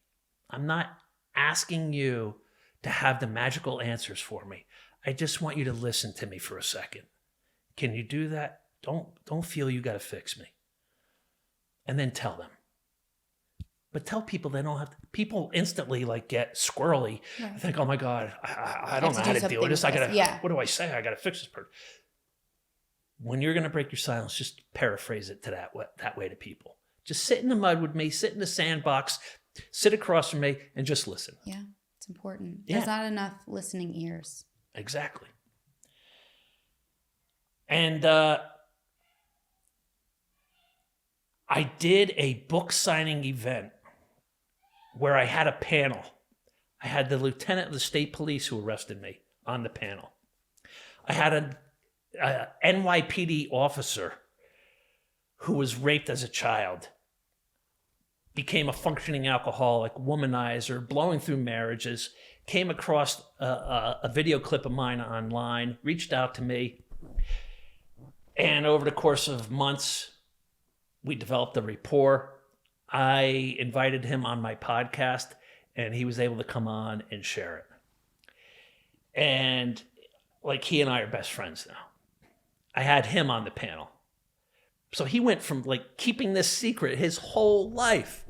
I'm not asking you to have the magical answers for me. I just want you to listen to me for a second. Can you do that? Don't feel you got to fix me." And then tell them. But tell people they don't have to. People instantly like get squirrely. Right. I think, "Oh my God, I don't know how to deal with this. What do I say? I got to fix this person." When you're going to break your silence, just paraphrase it to that way to people. Just sit in the mud with me, sit in the sandbox, sit across from me, and just listen. Yeah, it's important. There's not enough listening ears. Exactly. And I did a book signing event where I had a panel. I had the lieutenant of the state police who arrested me on the panel. I had a NYPD officer who was raped as a child, became a functioning alcoholic, womanizer, blowing through marriages, came across a video clip of mine online, reached out to me, and over the course of months, we developed a rapport. I invited him on my podcast, and he was able to come on and share it. And like, he and I are best friends now. I had him on the panel. So he went from like keeping this secret his whole life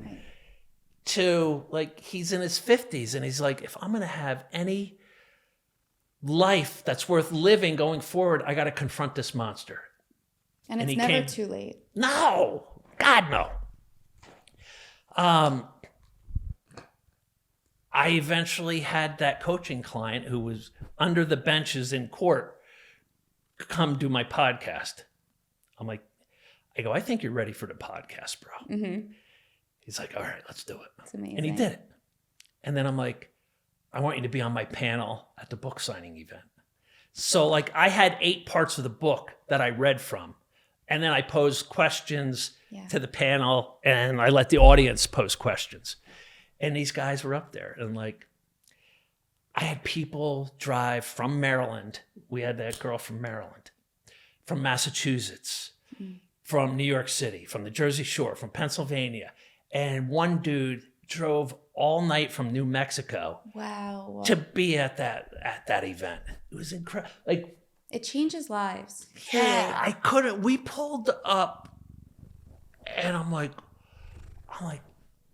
to like, he's in his 50s, and he's like, "If I'm going to have any life that's worth living going forward, I got to confront this monster." And it's he never came, too late. no, God, no. I eventually had that coaching client who was under the benches in court come do my podcast. I'm like, I think you're ready for the podcast, bro. Mm-hmm. He's like, all right, let's do it. It's amazing. And he did it. And then I'm like, I want you to be on my panel at the book signing event. So like I had 8 parts of the book that I read from. And then I posed questions to the panel and I let the audience pose questions. And these guys were up there. And like, I had people drive from Maryland. We had that girl from Maryland, from Massachusetts, from New York City, from the Jersey Shore, from Pennsylvania. And one dude drove all night from New Mexico to be at that event. It was incredible. Like, it changes lives. Yeah, I couldn't. We pulled up, and I'm like,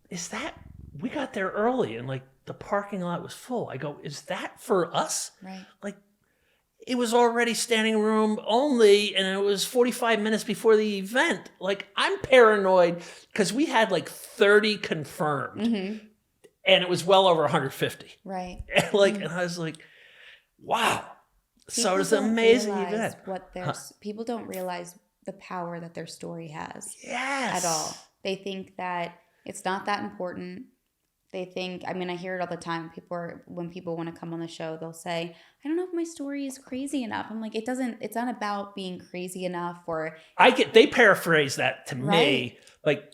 is that? We got there early, and like the parking lot was full. I go, is that for us? Right. Like, it was already standing room only, and it was 45 minutes before the event. Like, I'm paranoid because we had like 30 confirmed, and it was well over 150. Right. And like, and I was like, wow. So it was an amazing event. People don't realize the power that their story has. Yes. At all. They think that it's not that important. They think, I mean, I hear it all the time. When people want to come on the show, they'll say, I don't know if my story is crazy enough. I'm like, it's not about being crazy enough or. They paraphrase that to me. Like,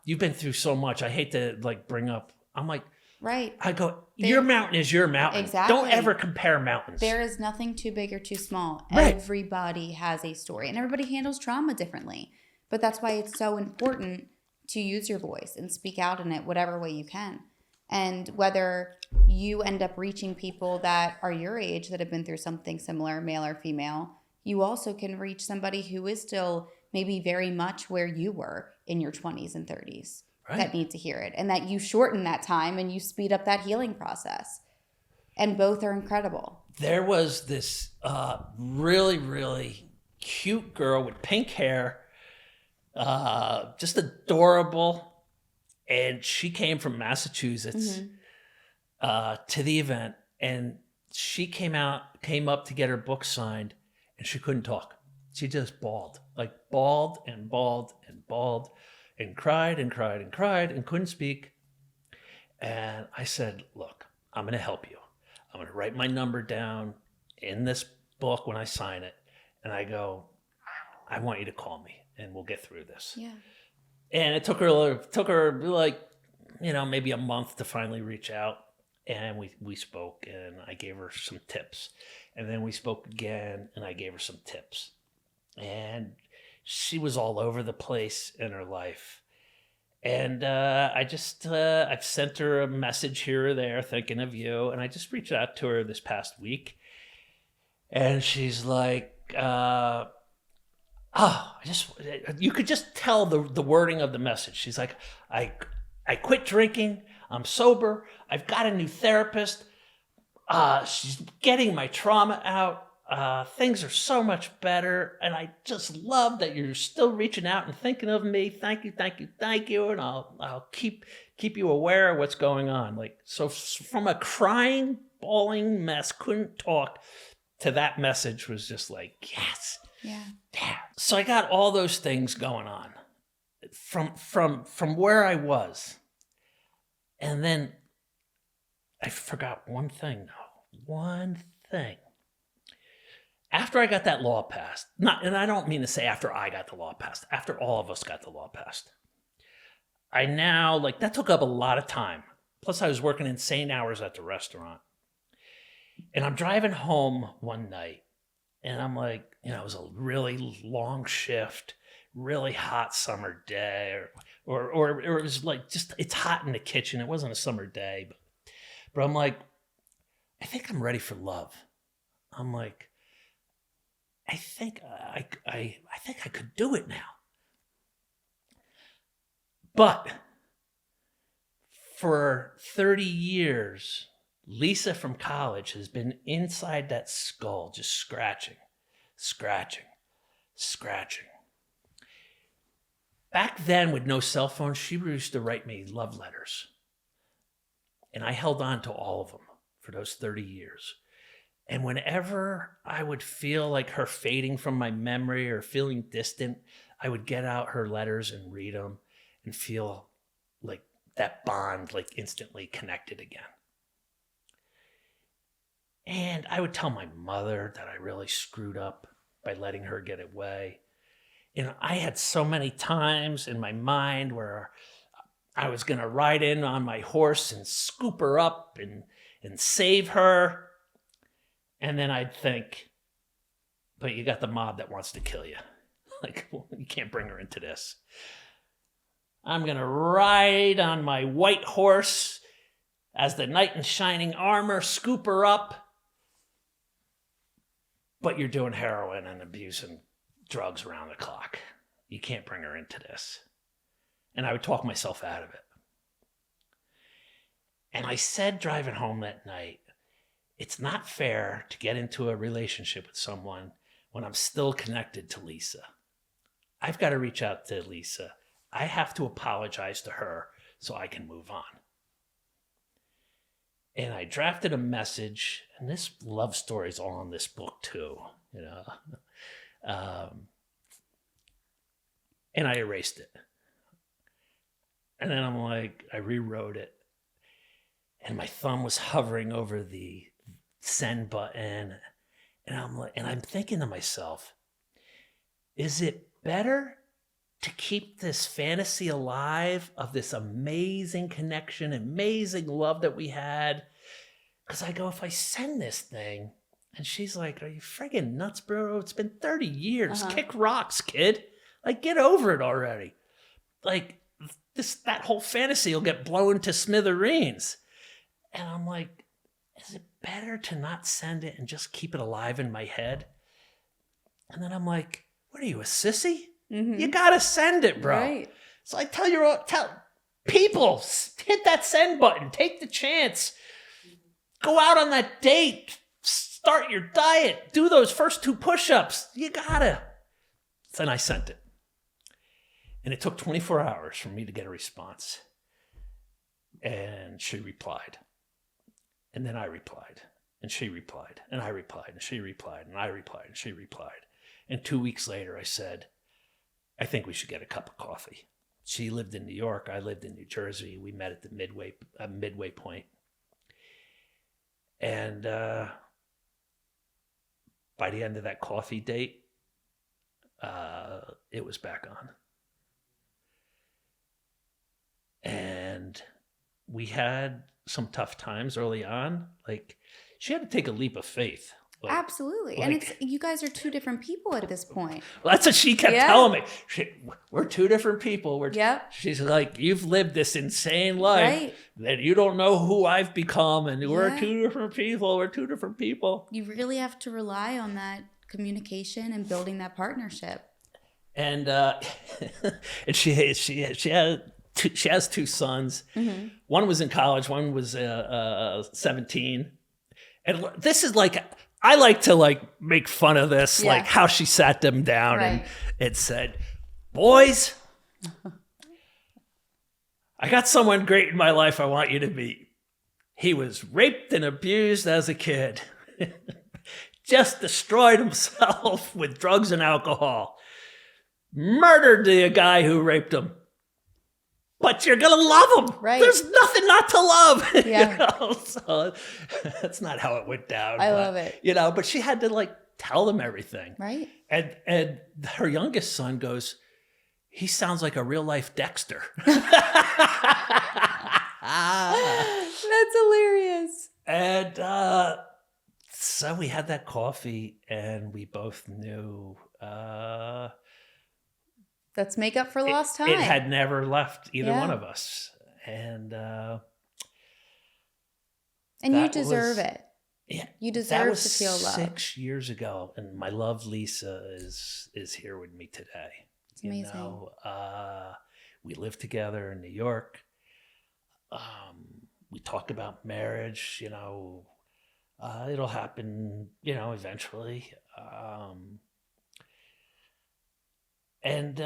you've been through so much. I hate to like bring up, I'm like, right. I go, your mountain is your mountain. Exactly. Don't ever compare mountains. There is nothing too big or too small. Right. Everybody has a story and everybody handles trauma differently. But that's why it's so important to use your voice and speak out in it whatever way you can. And whether you end up reaching people that are your age that have been through something similar, male or female, you also can reach somebody who is still maybe very much where you were in your 20s and 30s. Right. That need to hear it, and that you shorten that time and you speed up that healing process. And both are incredible. There was this really, really cute girl with pink hair, just adorable. And she came from Massachusetts to the event, and she came up to get her book signed, and she couldn't talk. She just bawled and bawled and cried and cried and cried and couldn't speak. And I said, look, I'm going to help you. I'm going to write my number down in this book when I sign it. And I go, I want you to call me and we'll get through this. Yeah. And it took her like, maybe a month to finally reach out. And we spoke and I gave her some tips. And then we spoke again and I gave her some tips. And she was all over the place in her life. And I've sent her a message here or there thinking of you. And I just reached out to her this past week. And she's like, you could just tell the wording of the message. She's like, I quit drinking. I'm sober. I've got a new therapist. She's getting my trauma out. Things are so much better, and I just love that you're still reaching out and thinking of me. Thank you, and I'll keep you aware of what's going on. Like, so from a crying, bawling mess, couldn't talk, to that message was just like, yes, yeah. So I got all those things going on from where I was, and then I forgot one thing. After I got that law passed, and I don't mean to say after I got the law passed, after all of us got the law passed, I now, that took up a lot of time. Plus I was working insane hours at the restaurant. And I'm driving home one night and I'm like, it was a really long shift, really hot summer day, or it was like it's hot in the kitchen. It wasn't a summer day, but I'm like, I think I'm ready for love. I'm like, I think I could do it now. But for 30 years, Lisa from college has been inside that skull, just scratching, scratching. Back then, with no cell phone, she used to write me love letters. And I held on to all of them for those 30 years. And whenever I would feel like her fading from my memory or feeling distant, I would get out her letters and read them and feel like that bond, like instantly connected again. And I would tell my mother that I really screwed up by letting her get away. And I had so many times in my mind where I was going to ride in on my horse and scoop her up and save her. And then I'd think, but you got the mob that wants to kill you. Like, well, you can't bring her into this. I'm going to ride on my white horse as the knight in shining armor, scoop her up. But you're doing heroin and abusing drugs around the clock. You can't bring her into this. And I would talk myself out of it. And I said driving home that night, it's not fair to get into a relationship with someone when I'm still connected to Lisa. I've got to reach out to Lisa. I have to apologize to her so I can move on. And I drafted a message, and this love story is all in this book too, you know. And I erased it. And then I'm like, I rewrote it. And my thumb was hovering over the send button. And I'm thinking to myself, is it better to keep this fantasy alive of this amazing connection, amazing love that we had? Because I go, if I send this thing, and she's like, are you friggin' nuts, bro? It's been 30 years. Kick rocks, kid. Like, get over it already. Like, that whole fantasy will get blown to smithereens. And I'm like, is it better to not send it and just keep it alive in my head? And then I'm like, what are you, a sissy? Mm-hmm. You gotta send it, bro. Right. So I tell people, hit that send button, take the chance, go out on that date, start your diet, do those first 2 push-ups. You gotta. Then I sent it. And it took 24 hours for me to get a response. And she replied. And then I replied. And she replied. And I replied. And she replied. And I replied. And she replied. And 2 weeks later, I said, I think we should get a cup of coffee. She lived in New York. I lived in New Jersey. We met at the midway point. And by the end of that coffee date, it was back on. And we had some tough times early on. Like, she had to take a leap of faith. Like, absolutely. And it's, you guys are 2 different people at this point. Well, that's what she kept telling me. We're 2 different people. She's like, you've lived this insane life that you don't know who I've become. And we're 2 different people. We're 2 different people. You really have to rely on that communication and building that partnership. And and she has 2 sons. Mm-hmm. One was in college. One was 17. And this is like, I like to like make fun of this, like how she sat them down and it said, boys, I got someone great in my life I want you to meet. He was raped and abused as a kid. Just destroyed himself with drugs and alcohol. Murdered the guy who raped him. But you're going to love him. Right. There's nothing not to love. Yeah. You know? So that's not how it went down. I love it. You know, but she had to like tell them everything. Right. And her youngest son goes, he sounds like a real life Dexter. That's hilarious. And so we had that coffee and we both knew... let's make up for lost time. It had never left either one of us. And you deserve it. Yeah. You deserve to feel love. 6 years ago. And my love, Lisa, is here with me today. It's amazing. You know, we live together in New York. We talk about marriage, you know. It'll happen, you know, eventually. And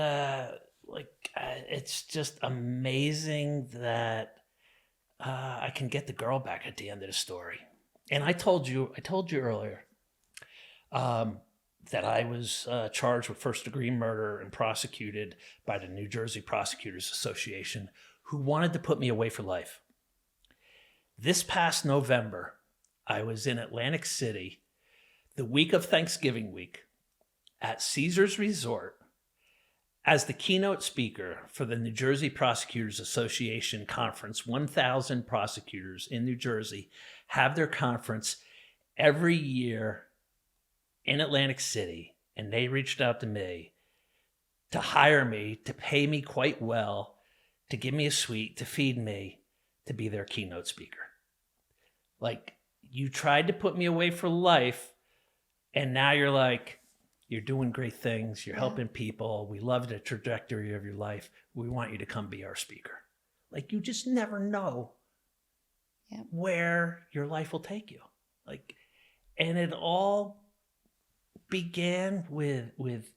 it's just amazing that I can get the girl back at the end of the story. And I told you earlier that I was charged with first-degree murder and prosecuted by the New Jersey Prosecutors Association, who wanted to put me away for life. This past November, I was in Atlantic City the week of Thanksgiving week at Caesars Resort as the keynote speaker for the New Jersey Prosecutors Association conference. 1,000 prosecutors in New Jersey have their conference every year in Atlantic City, and they reached out to me to hire me, to pay me quite well, to give me a suite, to feed me, to be their keynote speaker. Like, you tried to put me away for life, and now you're like, you're doing great things. You're helping people. We love the trajectory of your life. We want you to come be our speaker. Like, you just never know where your life will take you. Like, and it all began with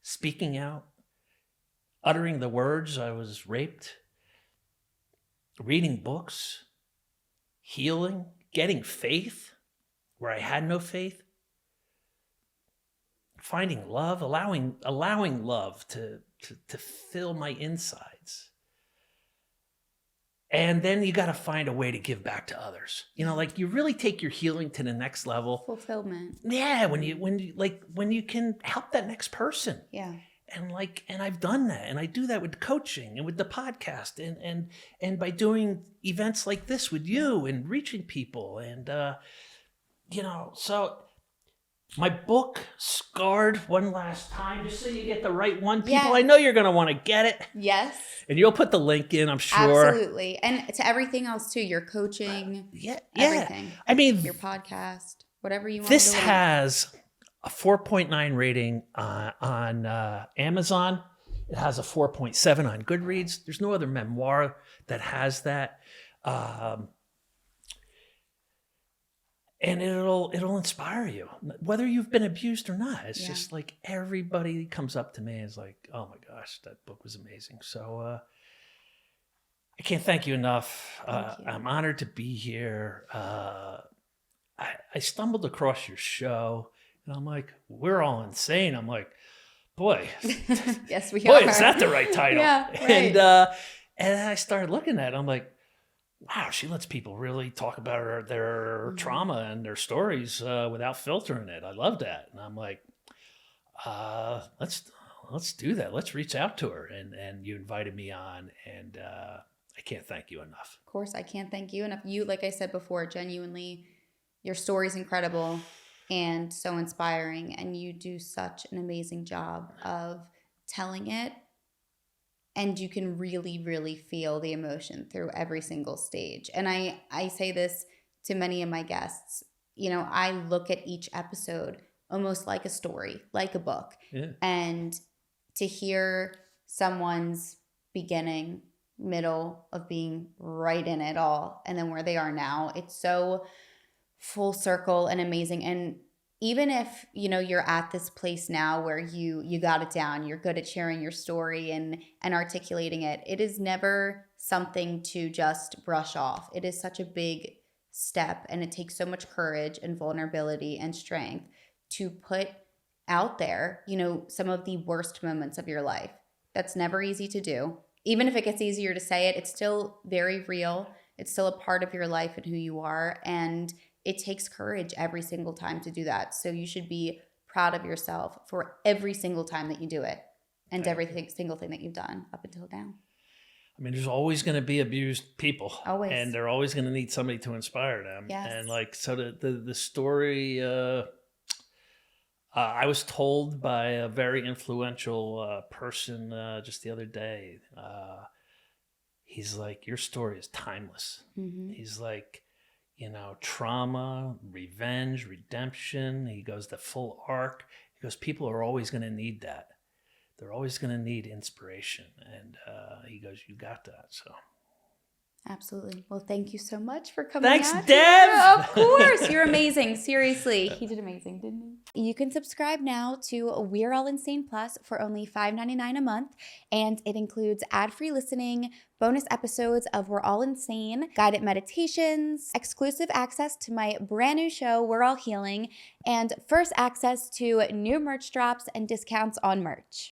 speaking out, uttering the words, I was raped, reading books, healing, getting faith where I had no faith, finding love, allowing love to fill my insides. And then you got to find a way to give back to others. You know, like, you really take your healing to the next level. Fulfillment. Yeah, when you can help that next person. Yeah. And I've done that, and I do that with coaching and with the podcast, and by doing events like this with you and reaching people, and so my book, Scarred One Last Time, just so you get the right one. People, I know you're going to want to get it. Yes. And you'll put the link in, I'm sure. Absolutely. And to everything else too, your coaching, everything. I mean, your podcast, whatever you want. This has a 4.9 rating on Amazon. It has a 4.7 on Goodreads. There's no other memoir that has that. And it'll inspire you, whether you've been abused or not. It's just like, everybody comes up to me and is like, oh my gosh, that book was amazing. So I can't thank you enough. Thank you. I'm honored to be here. I stumbled across your show, and I'm like, we're all insane. I'm like, boy, yes, we boy, are. is that the right title? Yeah, right. And I started looking at it. I'm like, wow, she lets people really talk about their trauma and their stories without filtering it. I love that. And I'm like, let's do that. Let's reach out to her. And you invited me on, and I can't thank you enough. Of course, I can't thank you enough. You, like I said before, genuinely, your story's incredible and so inspiring, and you do such an amazing job of telling it. And you can really, really feel the emotion through every single stage. And I say this to many of my guests. You know, I look at each episode almost like a story, like a book. Yeah. And to hear someone's beginning, middle of being right in it all, and then where they are now, it's so full circle and amazing. And even if, you know, you're at this place now where you got it down, you're good at sharing your story and articulating it, it is never something to just brush off. It is such a big step, and it takes so much courage and vulnerability and strength to put out there, you know, some of the worst moments of your life. That's never easy to do. Even if it gets easier to say it, it's still very real. It's still a part of your life and who you are. And it takes courage every single time to do that. So you should be proud of yourself for every single time that you do it, and single thing that you've done up until now. I mean, there's always going to be abused people. Always. And they're always going to need somebody to inspire them. Yes. And like, so the story, I was told by a very influential person just the other day, he's like, your story is timeless. Mm-hmm. He's like, you know, trauma, revenge, redemption. He goes, the full arc. He goes, people are always going to need that. They're always going to need inspiration. And he goes, you got that. So Absolutely. Well, thank you so much for coming Thanks, out Dev! here. Of course. You're amazing. Seriously. He did amazing, didn't he? You can subscribe now to We're All Insane Plus for only $5.99 a month. And it includes ad-free listening, bonus episodes of We're All Insane, guided meditations, exclusive access to my brand new show, We're All Healing, and first access to new merch drops and discounts on merch.